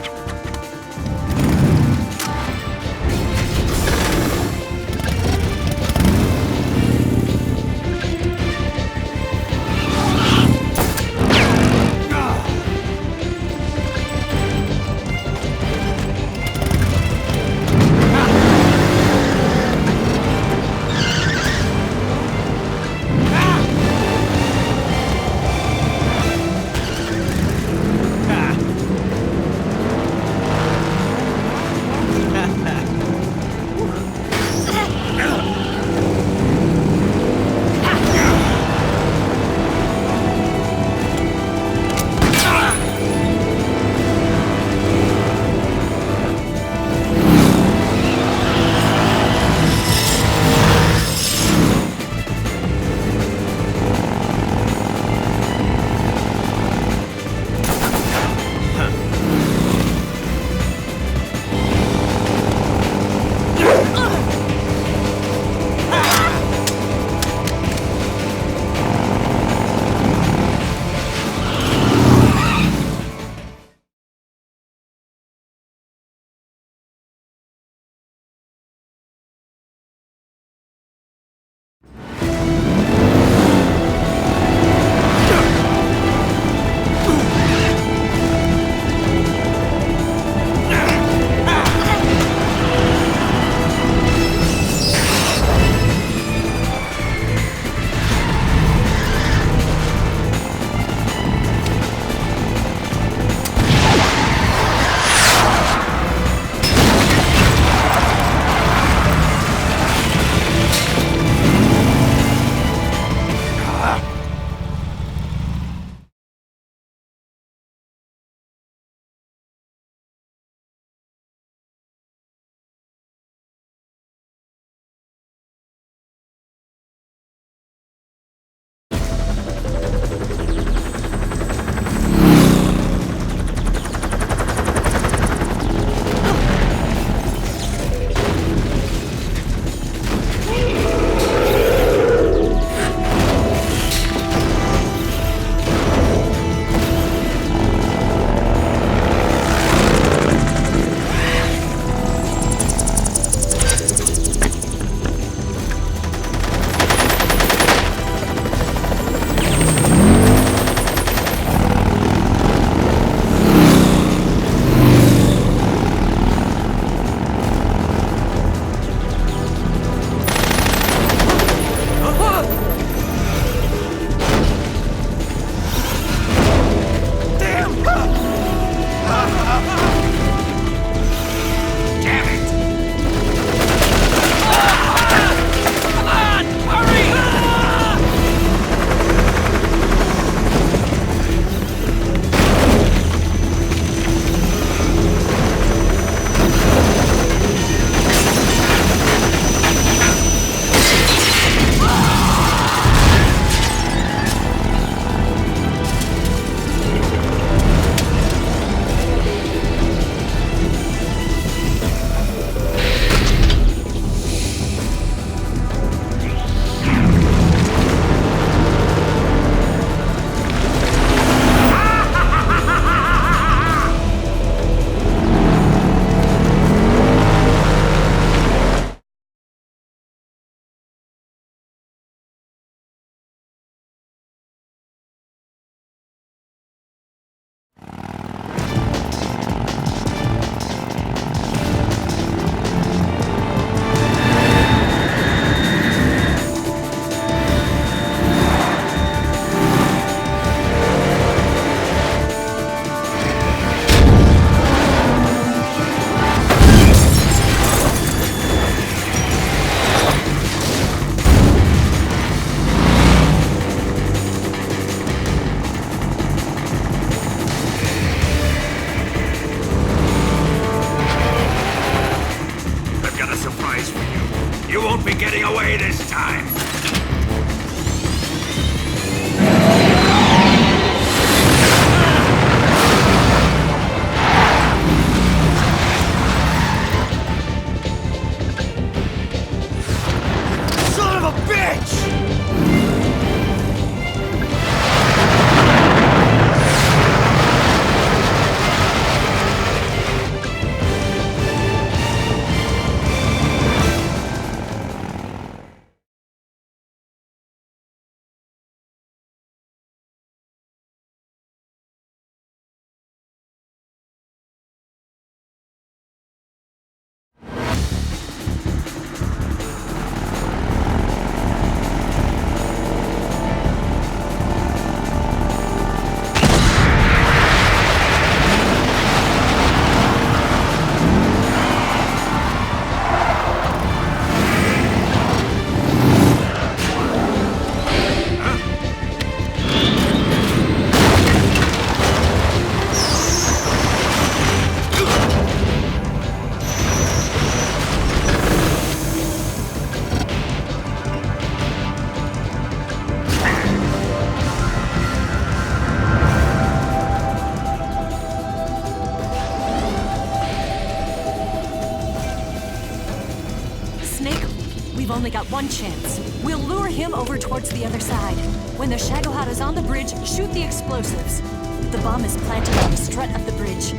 got one chance. We'll lure him over towards the other side. When the Shagohod is on the bridge, shoot the explosives. The bomb is planted on the strut of the bridge.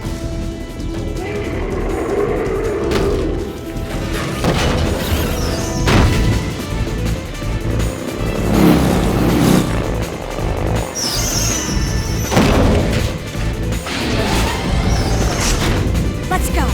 Let's go!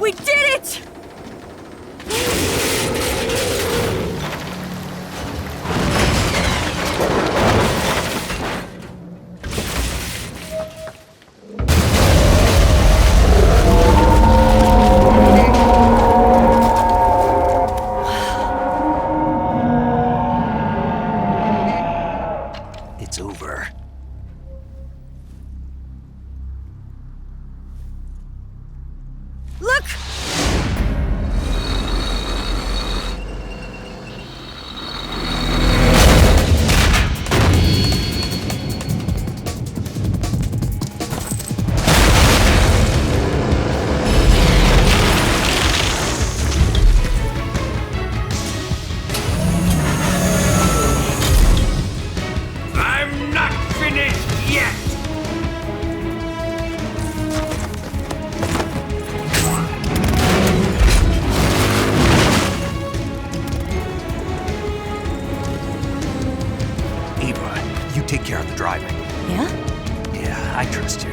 We did it! It's over. Look! I'm not finished yet! Eva, you take care of the driving. Yeah? Yeah, I trust you.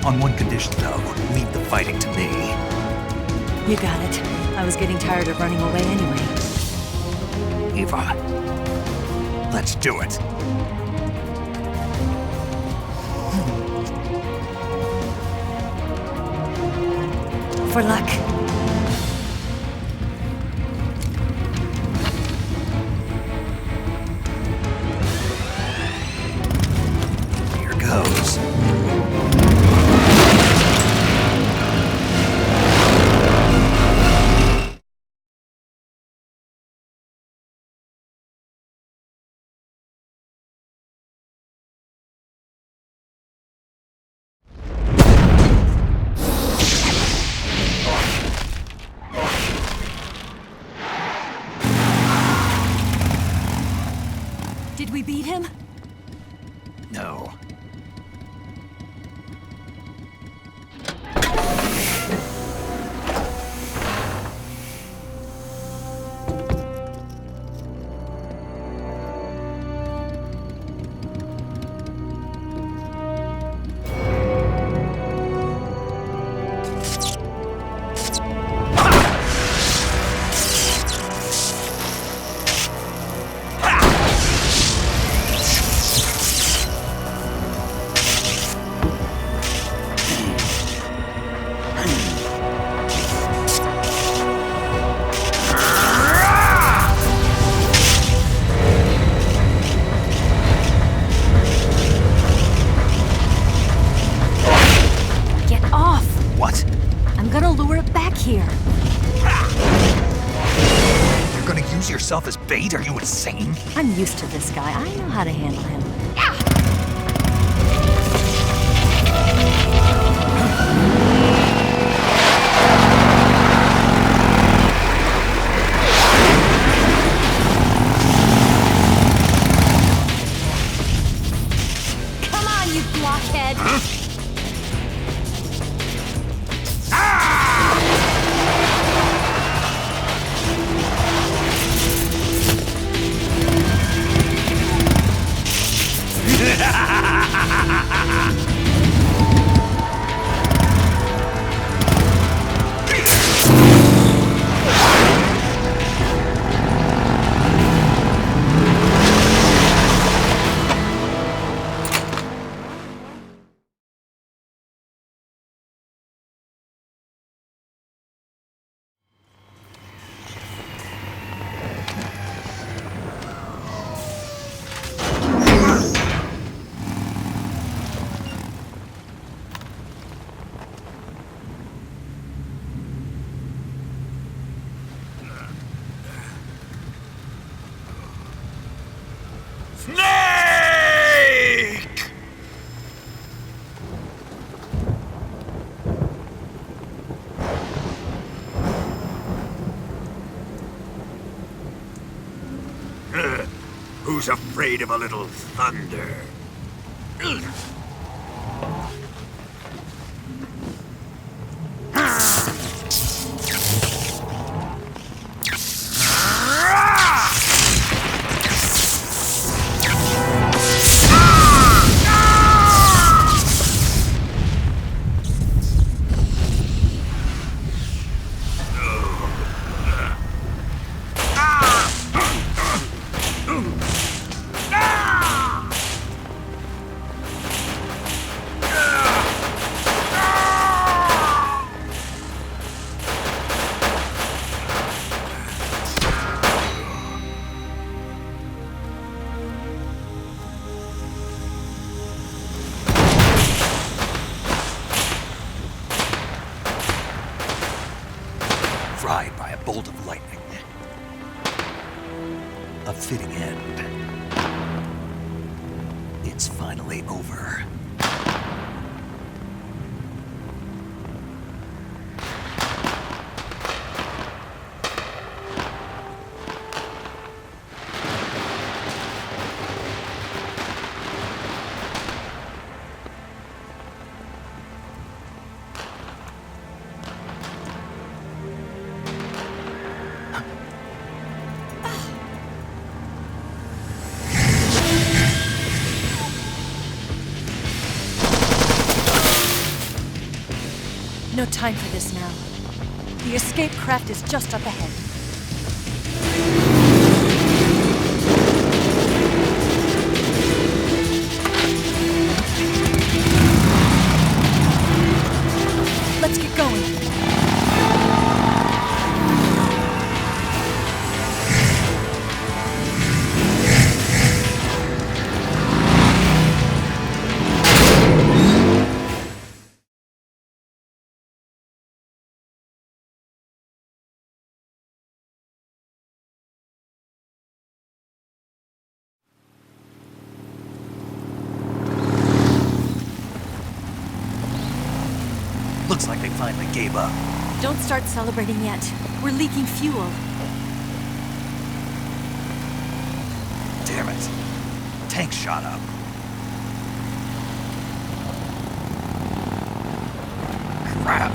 On one condition, though, leave the fighting to me. You got it. I was getting tired of running away anyway. Eva, let's do it. For luck. Here goes. here. You're gonna use yourself as bait? Are you insane? I'm used to this guy. I know how to handle him. Come on, you blockhead! Snake! Who's afraid of a little thunder? Fried by a bolt of lightning. A fitting end. It's finally over. No time for this now. The escape craft is just up ahead. Let's get going. Looks like they finally gave up. Don't start celebrating yet. We're leaking fuel. Damn it. Tank shot up. Crap.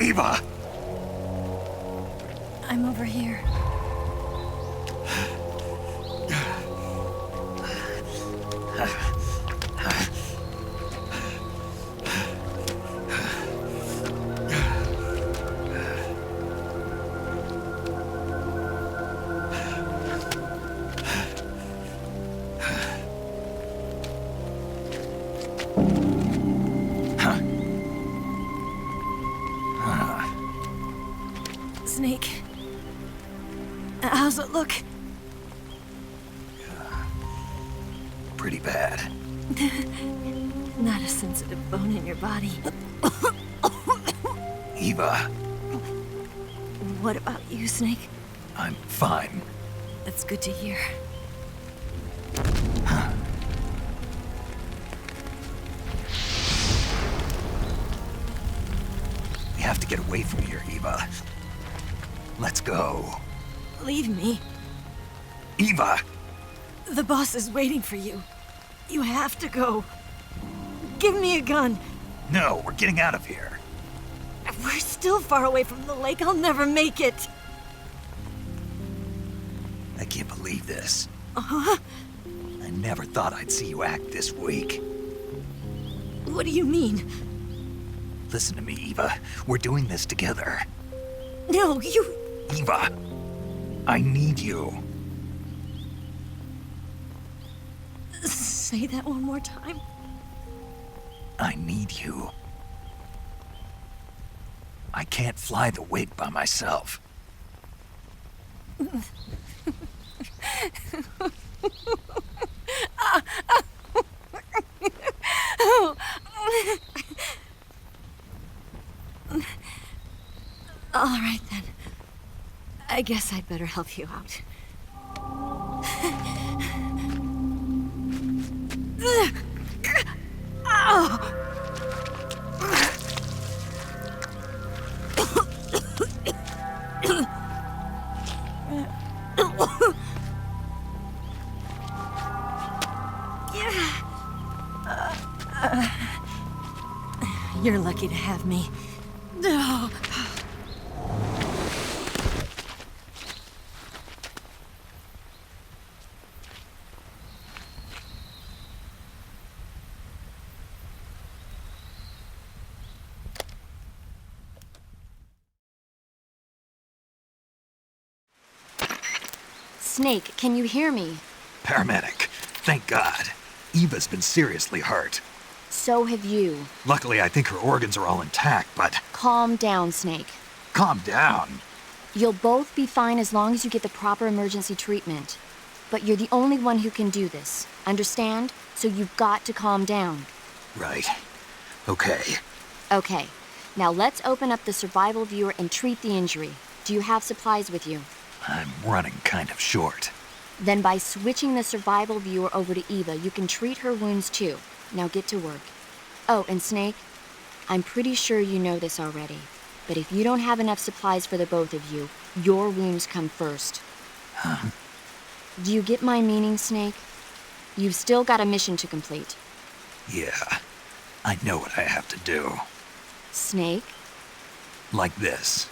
Eva! I'm over here. Snake. How's it look? Pretty bad. Not a sensitive bone in your body. Eva, What about you, Snake? I'm fine. That's good to hear. We have to get away from here, Eva. Let's go. Leave me. Eva! The boss is waiting for you. You have to go. Give me a gun. No, we're getting out of here. We're still far away from the lake. I'll never make it. I can't believe this. Uh-huh. I never thought I'd see you act this weak. What do you mean? Listen to me, Eva. We're doing this together. No, you... Eva, I need you. Say that one more time. I need you. I can't fly the wig by myself. All right, then. I guess I'd better help you out. You're lucky to have me. Snake, can you hear me? Paramedic, thank God. Eva's been seriously hurt. So have you. Luckily, I think her organs are all intact, but... Calm down, Snake. Calm down. You'll both be fine as long as you get the proper emergency treatment. But you're the only one who can do this. Understand? So you've got to calm down. Right. Okay. Okay. Now let's open up the survival viewer and treat the injury. Do you have supplies with you? I'm running kind of short. Then by switching the survival viewer over to Eva, you can treat her wounds too. Now get to work. Oh, and Snake, I'm pretty sure you know this already, but if you don't have enough supplies for the both of you, your wounds come first. Huh? Do you get my meaning, Snake? You've still got a mission to complete. Yeah, I know what I have to do. Snake? Like this.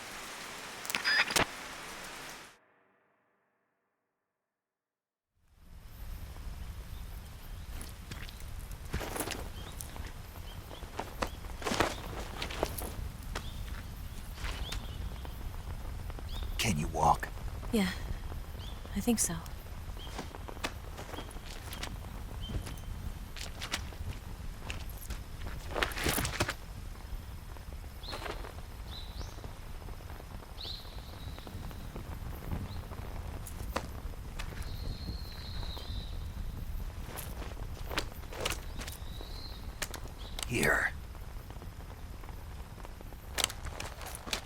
Can you walk? Yeah, I think so. Here.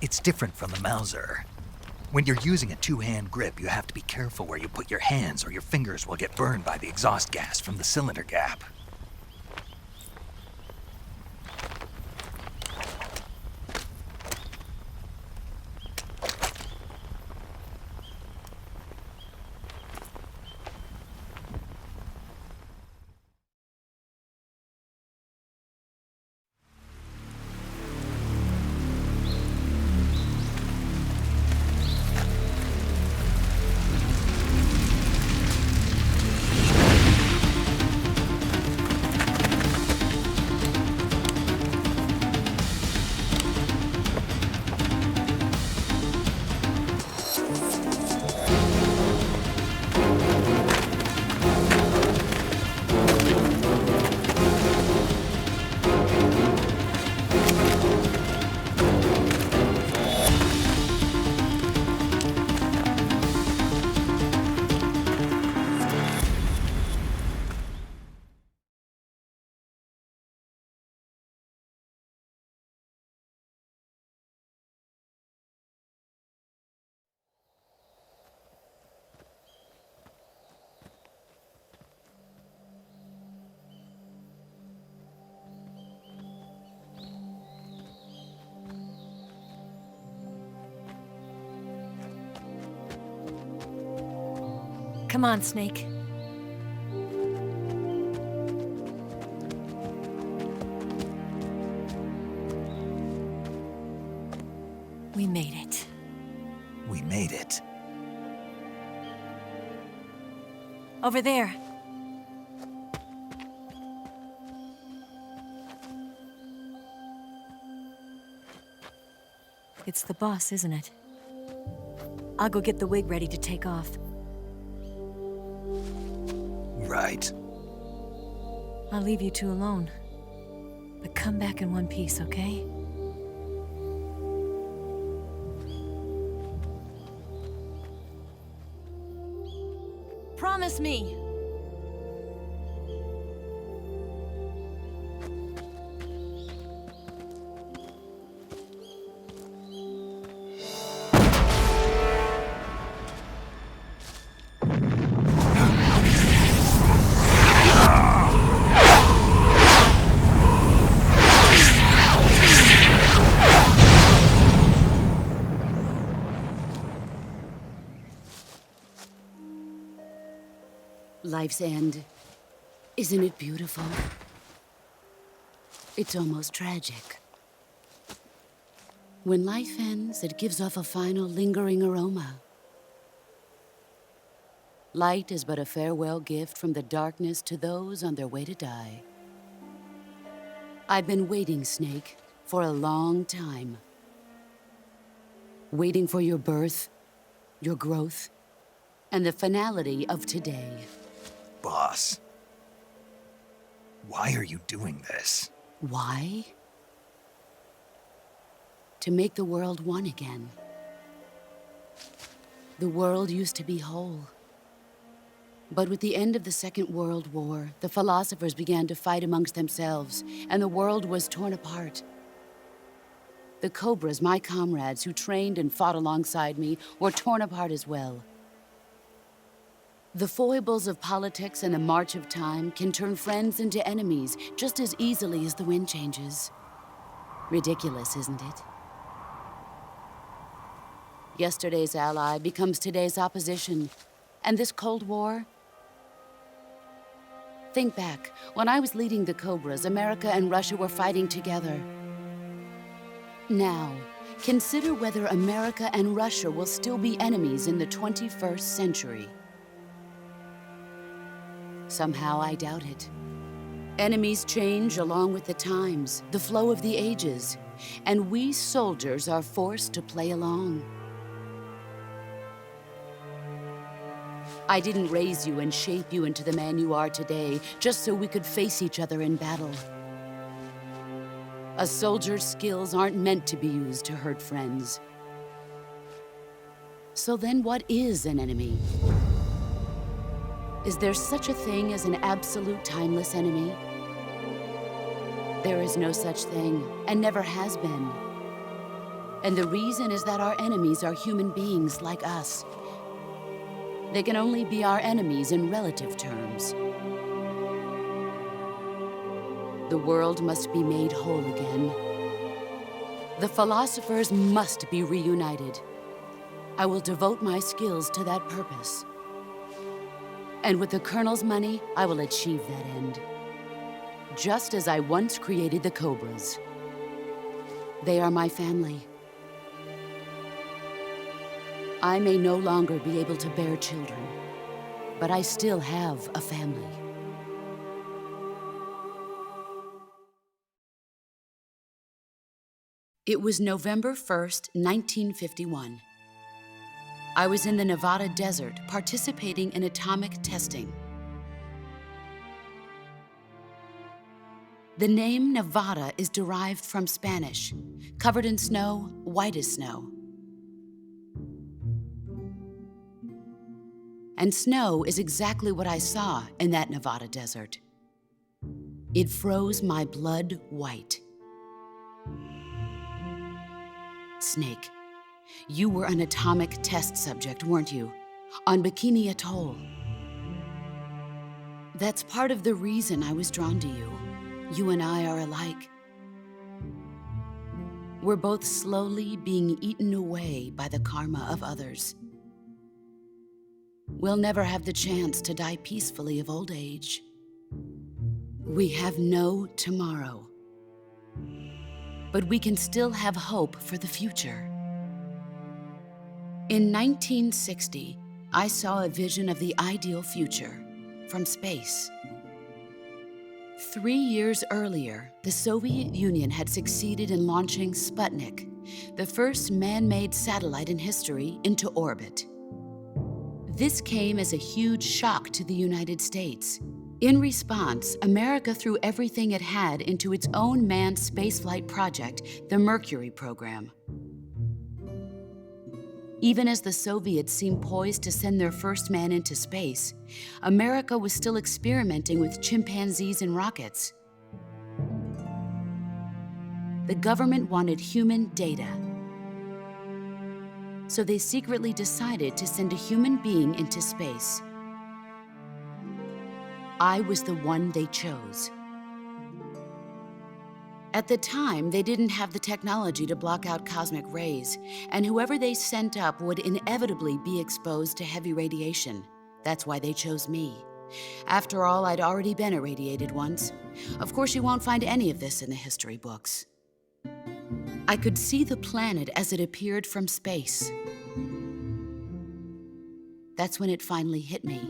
It's different from the Mauser. When you're using a two-hand grip, you have to be careful where you put your hands or your fingers will get burned by the exhaust gas from the cylinder gap. Come on, Snake. We made it. We made it. Over there. It's the boss, isn't it? I'll go get the wig ready to take off. Right. I'll leave you two alone. But come back in one piece, okay? Promise me! Life's end. Isn't it beautiful? It's almost tragic. When life ends, it gives off a final lingering aroma. Light is but a farewell gift from the darkness to those on their way to die. I've been waiting, Snake, for a long time. Waiting for your birth, your growth, and the finality of today. Boss, why are you doing this? Why? To make the world one again. The world used to be whole. But with the end of the Second World War, the philosophers began to fight amongst themselves, and the world was torn apart. The Cobras, my comrades who trained and fought alongside me, were torn apart as well. The foibles of politics and the march of time can turn friends into enemies just as easily as the wind changes. Ridiculous, isn't it? Yesterday's ally becomes today's opposition, and this Cold War? Think back. When I was leading the Cobras, America and Russia were fighting together. Now, consider whether America and Russia will still be enemies in the 21st century. Somehow I doubt it. Enemies change along with the times, the flow of the ages, and we soldiers are forced to play along. I didn't raise you and shape you into the man you are today just so we could face each other in battle. A soldier's skills aren't meant to be used to hurt friends. So then what is an enemy? Is there such a thing as an absolute timeless enemy? There is no such thing, and never has been. And the reason is that our enemies are human beings like us. They can only be our enemies in relative terms. The world must be made whole again. The philosophers must be reunited. I will devote my skills to that purpose. And with the Colonel's money, I will achieve that end. Just as I once created the Cobras. They are my family. I may no longer be able to bear children, but I still have a family. It was November 1st, 1951. I was in the Nevada desert participating in atomic testing. The name Nevada is derived from Spanish, covered in snow, white as snow. And snow is exactly what I saw in that Nevada desert. It froze my blood white. Snake, you were an atomic test subject, weren't you? On Bikini Atoll. That's part of the reason I was drawn to you. You and I are alike. We're both slowly being eaten away by the karma of others. we'll never have the chance to die peacefully of old age. We have no tomorrow. But we can still have hope for the future. In 1960, I saw a vision of the ideal future from space. 3 years earlier, the Soviet Union had succeeded in launching Sputnik, the first man-made satellite in history, into orbit. This came as a huge shock to the United States. In response, America threw everything it had into its own manned spaceflight project, the Mercury program. Even as the Soviets seemed poised to send their first man into space, America was still experimenting with chimpanzees and rockets. The government wanted human data. So they secretly decided to send a human being into space. I was the one they chose. At the time, they didn't have the technology to block out cosmic rays, and whoever they sent up would inevitably be exposed to heavy radiation. That's why they chose me. After all, I'd already been irradiated once. Of course, you won't find any of this in the history books. I could see the planet as it appeared from space. That's when it finally hit me.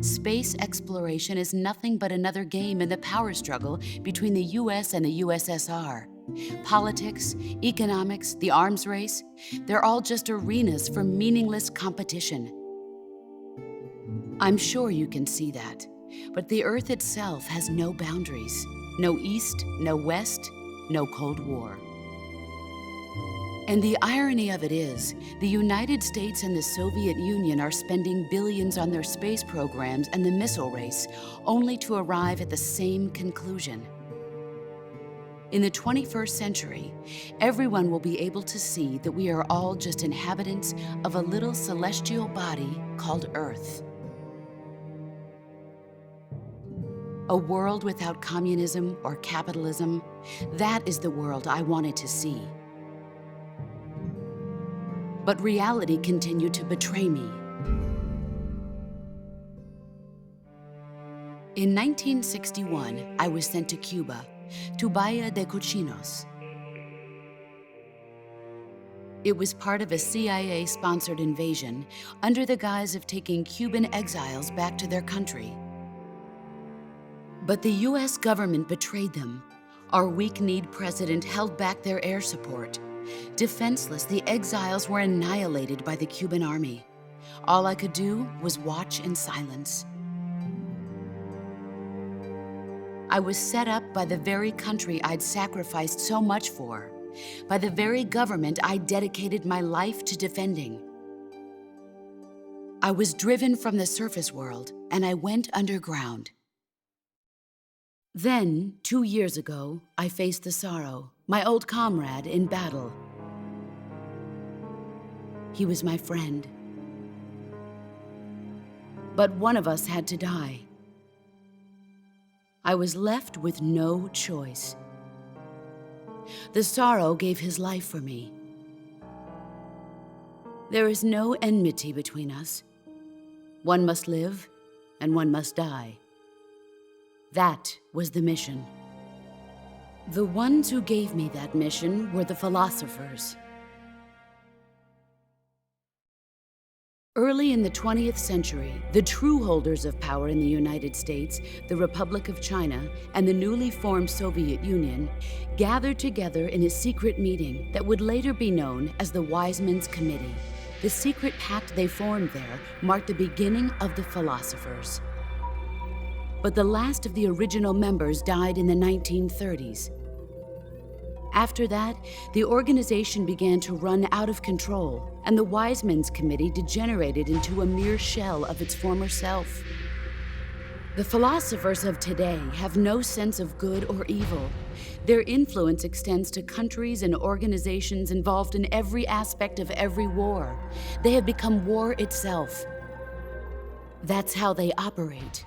Space exploration is nothing but another game in the power struggle between the US and the USSR. Politics, economics, the arms race, they're all just arenas for meaningless competition. I'm sure you can see that, but the Earth itself has no boundaries. No East, no West, no Cold War. And the irony of it is, the United States and the Soviet Union are spending billions on their space programs and the missile race, only to arrive at the same conclusion. In the 21st century, everyone will be able to see that we are all just inhabitants of a little celestial body called Earth. A world without communism or capitalism, that is the world I wanted to see. But reality continued to betray me. In 1961, I was sent to Cuba, to Bahia de Cochinos. It was part of a CIA-sponsored invasion under the guise of taking Cuban exiles back to their country. But the US government betrayed them. Our weak-kneed president held back their air support. Defenseless, the exiles were annihilated by the Cuban army. All I could do was watch in silence. I was set up by the very country I'd sacrificed so much for, by the very government I dedicated my life to defending. I was driven from the surface world, and I went underground. Then, 2 years ago, I faced the sorrow, my old comrade in battle. He was my friend. But one of us had to die. I was left with no choice. The sorrow gave his life for me. There is no enmity between us. One must live, and one must die. That was the mission. The ones who gave me that mission were the philosophers. Early in the 20th century, the true holders of power in the United States, the Republic of China, and the newly formed Soviet Union gathered together in a secret meeting that would later be known as the Wiseman's Committee. The secret pact they formed there marked the beginning of the philosophers. But the last of the original members died in the 1930s. After that, the organization began to run out of control, and the Wiseman's Committee degenerated into a mere shell of its former self. The philosophers of today have no sense of good or evil. Their influence extends to countries and organizations involved in every aspect of every war. They have become war itself. That's how they operate.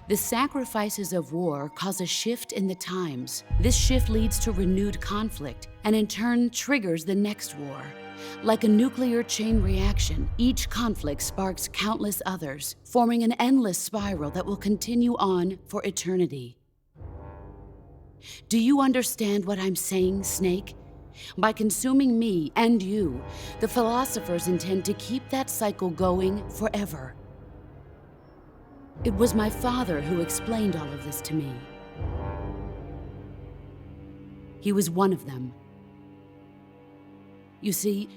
The sacrifices of war cause a shift in the times. This shift leads to renewed conflict, and in turn triggers the next war. Like a nuclear chain reaction, each conflict sparks countless others, forming an endless spiral that will continue on for eternity. Do you understand what I'm saying, Snake? By consuming me and you, the philosophers intend to keep that cycle going forever. It was my father who explained all of this to me. He was one of them. You see,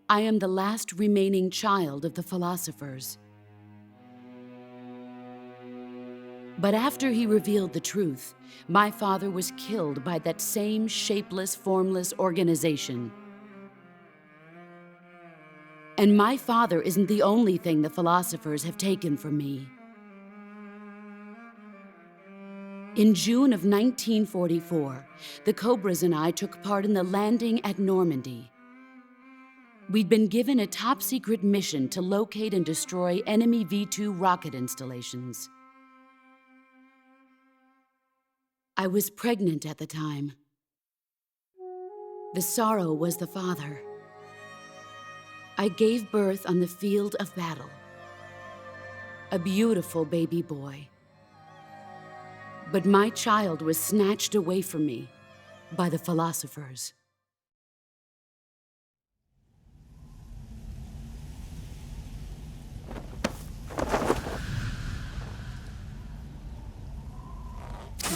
I am the last remaining child of the philosophers. But after he revealed the truth, my father was killed by that same shapeless, formless organization. And my father isn't the only thing the philosophers have taken from me. In June of 1944, the Cobras and I took part in the landing at Normandy. We'd been given a top-secret mission to locate and destroy enemy V-2 rocket installations. I was pregnant at the time. The sorrow was the father. I gave birth on the field of battle. A beautiful baby boy. But my child was snatched away from me by the philosophers.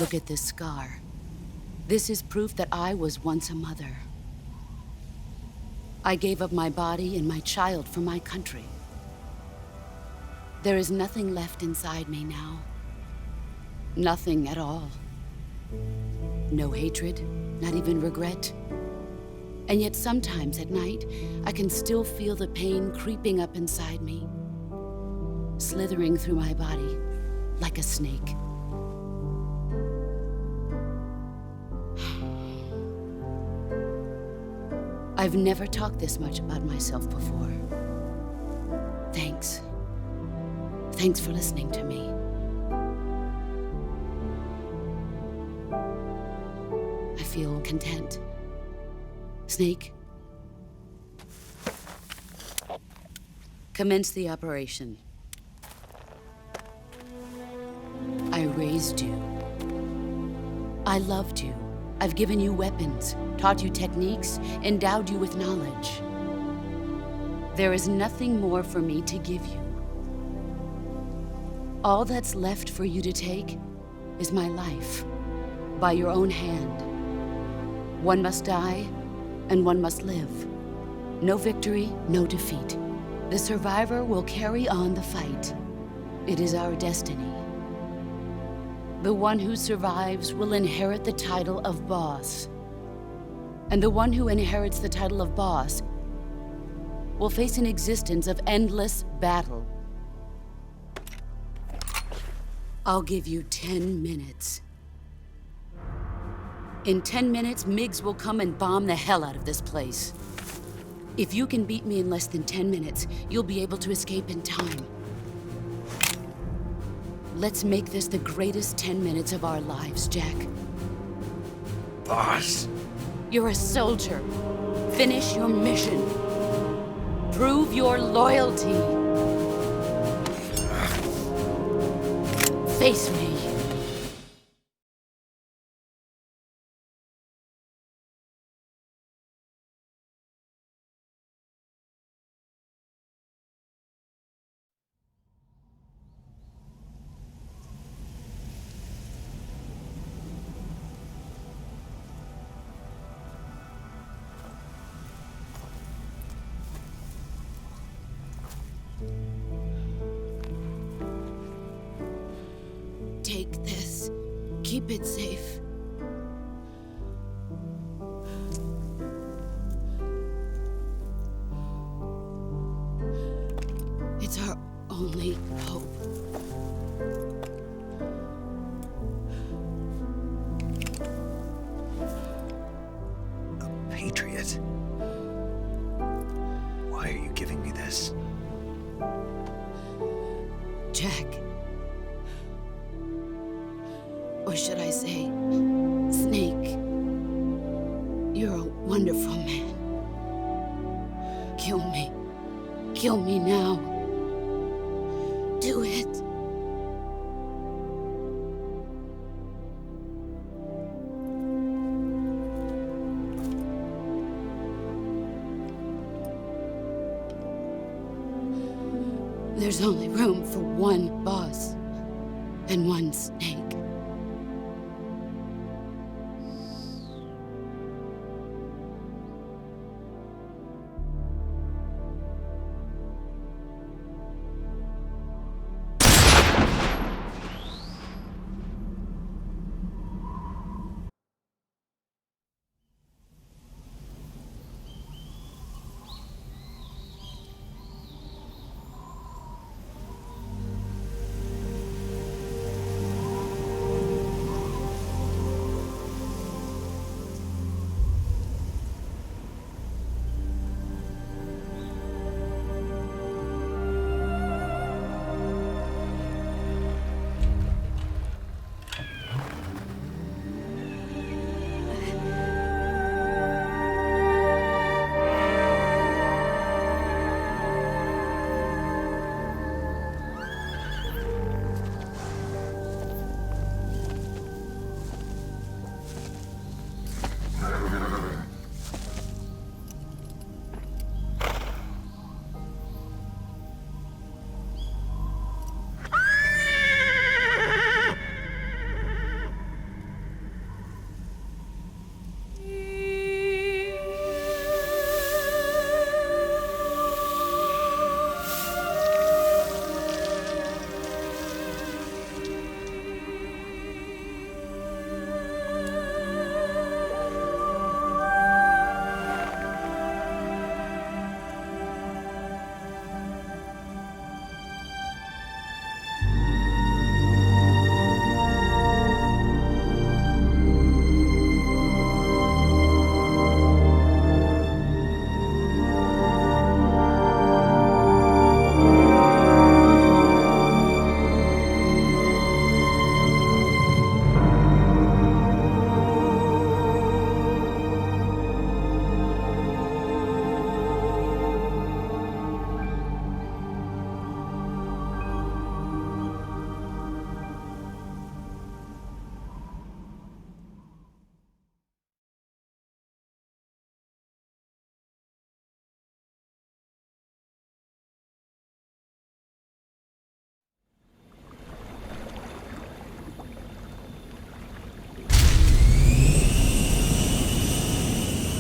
Look at this scar. This is proof that I was once a mother. I gave up my body and my child for my country. There is nothing left inside me now. Nothing at all. No hatred, not even regret. And yet sometimes at night, I can still feel the pain creeping up inside me, slithering through my body like a snake. I've never talked this much about myself before. Thanks. Thanks for listening to me. I feel content. Snake, commence the operation. I raised you. I loved you. I've given you weapons, taught you techniques, endowed you with knowledge. There is nothing more for me to give you. All that's left for you to take is my life, by your own hand. One must die, and one must live. No victory, no defeat. The survivor will carry on the fight. It is our destiny. The one who survives will inherit the title of boss. And the one who inherits the title of boss will face an existence of endless battle. I'll give you 10 minutes. In 10 minutes, MiGs will come and bomb the hell out of this place. If you can beat me in less than 10 minutes, you'll be able to escape in time. Let's make this the greatest 10 minutes of our lives, Jack. Boss. You're a soldier. Finish your mission. Prove your loyalty. Face me. Take this. Keep it safe. It's our only hope. A patriot? Why are you giving me this? Jack. Or should I say, Snake, you're a wonderful man. Kill me now. Do it. There's only room for one boss and one snake.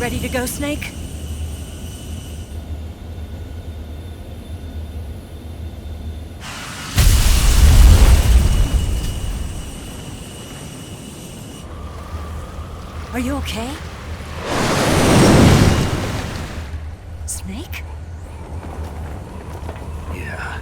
Ready to go, Snake? Are you okay? Snake? Yeah.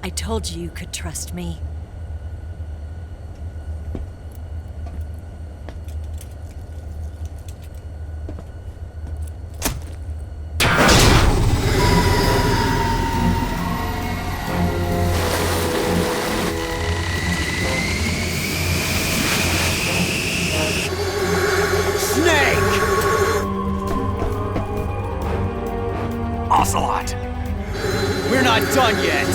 I told you you could trust me. Ocelot! We're not done yet!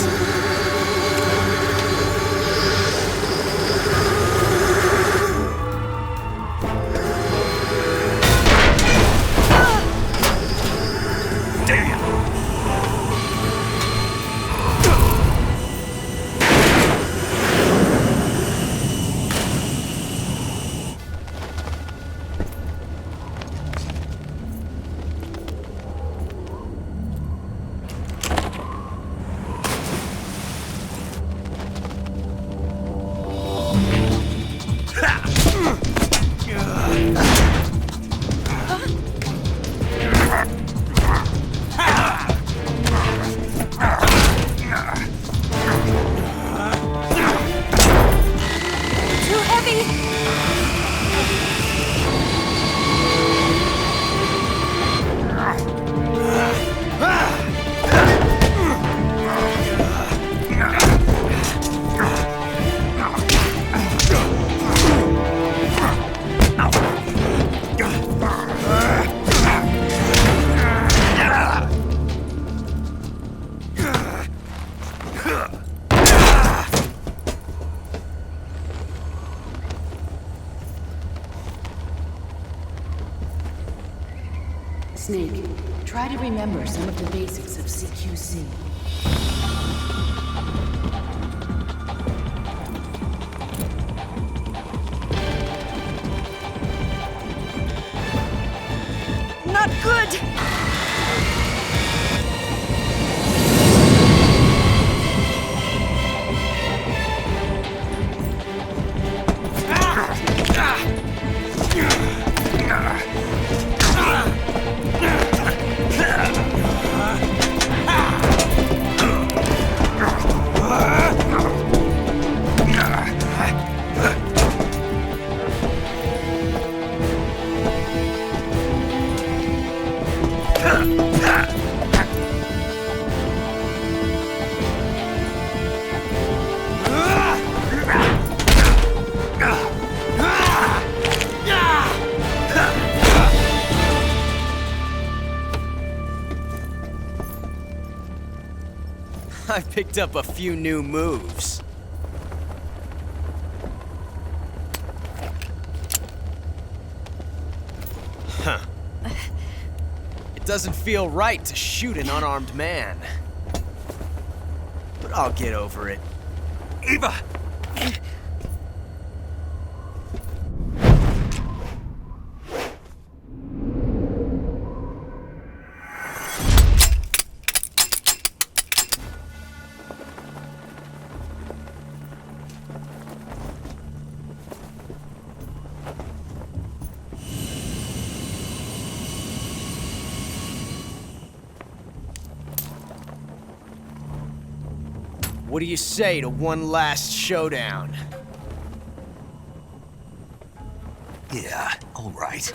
Snake, try to remember some of the basics of CQC. Not good! I picked up a few new moves. Huh. It doesn't feel right to shoot an unarmed man. But I'll get over it. Eva! What do you say to one last showdown? Yeah, all right.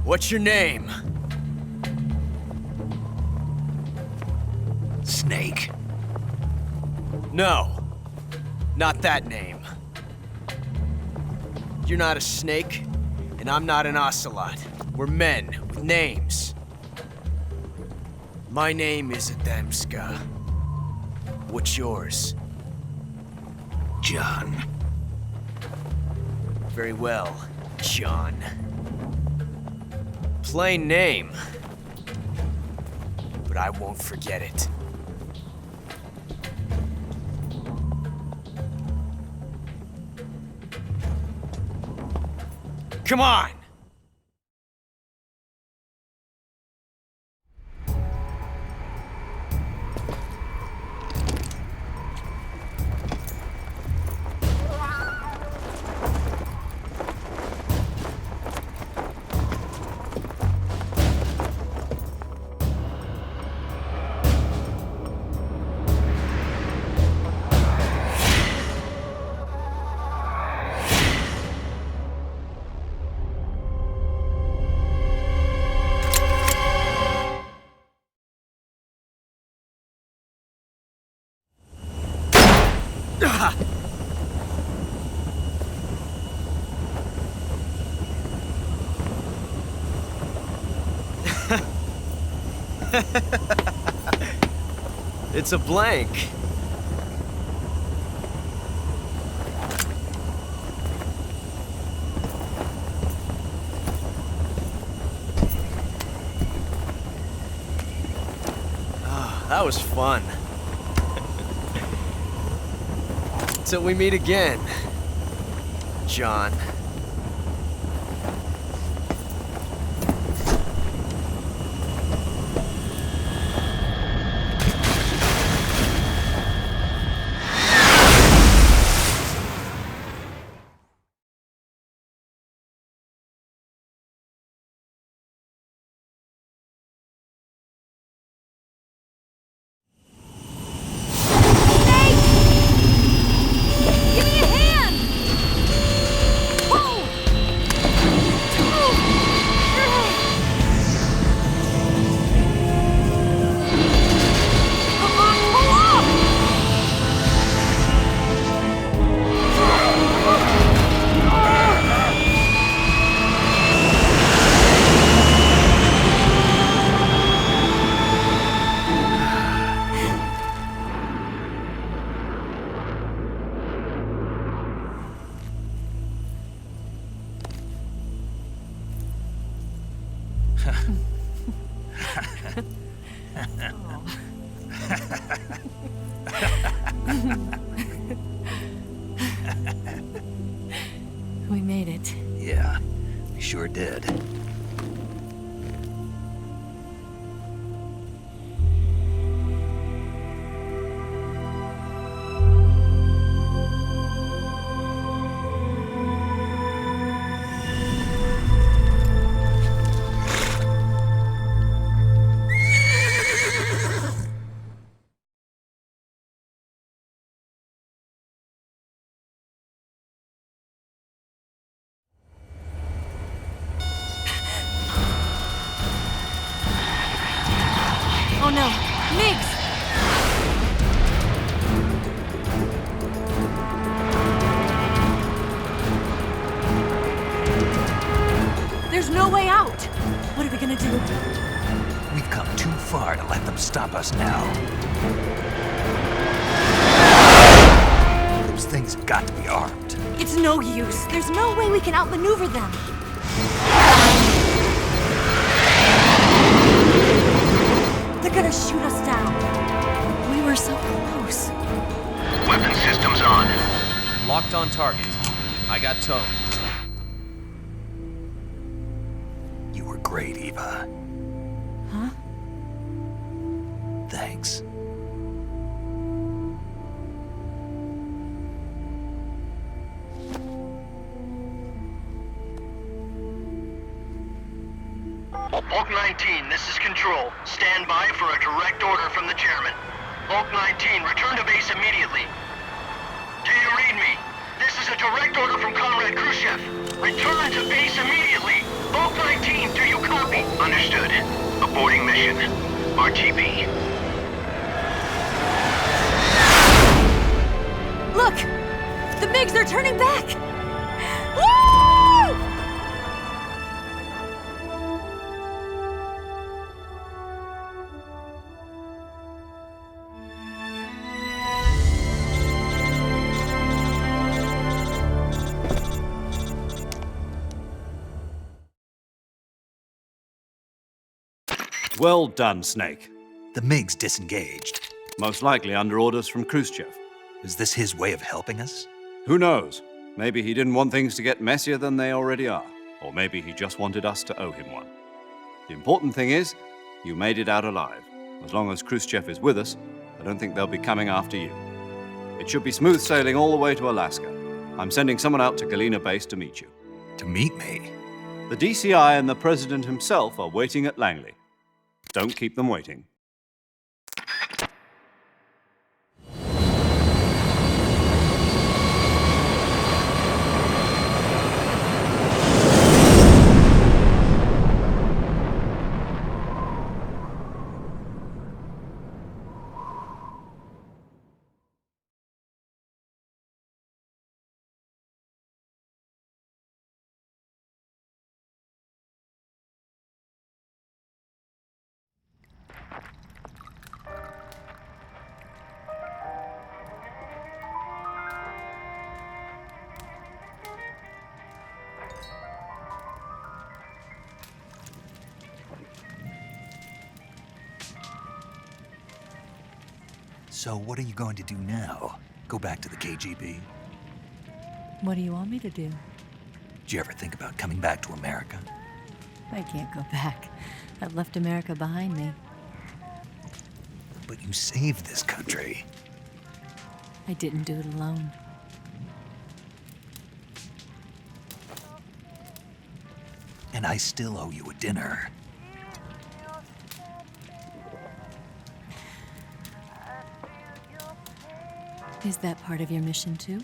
What's your name? Snake. No, not that name. You're not a snake, and I'm not an ocelot. We're men with names. My name is Adamska. What's yours? John. Very well, John. Plain name, but I won't forget it. Come on! It's a blank. Oh, that was fun. Till we meet again, John. We made it. Yeah, we sure did. Oh no, Migs! There's no way out! What are we gonna do? We've come too far to let them stop us now. Those things have got to be armed. It's no use. There's no way we can outmaneuver them. They're gonna shoot us down. We were so close. Weapon systems on. Locked on target. I got towed. You were great, Eva. Huh? Thanks. Volk 19, this is Control. Stand by for a direct order from the chairman. Volk 19, return to base immediately. Do you read me? This is a direct order from Comrade Khrushchev. Return to base immediately. Volk 19, do you copy? Understood. Aborting mission. RTB. Look! The MiGs are turning back! Woo! Well done, Snake. The MiGs disengaged. Most likely under orders from Khrushchev. Is this his way of helping us? Who knows? Maybe he didn't want things to get messier than they already are. Or maybe he just wanted us to owe him one. The important thing is, you made it out alive. As long as Khrushchev is with us, I don't think they'll be coming after you. It should be smooth sailing all the way to Alaska. I'm sending someone out to Galena Base to meet you. To meet me? The DCI and the President himself are waiting at Langley. Don't keep them waiting. So what are you going to do now? Go back to the KGB? What do you want me to do? Did you ever think about coming back to America? I can't go back. I've left America behind me. But you saved this country. I didn't do it alone. And I still owe you a dinner. Is that part of your mission too?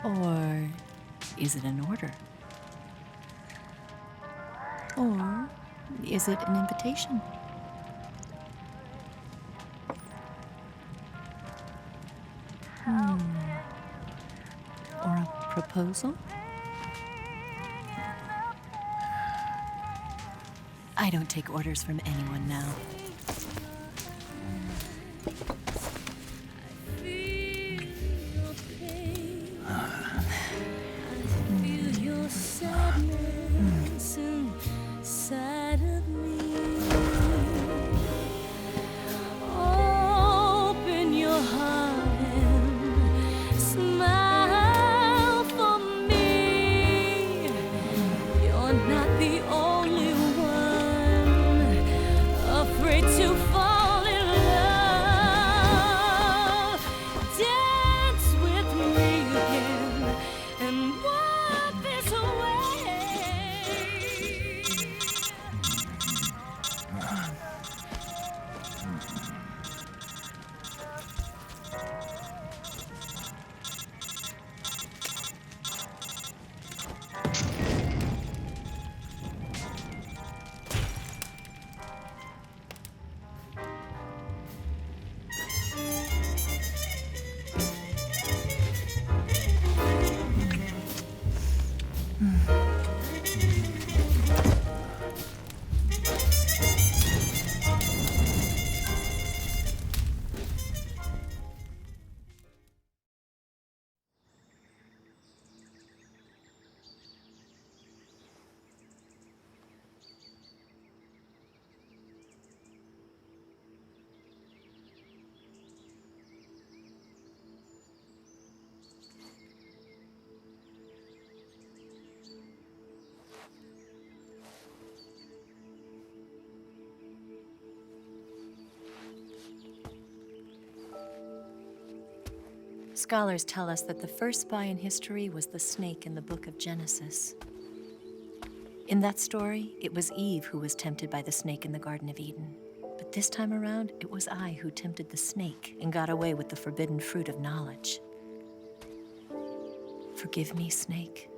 Or is it an order? Or is it an invitation? Or a proposal? I don't take orders from anyone now. Sadness inside Scholars tell us that the first spy in history was the snake in the book of Genesis. In that story, it was Eve who was tempted by the snake in the Garden of Eden. But this time around, it was I who tempted the snake and got away with the forbidden fruit of knowledge. Forgive me, Snake.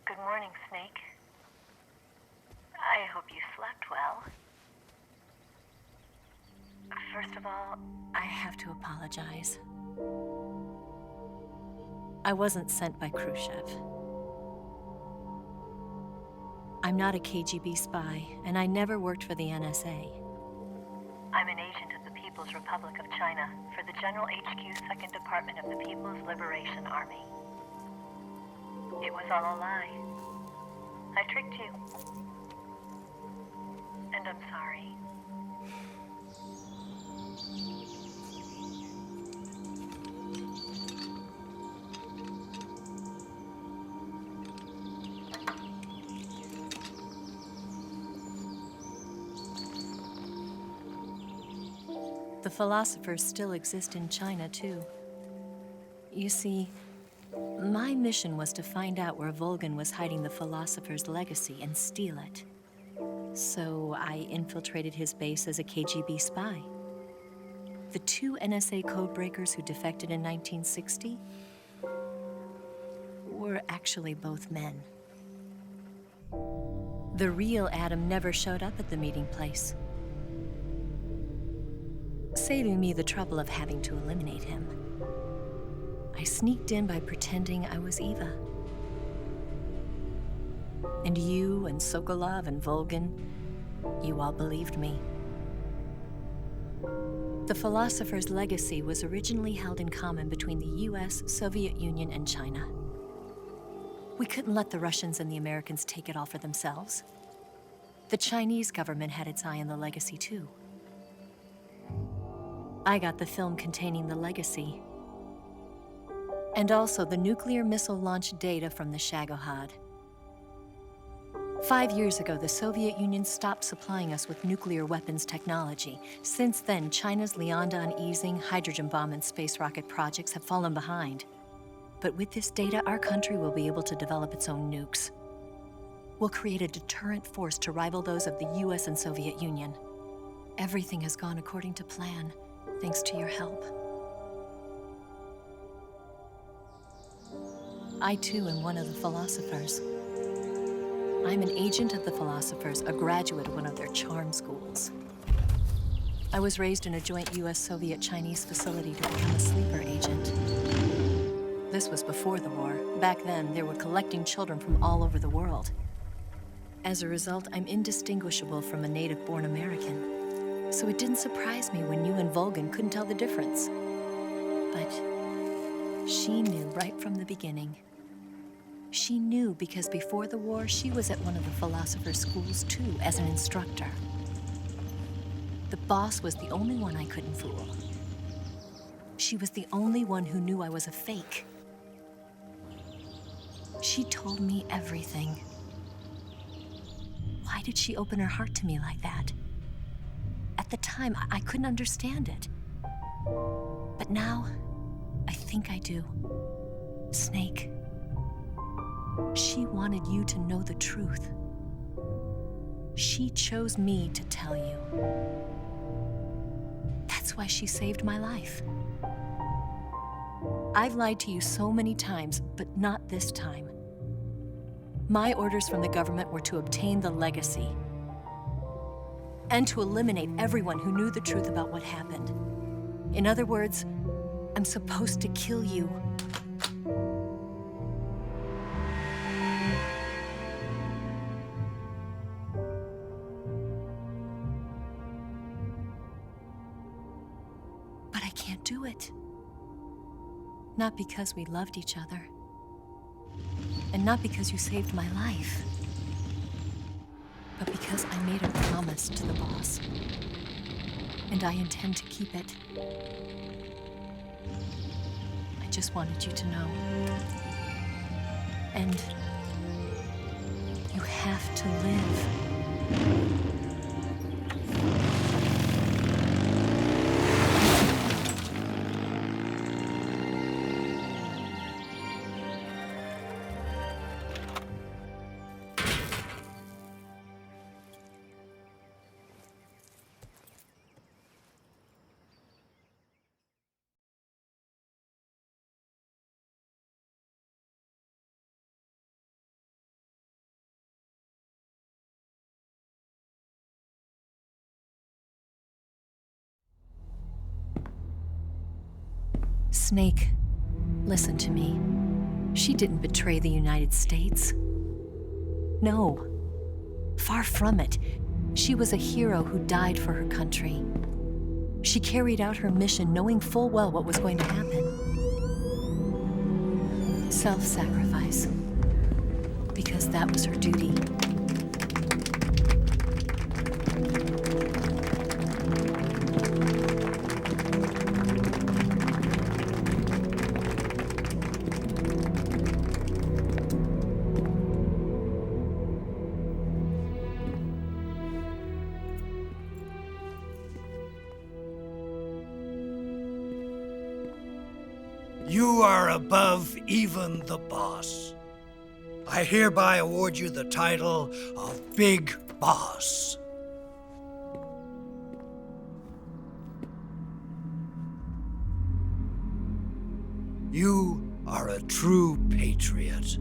Good morning, Snake. I hope you slept well. First of all, I have to apologize. I wasn't sent by Khrushchev. I'm not a KGB spy, and I never worked for the NSA. I'm an agent of the People's Republic of China for the General HQ 2nd Department of the People's Liberation Army. It was all a lie. I tricked you. And I'm sorry. The philosophers still exist in China, too. You see, my mission was to find out where Volgin was hiding the Philosophers Legacy and steal it. So I infiltrated his base as a KGB spy. The 2 NSA codebreakers who defected in 1960 were actually both men. The real Adam never showed up at the meeting place, saving me the trouble of having to eliminate him. I sneaked in by pretending I was Eva. And you and Sokolov and Volgin, you all believed me. The Philosopher's Legacy was originally held in common between the US, Soviet Union, and China. We couldn't let the Russians and the Americans take it all for themselves. The Chinese government had its eye on the legacy, too. I got the film containing the legacy, and also the nuclear missile launch data from the Shagohod. 5 years ago, the Soviet Union stopped supplying us with nuclear weapons technology. Since then, China's Liaodong easing, hydrogen bomb, and space rocket projects have fallen behind. But with this data, our country will be able to develop its own nukes. We'll create a deterrent force to rival those of the US and Soviet Union. Everything has gone according to plan, thanks to your help. I, too, am one of the philosophers. I'm an agent of the Philosophers, a graduate of one of their charm schools. I was raised in a joint US-Soviet-Chinese facility to become a sleeper agent. This was before the war. Back then, they were collecting children from all over the world. As a result, I'm indistinguishable from a native-born American. So it didn't surprise me when you and Volgin couldn't tell the difference. But she knew right from the beginning. She knew because before the war, she was at one of the Philosopher's schools too, as an instructor. The boss was the only one I couldn't fool. She was the only one who knew I was a fake. She told me everything. Why did she open her heart to me like that? At the time, I couldn't understand it. But now, I think I do. Snake. She wanted you to know the truth. She chose me to tell you. That's why she saved my life. I've lied to you so many times, but not this time. My orders from the government were to obtain the legacy and to eliminate everyone who knew the truth about what happened. In other words, I'm supposed to kill you. Not because we loved each other. And not because you saved my life. But because I made a promise to the boss. And I intend to keep it. I just wanted you to know. And you have to live. Snake, listen to me. She didn't betray the United States. No. Far from it. She was a hero who died for her country. She carried out her mission knowing full well what was going to happen. Self-sacrifice. Because that was her duty. You are above even the boss. I hereby award you the title of Big Boss. You are a true patriot.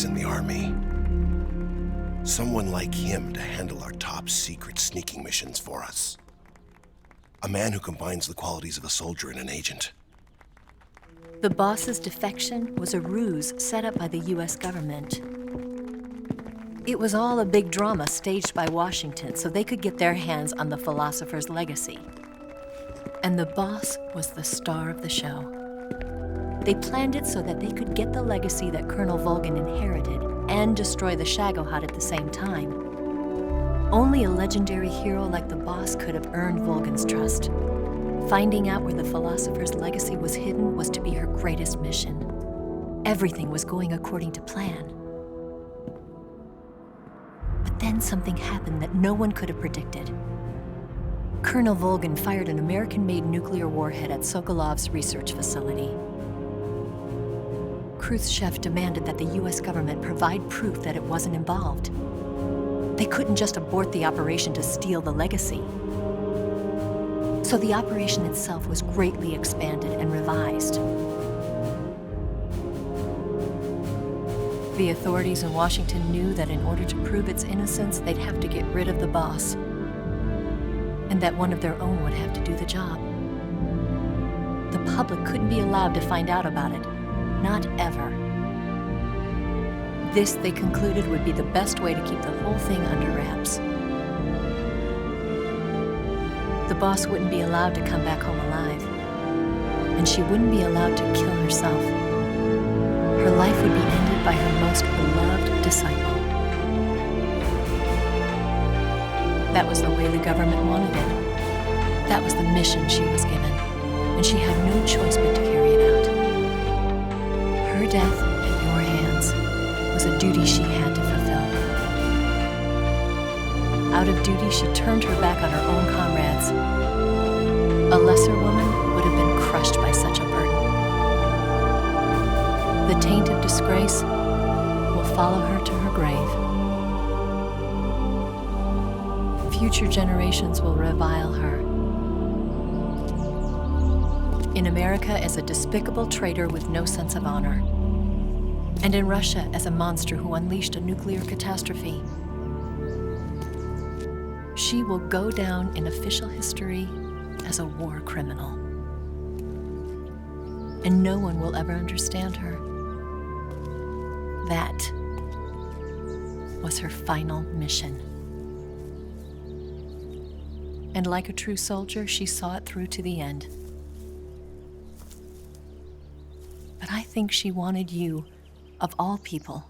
In the army. Someone like him to handle our top secret sneaking missions for us. A man who combines the qualities of a soldier and an agent. The boss's defection was a ruse set up by the US government. It was all a big drama staged by Washington so they could get their hands on the Philosophers Legacy. And the boss was the star of the show. They planned it so that they could get the legacy that Colonel Volgin inherited and destroy the Shagohod at the same time. Only a legendary hero like the boss could have earned Volgin's trust. Finding out where the Philosopher's Legacy was hidden was to be her greatest mission. Everything was going according to plan. But then something happened that no one could have predicted. Colonel Volgin fired an American-made nuclear warhead at Sokolov's research facility. Khrushchev demanded that the US government provide proof that it wasn't involved. They couldn't just abort the operation to steal the legacy. So the operation itself was greatly expanded and revised. The authorities in Washington knew that in order to prove its innocence, they'd have to get rid of the boss, and that one of their own would have to do the job. The public couldn't be allowed to find out about it. Not ever. This, they concluded, would be the best way to keep the whole thing under wraps. The boss wouldn't be allowed to come back home alive, and she wouldn't be allowed to kill herself. Her life would be ended by her most beloved disciple. That was the way the government wanted it. That was the mission she was given, and she had no choice but to carry it out. Her death at your hands. was a duty she had to fulfill. Out of duty, she turned her back on her own comrades. A lesser woman would have been crushed by such a burden. The taint of disgrace will follow her to her grave. Future generations will revile her. In America as a despicable traitor with no sense of honor. And in Russia as a monster who unleashed a nuclear catastrophe. She will go down in official history as a war criminal. And no one will ever understand her. That was her final mission. And like a true soldier, she saw it through to the end. But I think she wanted you, of all people,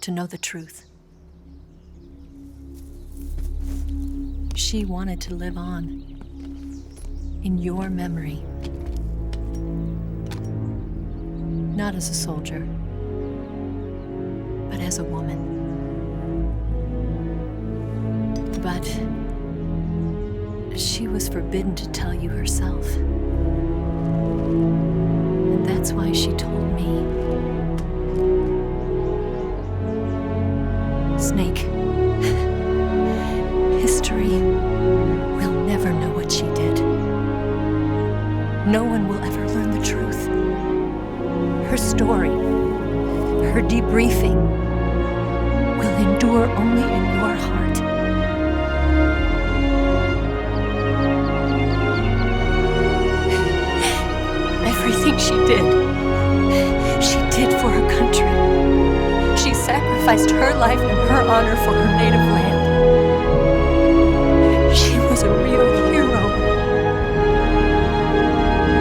to know the truth. She wanted to live on in your memory. Not as a soldier, but as a woman. But she was forbidden to tell you herself. And that's why she told me. Snake, history will never know what she did. No one will ever learn the truth. Her story, her debriefing, will endure only in your heart. Everything she did for her country. She sacrificed her life and her honor for her native land. She was a real hero.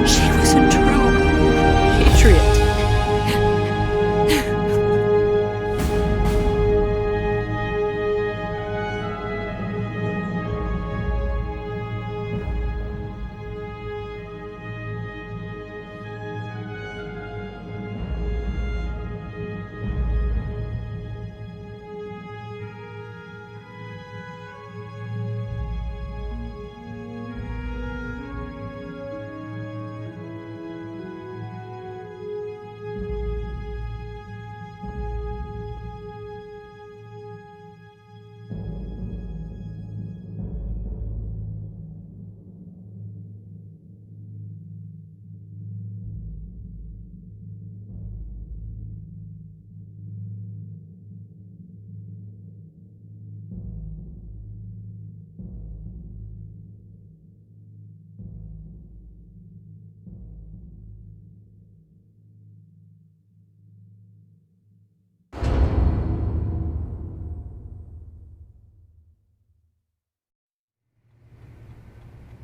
She was a true patriot.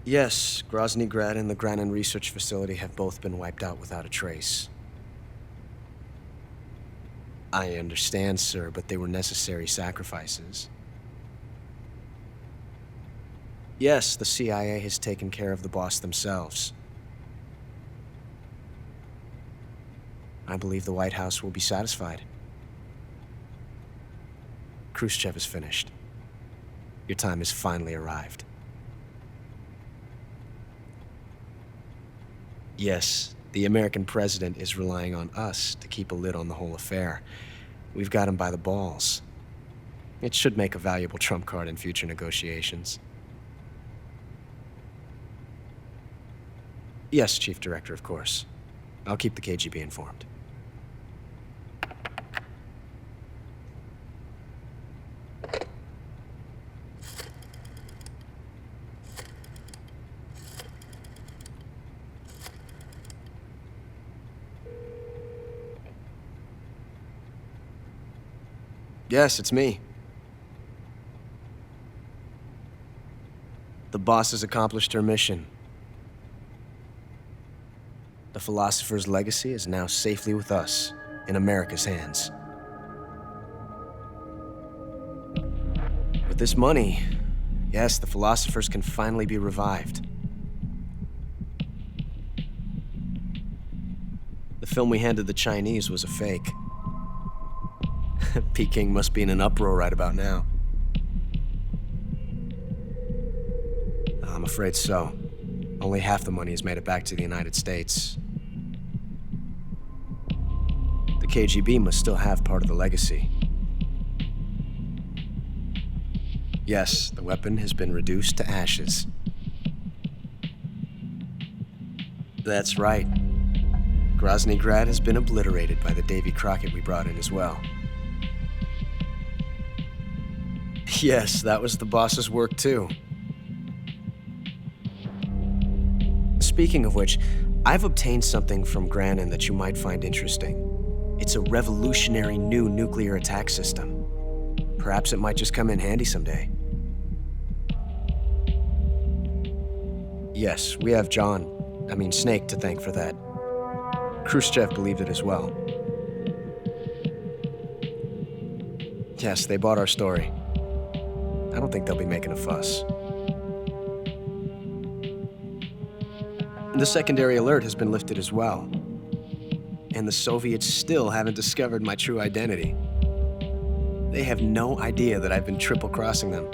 Yes, Grozny Grad and the Granin Research Facility have both been wiped out without a trace. I understand, sir, but they were necessary sacrifices. Yes, the CIA has taken care of the boss themselves. I believe the White House will be satisfied. Khrushchev is finished. Your time has finally arrived. Yes, the American president is relying on us to keep a lid on the whole affair. We've got him by the balls. It should make a valuable trump card in future negotiations. Yes, Chief Director, of course. I'll keep the KGB informed. Yes, it's me. The boss has accomplished her mission. The Philosopher's Legacy is now safely with us, in America's hands. With this money, yes, the Philosophers can finally be revived. The film we handed the Chinese was a fake. Peking must be in an uproar right about now. I'm afraid so. Only half the money has made it back to the United States. The KGB must still have part of the legacy. Yes, the weapon has been reduced to ashes. That's right. Grozny Grad has been obliterated by the Davy Crockett we brought in as well. Yes, that was the boss's work too. Speaking of which, I've obtained something from Granin that you might find interesting. It's a revolutionary new nuclear attack system. Perhaps it might just come in handy someday. Yes, we have Snake to thank for that. Khrushchev believed it as well. Yes, they bought our story. I don't think they'll be making a fuss. The secondary alert has been lifted as well. And the Soviets still haven't discovered my true identity. They have no idea that I've been triple-crossing them.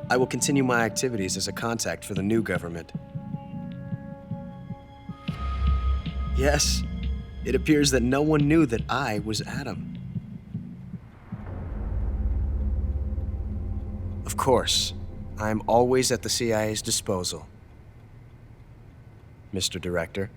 I will continue my activities as a contact for the new government. Yes, it appears that no one knew that I was Adam. Of course, I'm always at the CIA's disposal, Mr. Director.